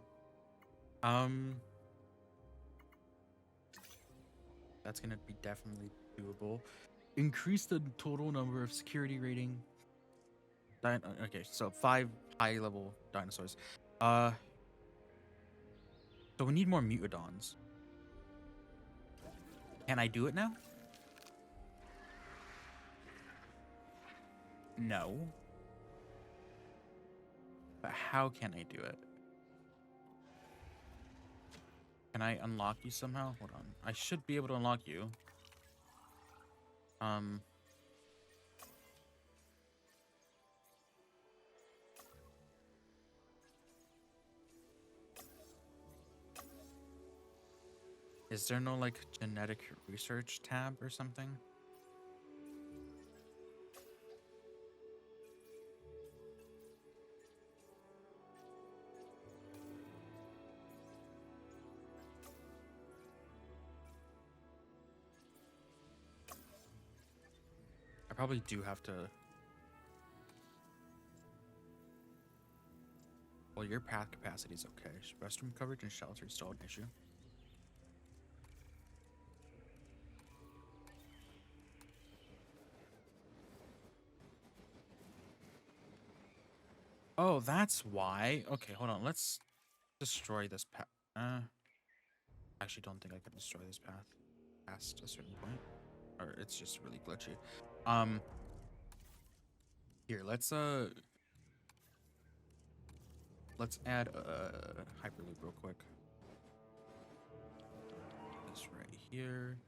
That's gonna be definitely doable. Increase the total number of security rating. Okay, so 5 high-level dinosaurs. So we need more mutodons. Can I do it now? No. But how can I do it? Can I unlock you somehow? Hold on. I should be able to unlock you. Is there no like genetic research tab or something? I probably do have to. Well, your path capacity is okay. Restroom coverage and shelter is still an issue. Oh, that's why. Okay, hold on. Let's destroy this path. Actually, don't think I can destroy this path past a certain point, or it's just really glitchy. Here, let's add a hyperloop real quick. This right here.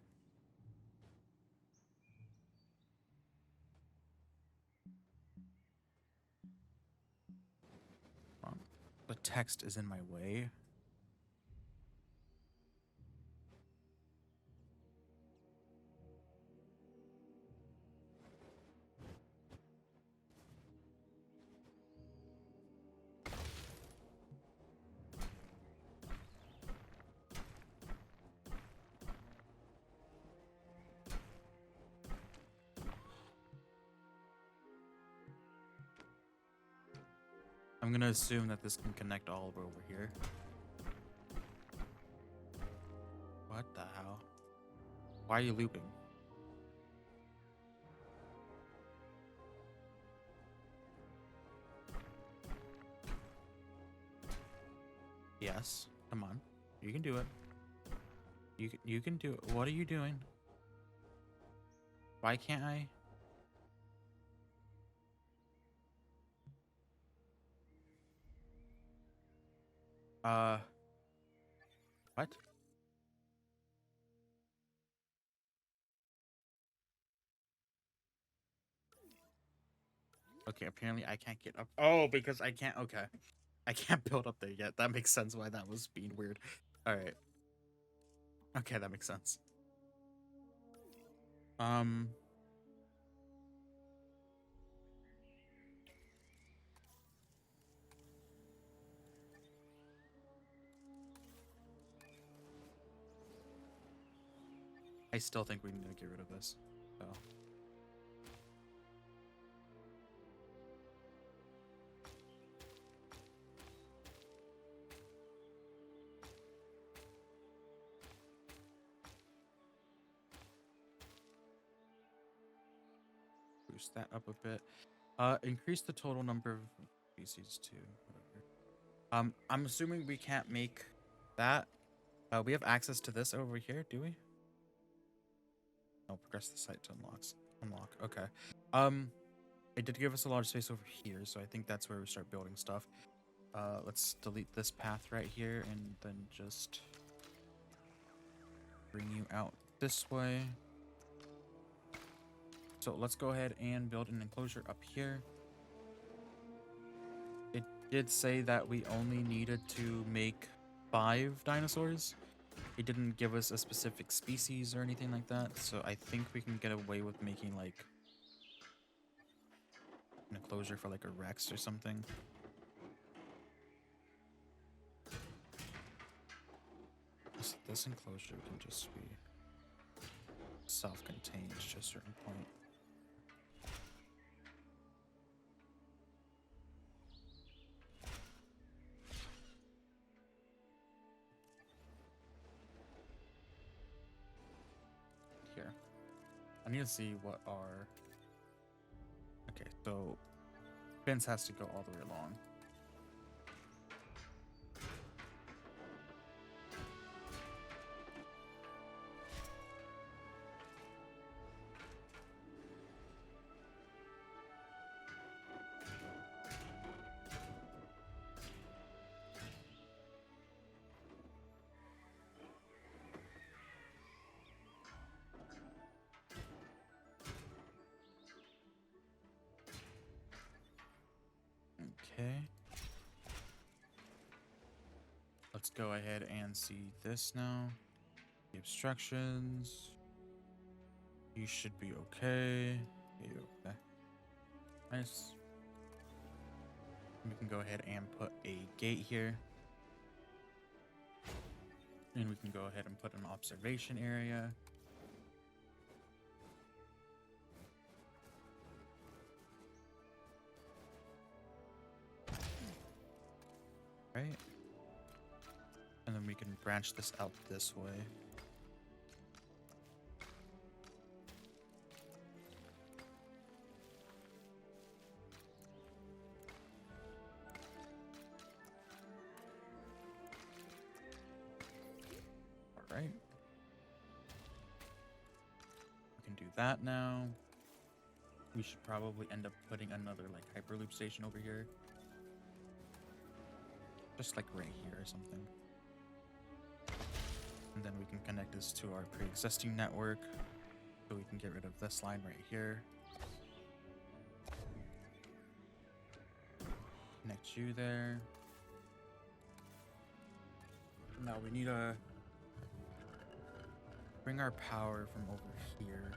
The text is in my way. I'm gonna assume that this can connect all over here. What the hell? Why are you looping? Yes, come on. You can do it. You can do it. What are you doing? Why can't I? What? Okay, apparently I can't get up. Oh, because I can't. Okay. I can't build up there yet. That makes sense why that was being weird. All right. Okay, that makes sense. I still think we need to get rid of this. So. Boost that up a bit. Increase the total number of species to whatever. I'm assuming we can't make that. We have access to this over here, do we? No, progress the site to unlock. Okay. It did give us a lot of space over here, so I think that's where we start building stuff. Let's delete this path right here and then just bring you out this way. So let's go ahead and build an enclosure up here. It did say that we only needed to make 5 dinosaurs. It didn't give us a specific species or anything like that, so I think we can get away with making like an enclosure for like a Rex or something. This enclosure can just be self-contained to a certain point. Here. I need to see what our... Okay, so fence has to go all the way along. Okay. Let's go ahead and see this now. The obstructions. You should be okay. Okay. Nice. We can go ahead and put a gate here. And we can go ahead and put an observation area. Right. And then we can branch this out this way. All right. We can do that now. We should probably end up putting another like Hyperloop station over here. Just like right here or something. And then we can connect this to our pre-existing network. So we can get rid of this line right here. Connect you there. Now we need to bring our power from over here.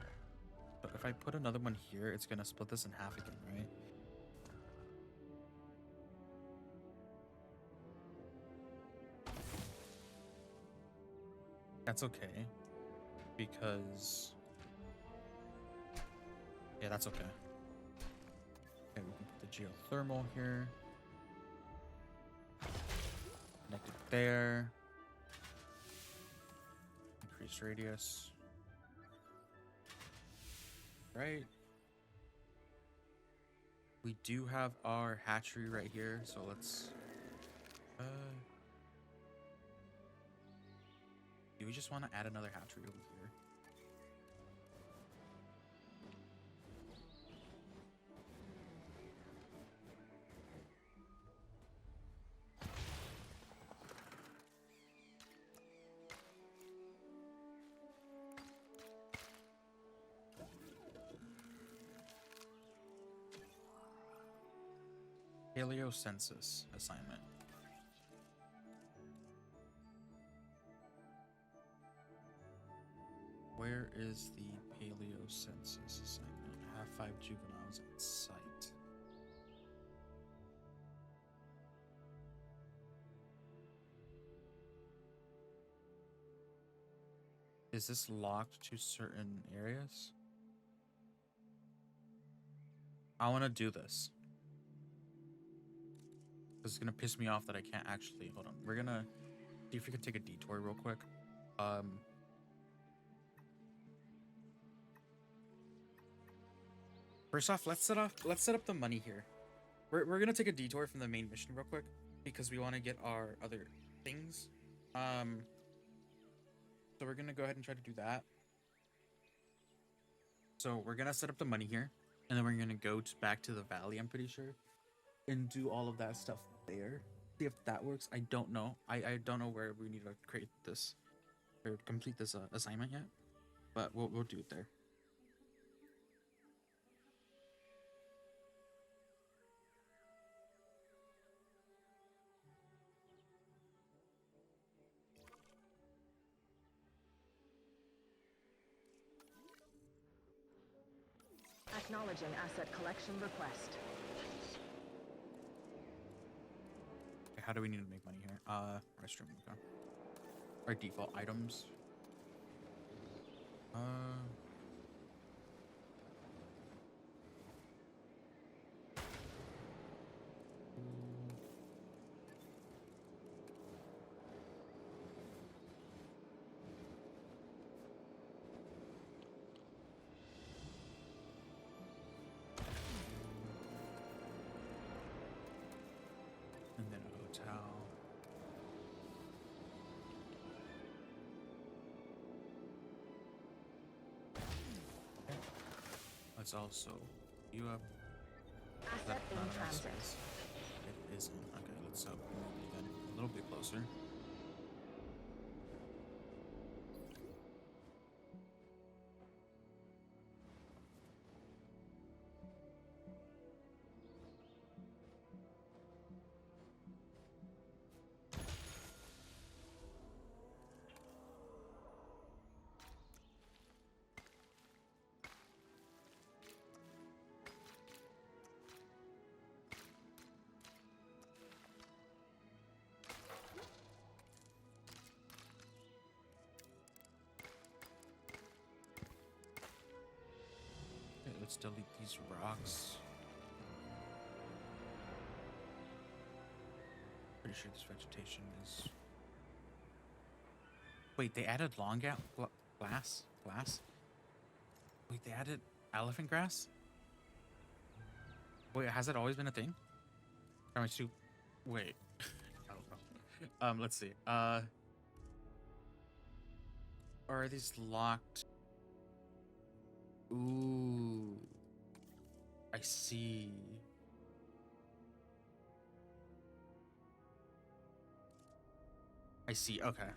But if I put another one here, it's gonna split this in half again, right? That's okay, because yeah, that's okay. Okay, we can put the geothermal here. Connect it there. Increase radius. Right. We do have our hatchery right here, so let's do we just want to add another hatchery over here? Paleo census assignment. Where is the paleo census assignment? Have 5 juveniles at site. Is this locked to certain areas? I want to do this. This is gonna piss me off that I can't actually. Hold on. We're gonna see if we can take a detour real quick. First off, let's set up the money here. We're gonna take a detour from the main mission real quick because we want to get our other things. So we're gonna go ahead and try to do that. So we're gonna set up the money here, and then we're gonna go back to the valley, I'm pretty sure, and do all of that stuff there. See if that works. I don't know. I don't know where we need to create this or complete this assignment yet, but we'll do it there. Acknowledging asset collection request. Okay, how do we need to make money here? Restroom. Okay. Our default items. And then a hotel. Okay. Let's also you up. Asset in transit. It isn't. Okay, let's move that a little bit closer. Okay, let's delete these rocks. Pretty sure this vegetation is. Wait, they added long glass? Wait, they added elephant grass? Wait, has it always been a thing? Am I too? Wait. I don't know. Let's see. Are these locked? Ooh. I see. I see. Okay.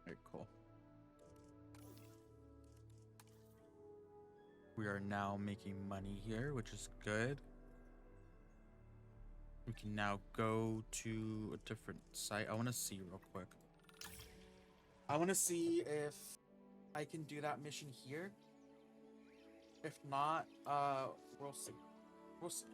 Very cool. We are now making money here, which is good. We can now go to a different site. I want to see real quick. I want to see if I can do that mission here. If not, we'll see. We'll see.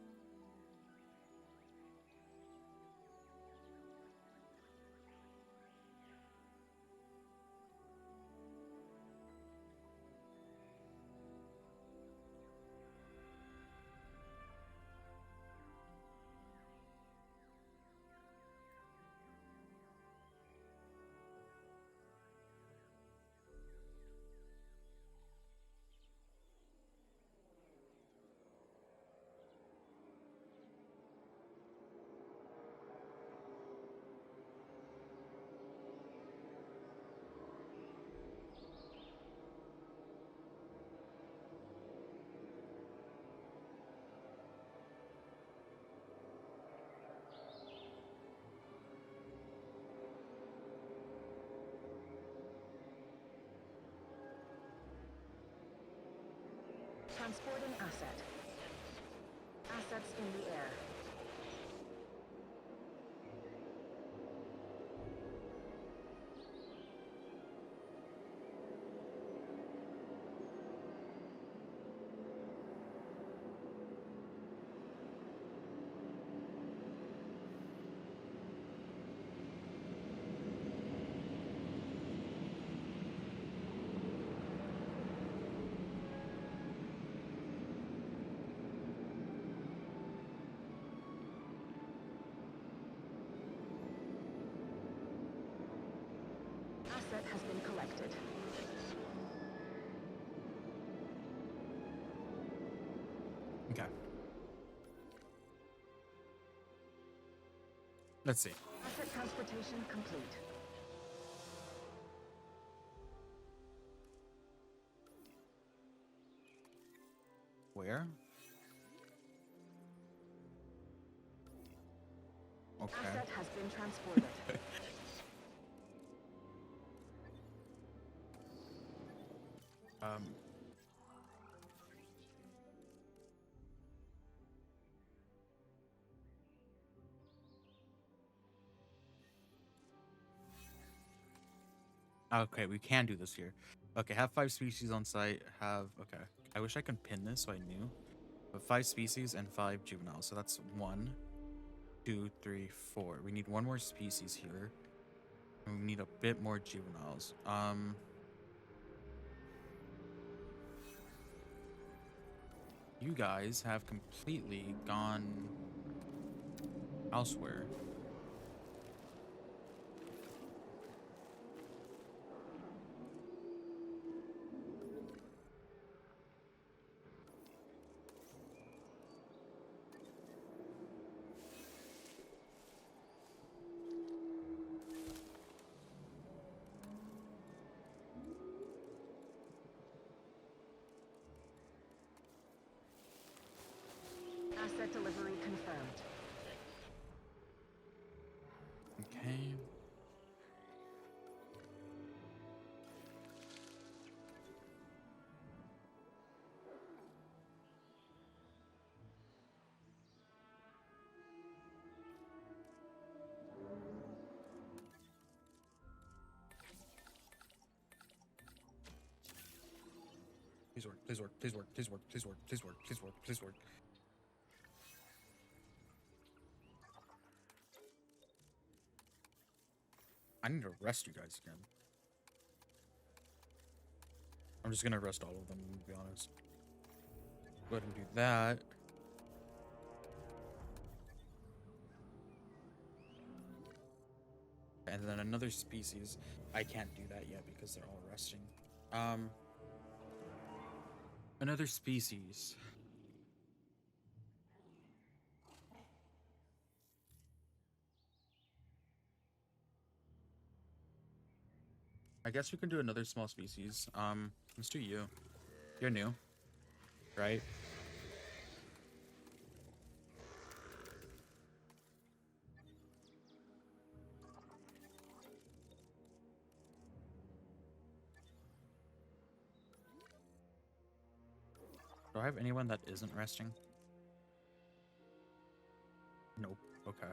Transporting asset. Assets in the air. Asset has been collected. Okay. Let's see. Asset transportation complete. Where? Okay. Asset has been transported. Um. Okay, we can do this here. Okay, have 5 species on site. Okay. I wish I could pin this so I knew. But 5 species and 5 juveniles. So that's 1, 2, 3, 4. We need 1 more species here. And we need a bit more juveniles. You guys have completely gone elsewhere. Asset delivery confirmed. Okay. Please work, please work, please work, please work, please work, please work, please work, please work. I need to arrest you guys again. I'm just gonna arrest all of them, to be honest. Go ahead and do that. And then another species. I can't do that yet because they're all resting. Another species. I guess we can do another small species. Let's do you. You're new, right? Do I have anyone that isn't resting? Nope. Okay.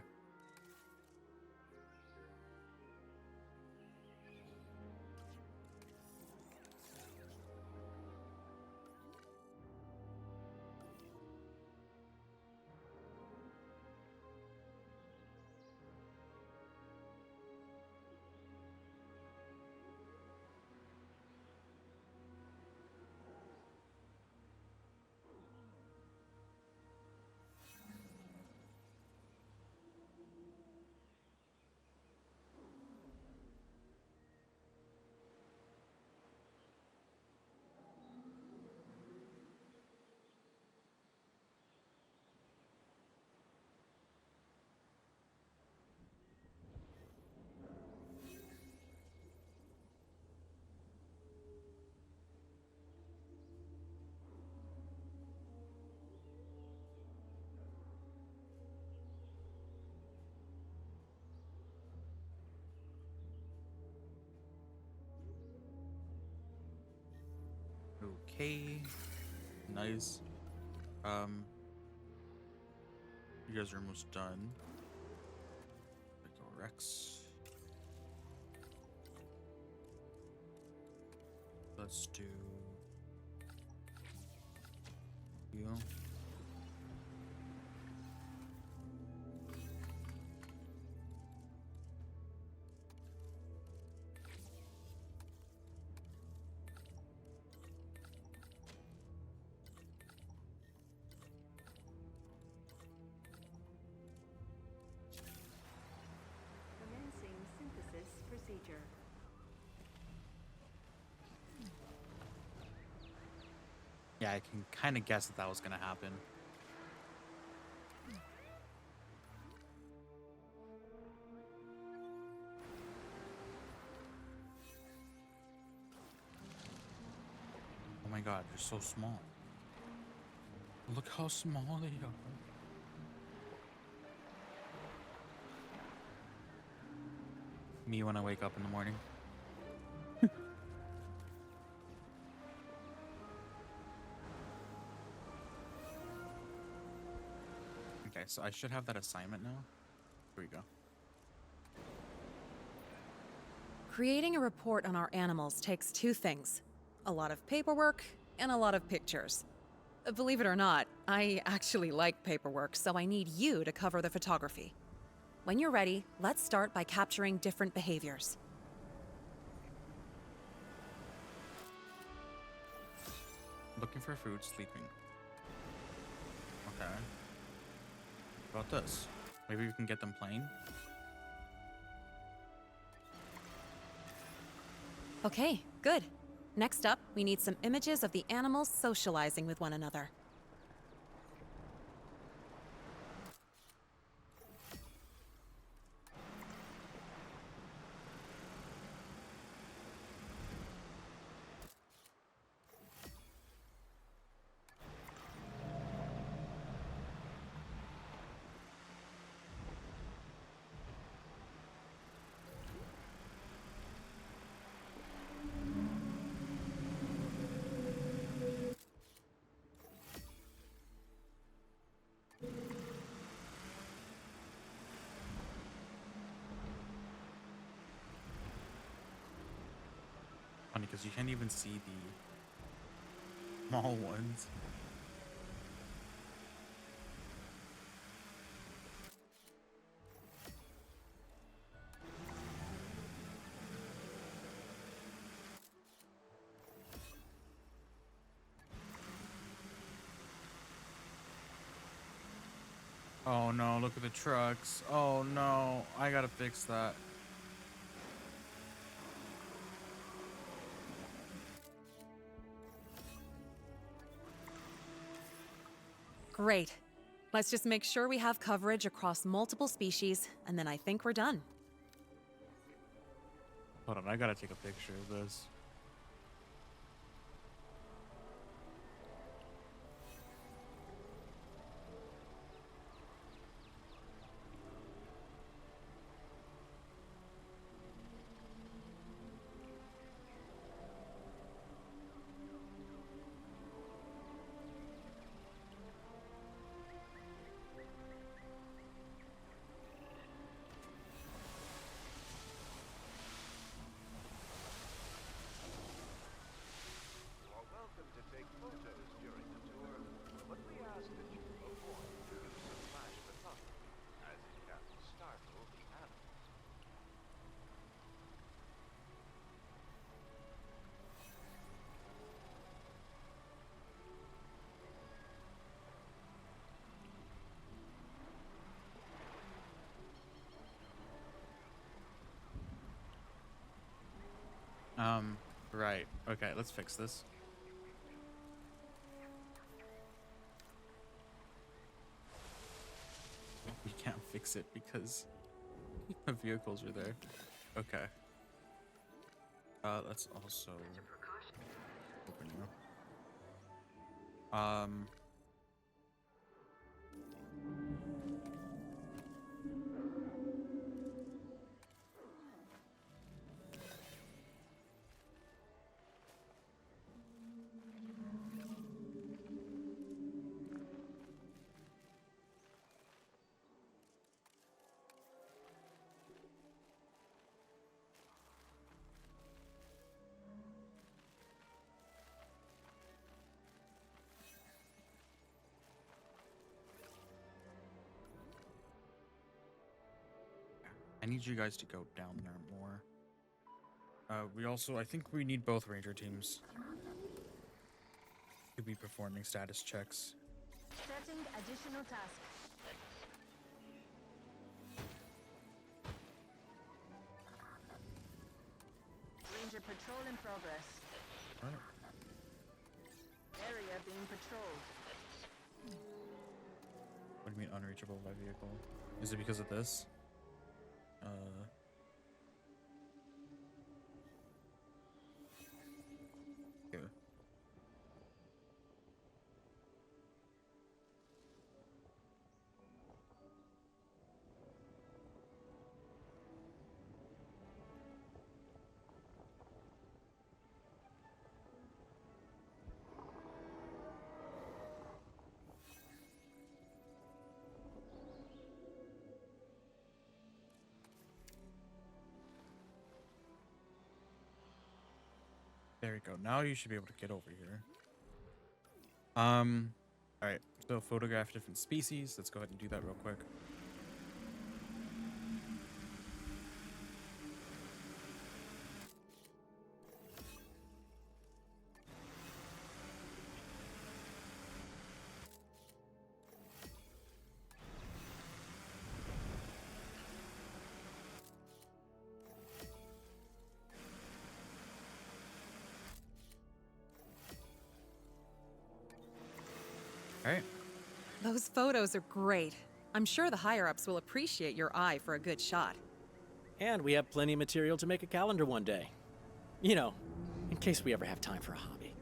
Okay. Nice. You guys are almost done. Rex. Let's do you. Commencing synthesis procedure. Yeah, I can kind of guess that that was gonna happen. Oh my god, you're so small. Look how small they are. Me when I wake up in the morning. Okay, so I should have that assignment now. Here we go. Creating a report on our animals takes two things: a lot of paperwork and a lot of pictures. Believe it or not, I actually like paperwork, so I need you to cover the photography. When you're ready, let's start by capturing different behaviors. Looking for food, sleeping. Okay. What about this? Maybe we can get them playing? Okay, good. Next up, we need some images of the animals socializing with one another. Funny, because you can't even see the small ones. Oh no, look at the trucks. Oh no, I gotta fix that. Great. Let's just make sure we have coverage across multiple species, and then I think we're done. Hold on, I gotta take a picture of this. Right. Okay, let's fix this. We can't fix it because the vehicles are there. Okay. Let's also open you. I need you guys to go down there more. We also, I think we need both ranger teams to be performing status checks. Setting additional task. Ranger patrol in progress. Alright. Area being patrolled. What do you mean unreachable by vehicle? Is it because of this? Yeah. There we go. Now you should be able to get over here. All right. So photograph different species. Let's go ahead and do that real quick. All right. Those photos are great. I'm sure the higher-ups will appreciate your eye for a good shot. And we have plenty of material to make a calendar one day. You know, in case we ever have time for a hobby.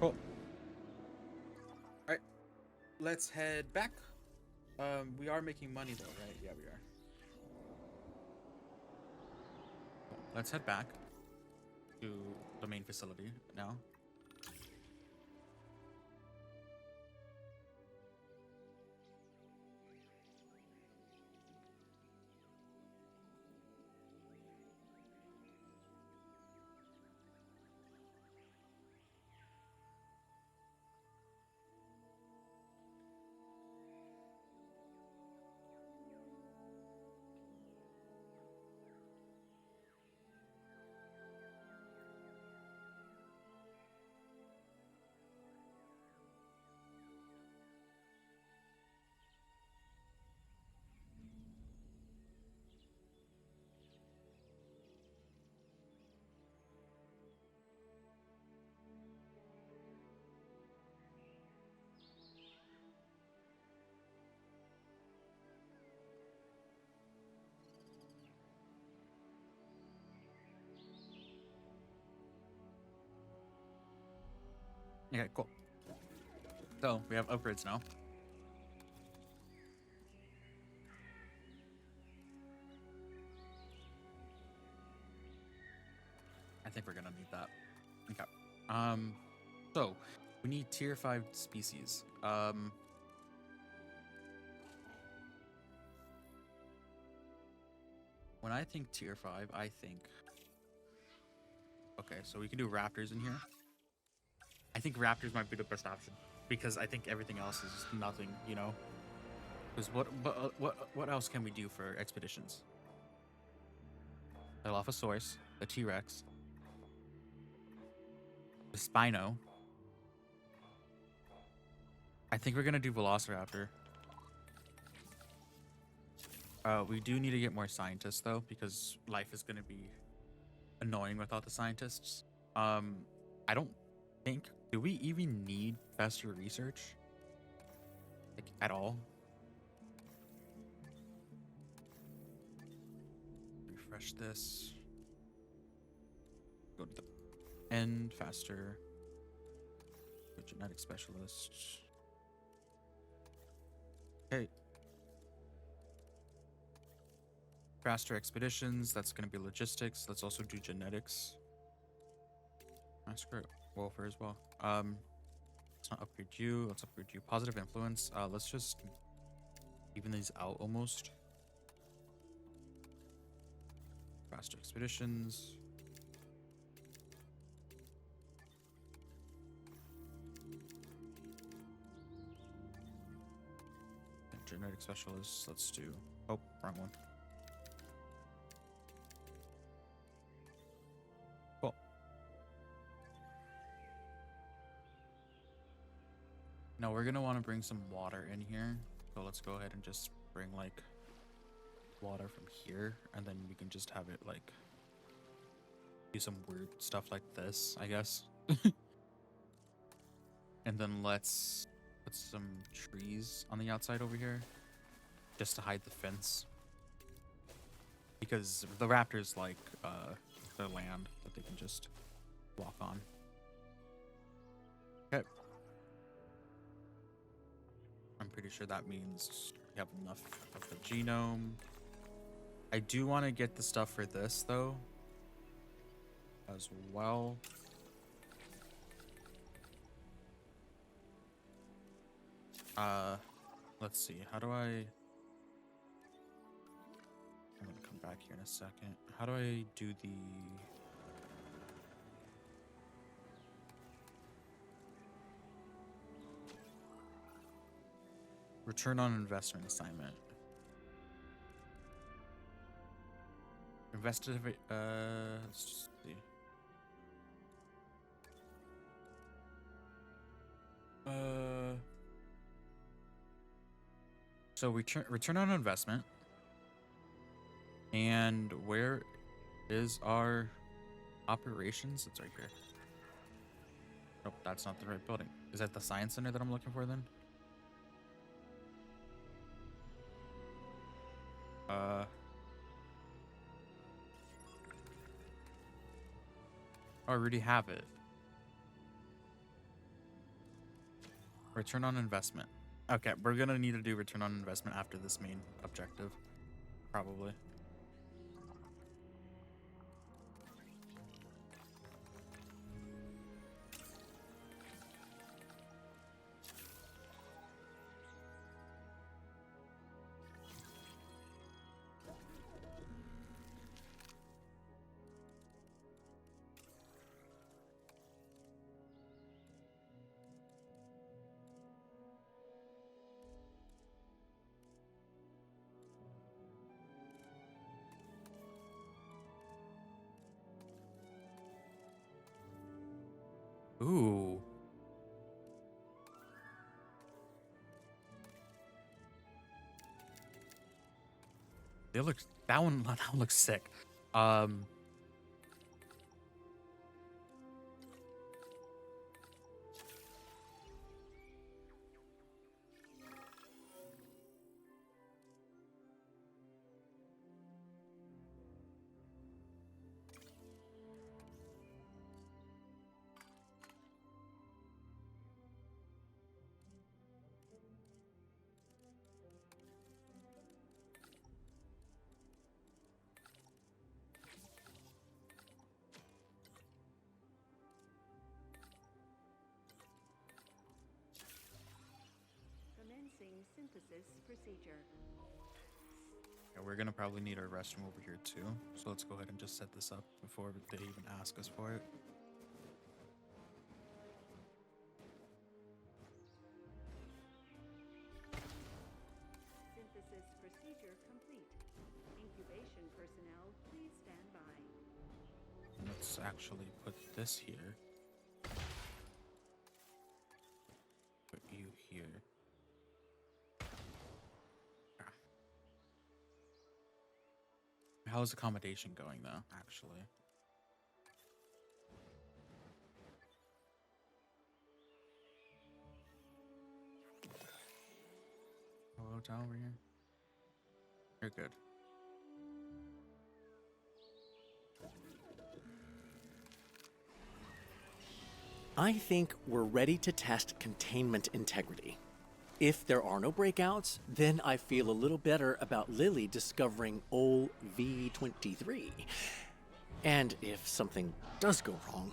Cool. All right. Let's head back. We are making money though, right? Yeah, we are. Cool. Let's head back to the main facility now. Okay, cool. So we have upgrades now. I think we're gonna need that. Okay. So we need tier 5 species. When I think tier 5, I think. Okay, so we can do raptors in here. I think raptors might be the best option because I think everything else is nothing, you know. Because what else can we do for expeditions? The Dilophosaurus, the T-Rex, the Spino. I think we're gonna do Velociraptor. We do need to get more scientists though, because life is gonna be annoying without the scientists. I don't think. Do we even need faster research? Like, at all? Refresh this. Go to the end faster. Go genetic specialist. Okay. Faster expeditions. That's going to be logistics. Let's also do genetics. That's great. Welfare as well. Let's not upgrade you. Let's upgrade you. Positive influence. Let's just even these out almost. Faster expeditions. genetic specialist. Let's do. Oh, wrong one. Cool. Now we're gonna want to bring some water in here. So let's go ahead and just bring like water from here, and then we can just have it like do some weird stuff like this, I guess. And then let's put some trees on the outside over here just to hide the fence, because the raptors like their land that they can just walk on. Okay, I'm pretty sure that means we have enough of the genome. I do want to get the stuff for this though as well. Let's see, how do I... I'm gonna come back here in a second. How do I do the... return on investment assignment? Invested, let's just see. So return on investment. And where is our operations? It's right here. Nope, that's not the right building. Is that the science center that I'm looking for then? Oh, I already have it. Return on investment. Okay, we're gonna need to do return on investment after this main objective, probably. Ooh. They look, that one looks sick. Commencing synthesis procedure. Yeah, we're gonna probably need our restroom over here too. So let's go ahead and just set this up before they even ask us for it. Synthesis procedure complete. Incubation personnel, please stand by. And let's actually put this here. Put you here. How's accommodation going though, actually? Hello, down over here. You're good. I think we're ready to test containment integrity. If there are no breakouts, then I feel a little better about Lily discovering ol' V23. And if something does go wrong...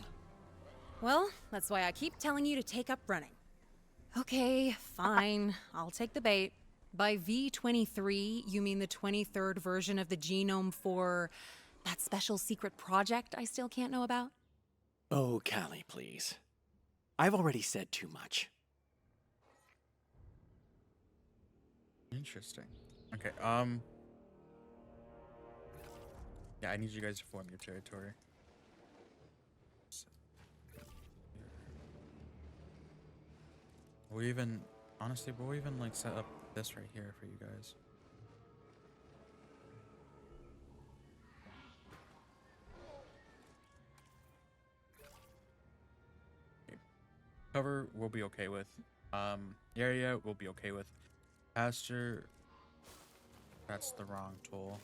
Well, that's why I keep telling you to take up running. Okay, fine. I'll take the bait. By V23, you mean the 23rd version of the genome for that special secret project I still can't know about? Oh, Callie, please. I've already said too much. Interesting. Okay. Yeah, I need you guys to form your territory. We even, honestly, we'll even like set up this right here for you guys. Okay. Cover we'll be okay with. Area we'll be okay with. Pasture, that's the wrong tool.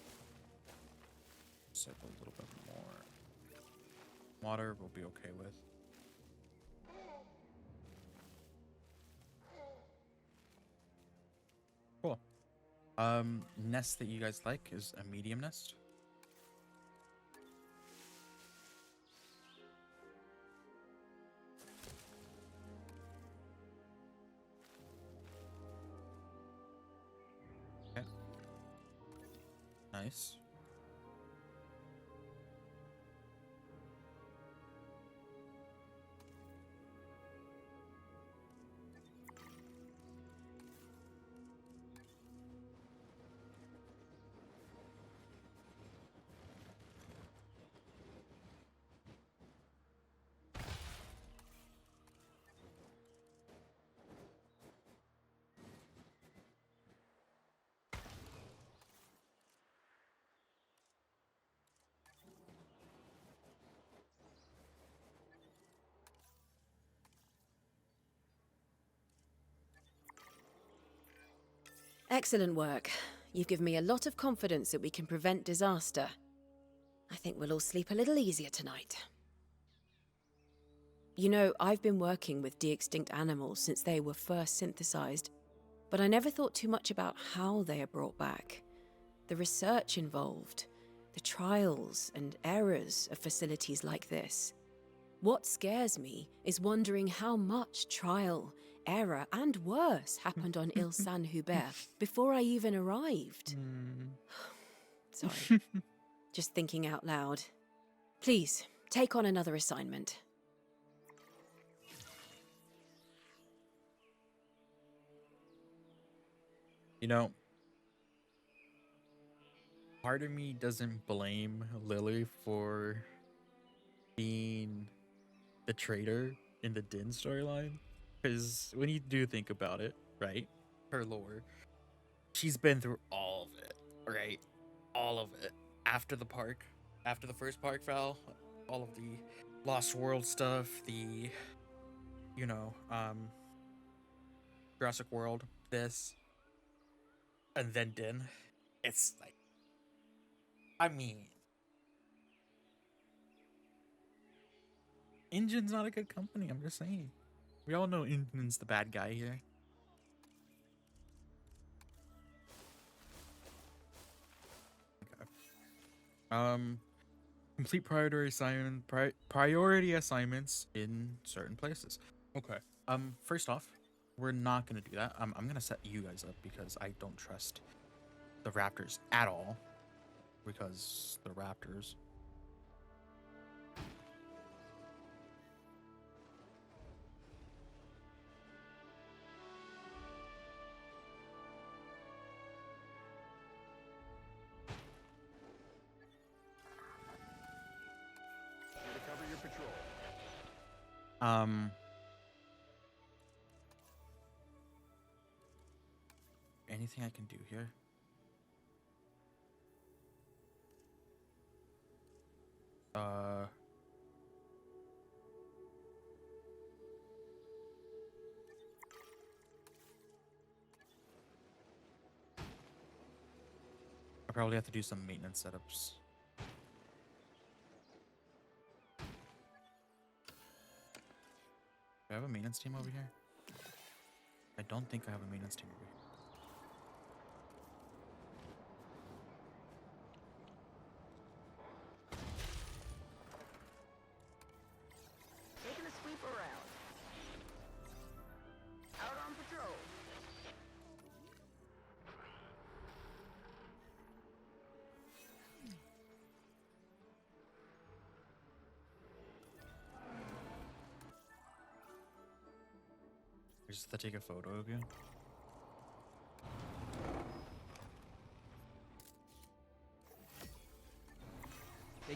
Set a little bit more. Water we'll be okay with. Cool. Nest that you guys like is a medium nest. Okay. Nice. Excellent work. You've given me a lot of confidence that we can prevent disaster. I think we'll all sleep a little easier tonight. You know, I've been working with de-extinct animals since they were first synthesized, but I never thought too much about how they are brought back. The research involved, the trials and errors of facilities like this. What scares me is wondering how much trial, error, and worse happened on Ile Saint-Hubert before I even arrived. Sorry. Just thinking out loud. Please, take on another assignment. You know, part of me doesn't blame Lily for being the traitor in the Din storyline, because when you do think about it, right, her lore, she's been through all of it, right, all of it. After the park, after the first park fell, all of the Lost World stuff, the, you know, Jurassic World, this, and then Din. It's like, I mean, Engine's not a good company, I'm just saying. We all know Engine's the bad guy here. Okay. Complete priority assignments in certain places. Okay. First off, we're not gonna do that. I'm gonna set you guys up because I don't trust the Raptors at all. Because the Raptors. Here to cover your patrol. Anything I can do here? I probably have to do some maintenance setups. Do I have a maintenance team over here? I don't think I have a maintenance team over here. Taking a sweep around. Out on patrol. Just to take a photo of you.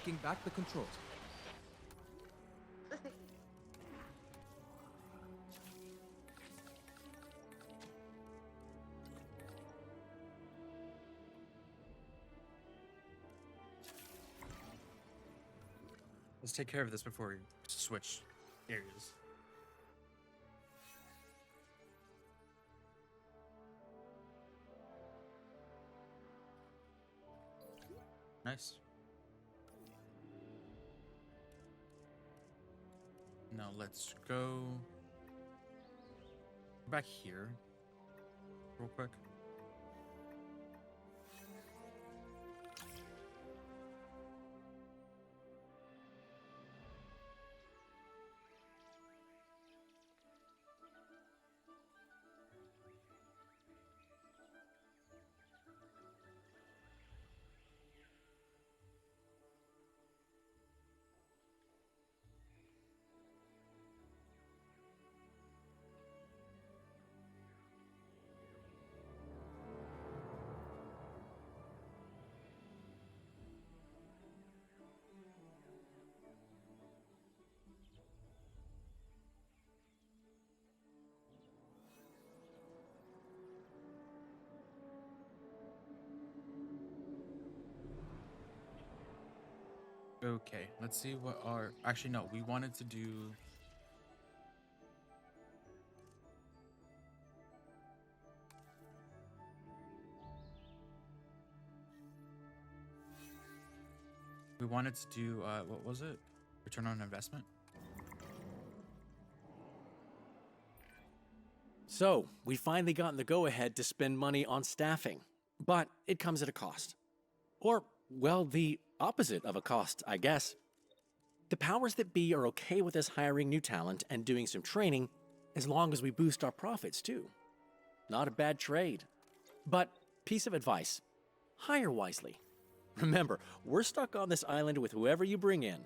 taking back the controls. Let's take care of this before we switch areas. Nice. Now let's go back here real quick. Okay, let's see what our... Actually, no, we wanted to do... We wanted to do, what was it? Return on investment? So, we finally gotten the go-ahead to spend money on staffing, but it comes at a cost. Or, well, the opposite of a cost, I guess. The powers that be are okay with us hiring new talent and doing some training, as long as we boost our profits too. Not a bad trade. But, piece of advice, hire wisely. Remember, we're stuck on this island with whoever you bring in.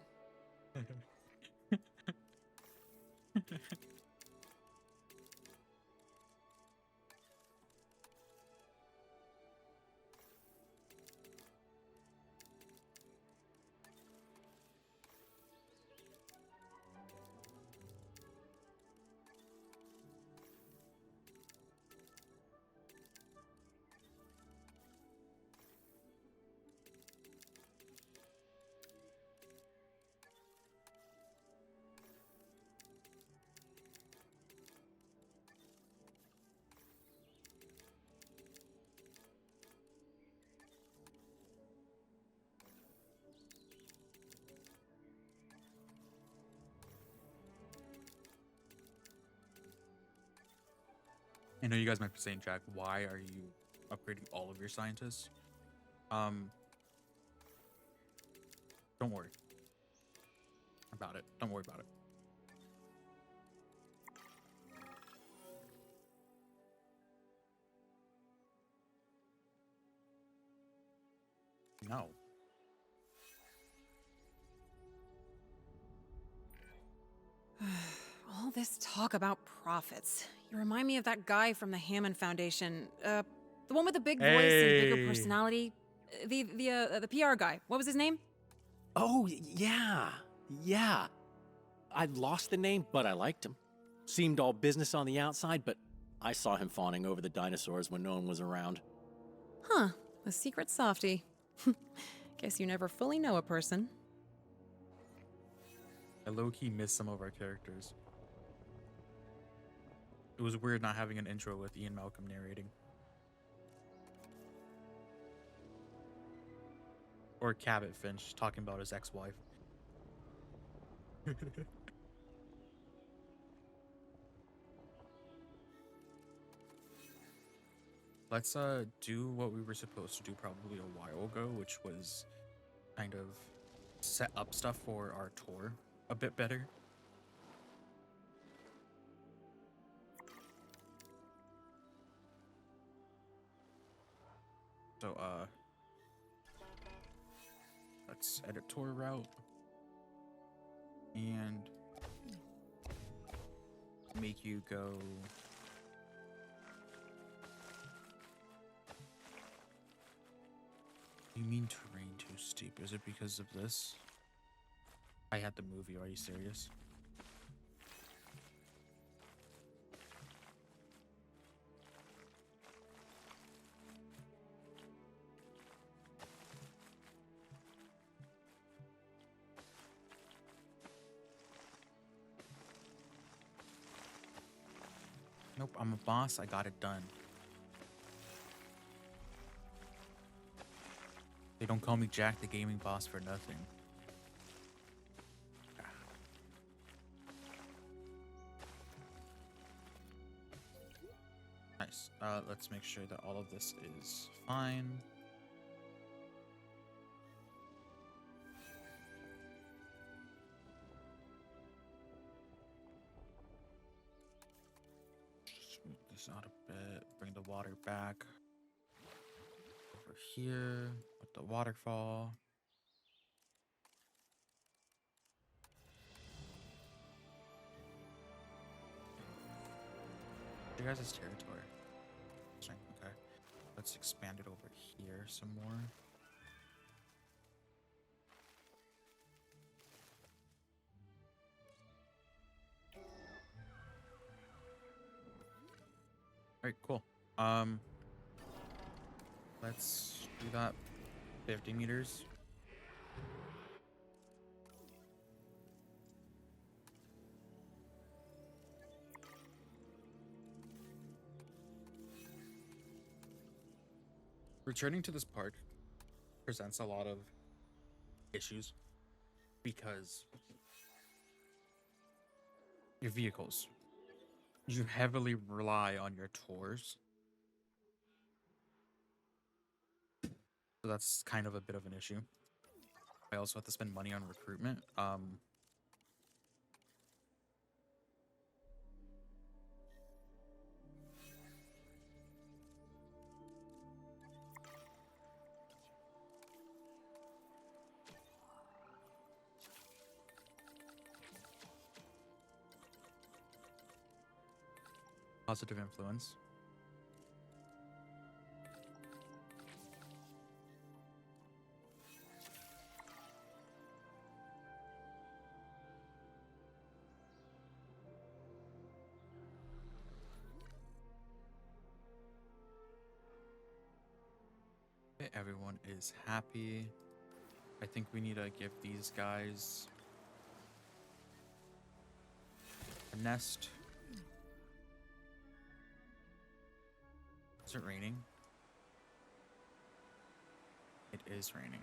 I know you guys might be saying, Jack, why are you upgrading all of your scientists? Don't worry about it. Don't worry about it. No. All this talk about profits. You remind me of that guy from the Hammond Foundation. The one with the big voice and bigger Hey. personality. The PR guy. What was his name? Oh, yeah. I lost the name, but I liked him. Seemed all business on the outside, but I saw him fawning over the dinosaurs when no one was around. Huh. A secret softie. Guess you never fully know a person. I low-key missed some of our characters. It was weird not having an intro with Ian Malcolm narrating. Or Cabot Finch talking about his ex-wife. Let's do what we were supposed to do probably a while ago, which was kind of set up stuff for our tour a bit better. So let's edit tour route and make you go. You mean terrain too steep? Is it because of this? I had to move you. Are you serious? Nope, I'm a boss. I got it done. They don't call me Jack the Gaming Boss for nothing. Nice. Let's make sure that all of this is fine. Smooth this out a bit. Bring the water back. Over here with the waterfall. You guys' territory. Okay. Let's expand it over here some more. Alright, cool. Let's do that 50 meters. Returning to this park presents a lot of issues because your vehicles, you heavily rely on your tours. So that's kind of a bit of an issue. I also have to spend money on recruitment. Positive influence. Okay, everyone is happy. I think we need to give these guys a nest. Is it raining? It is raining.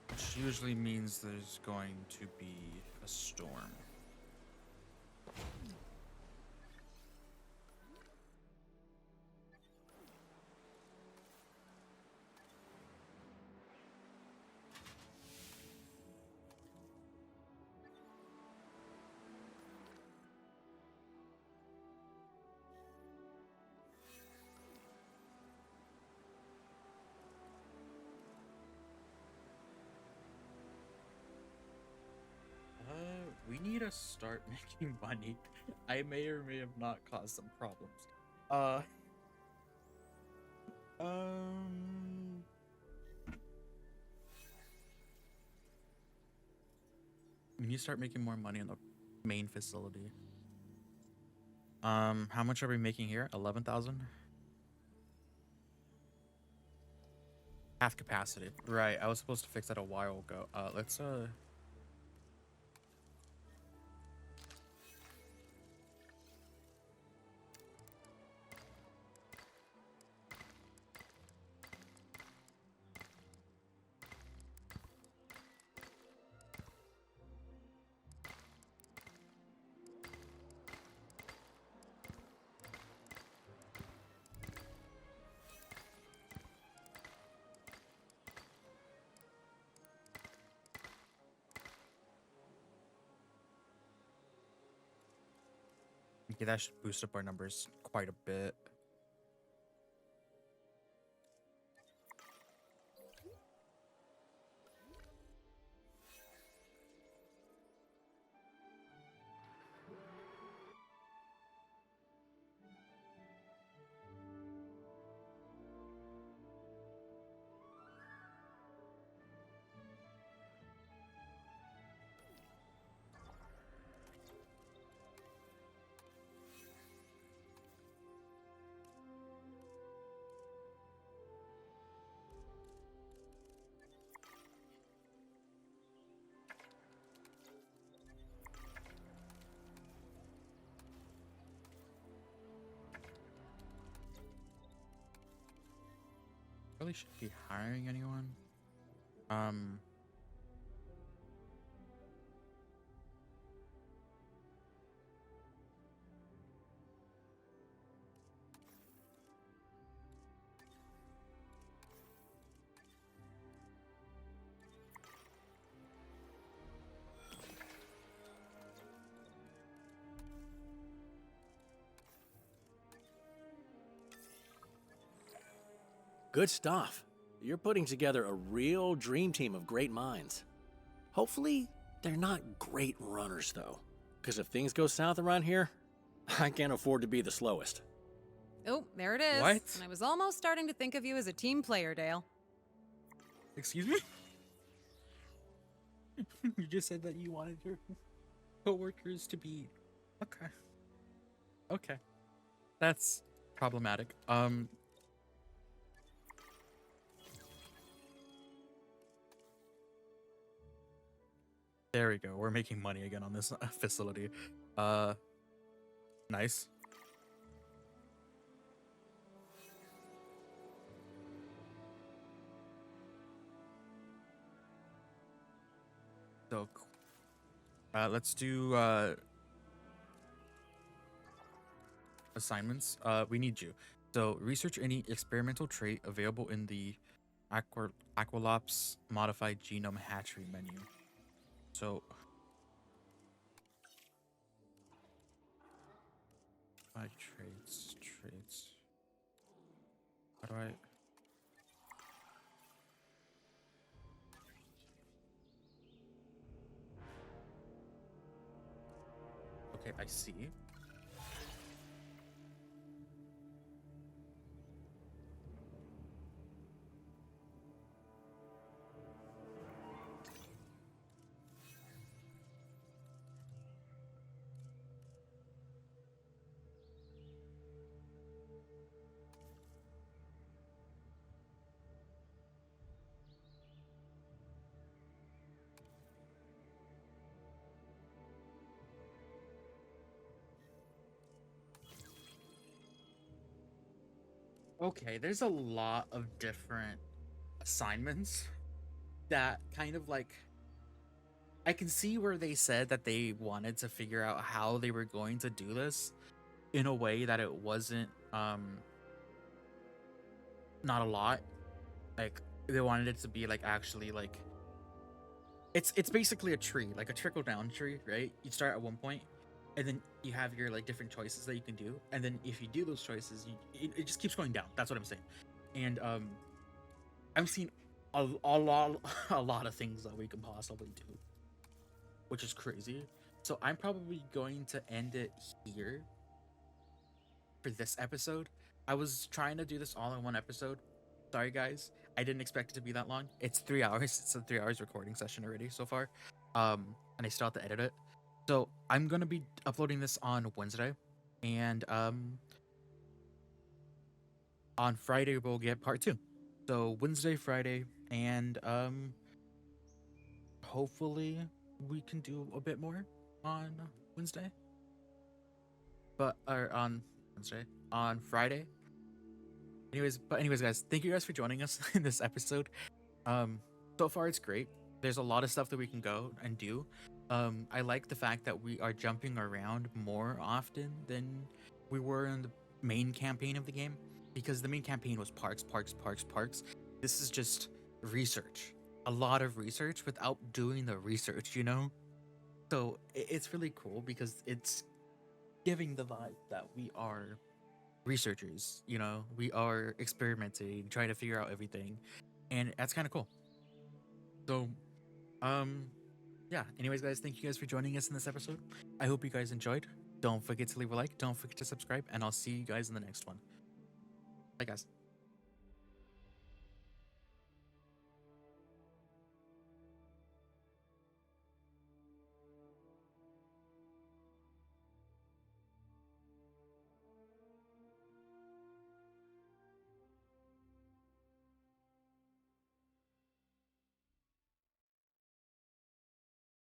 Which usually means there's going to be a storm. We need to start making money. I may or may have not caused some problems. We need to start making more money in the main facility. How much are we making here? 11,000? Half capacity. Right, I was supposed to fix that a while ago. Let's okay, that should boost up our numbers quite a bit. really shouldn't be hiring anyone. Good stuff. You're putting together a real dream team of great minds. Hopefully, they're not great runners, though. Because if things go south around here, I can't afford to be the slowest. Oh, there it is. What? And I was almost starting to think of you as a team player, Dale. Excuse me? You just said that you wanted your coworkers to be... Okay. Okay. That's problematic. There we go. We're making money again on this facility. Nice. So, let's do assignments. We need you. So, research any experimental trait available in the Aqualops modified genome hatchery menu. So, traits. How do I? Okay, I see. Okay, there's a lot of different assignments that kind of like I can see where they said that they wanted to figure out how they were going to do this in a way that it wasn't not a lot. Like they wanted it to be like actually like it's basically a tree, like a trickle down tree, right? You start at one point and then you have your like different choices that you can do, and then if you do those choices it just keeps going down. That's what I'm saying. And I'm seeing a lot of things that we can possibly do, which is crazy. So I'm probably going to end it here for this episode. I was trying to do this all in one episode. Sorry guys, I didn't expect it to be that long. It's 3 hours. It's a 3 hours recording session already so far, and I still have to edit it. So I'm gonna be uploading this on Wednesday, and on Friday we'll get part 2. So Wednesday, Friday, and hopefully we can do a bit more on Wednesday. But on Wednesday, on Friday. Anyways, guys, thank you guys for joining us in this episode. So far it's great. There's a lot of stuff that we can go and do. I like the fact that we are jumping around more often than we were in the main campaign of the game, because the main campaign was parks. This is just research. A lot of research without doing the research, you know? So it's really cool because it's giving the vibe that we are researchers, you know? We are experimenting, trying to figure out everything, and that's kind of cool. So, yeah, anyways guys, thank you guys for joining us in this episode. I hope you guys enjoyed. Don't forget to leave a like, don't forget to subscribe, and I'll see you guys in the next one. Bye guys.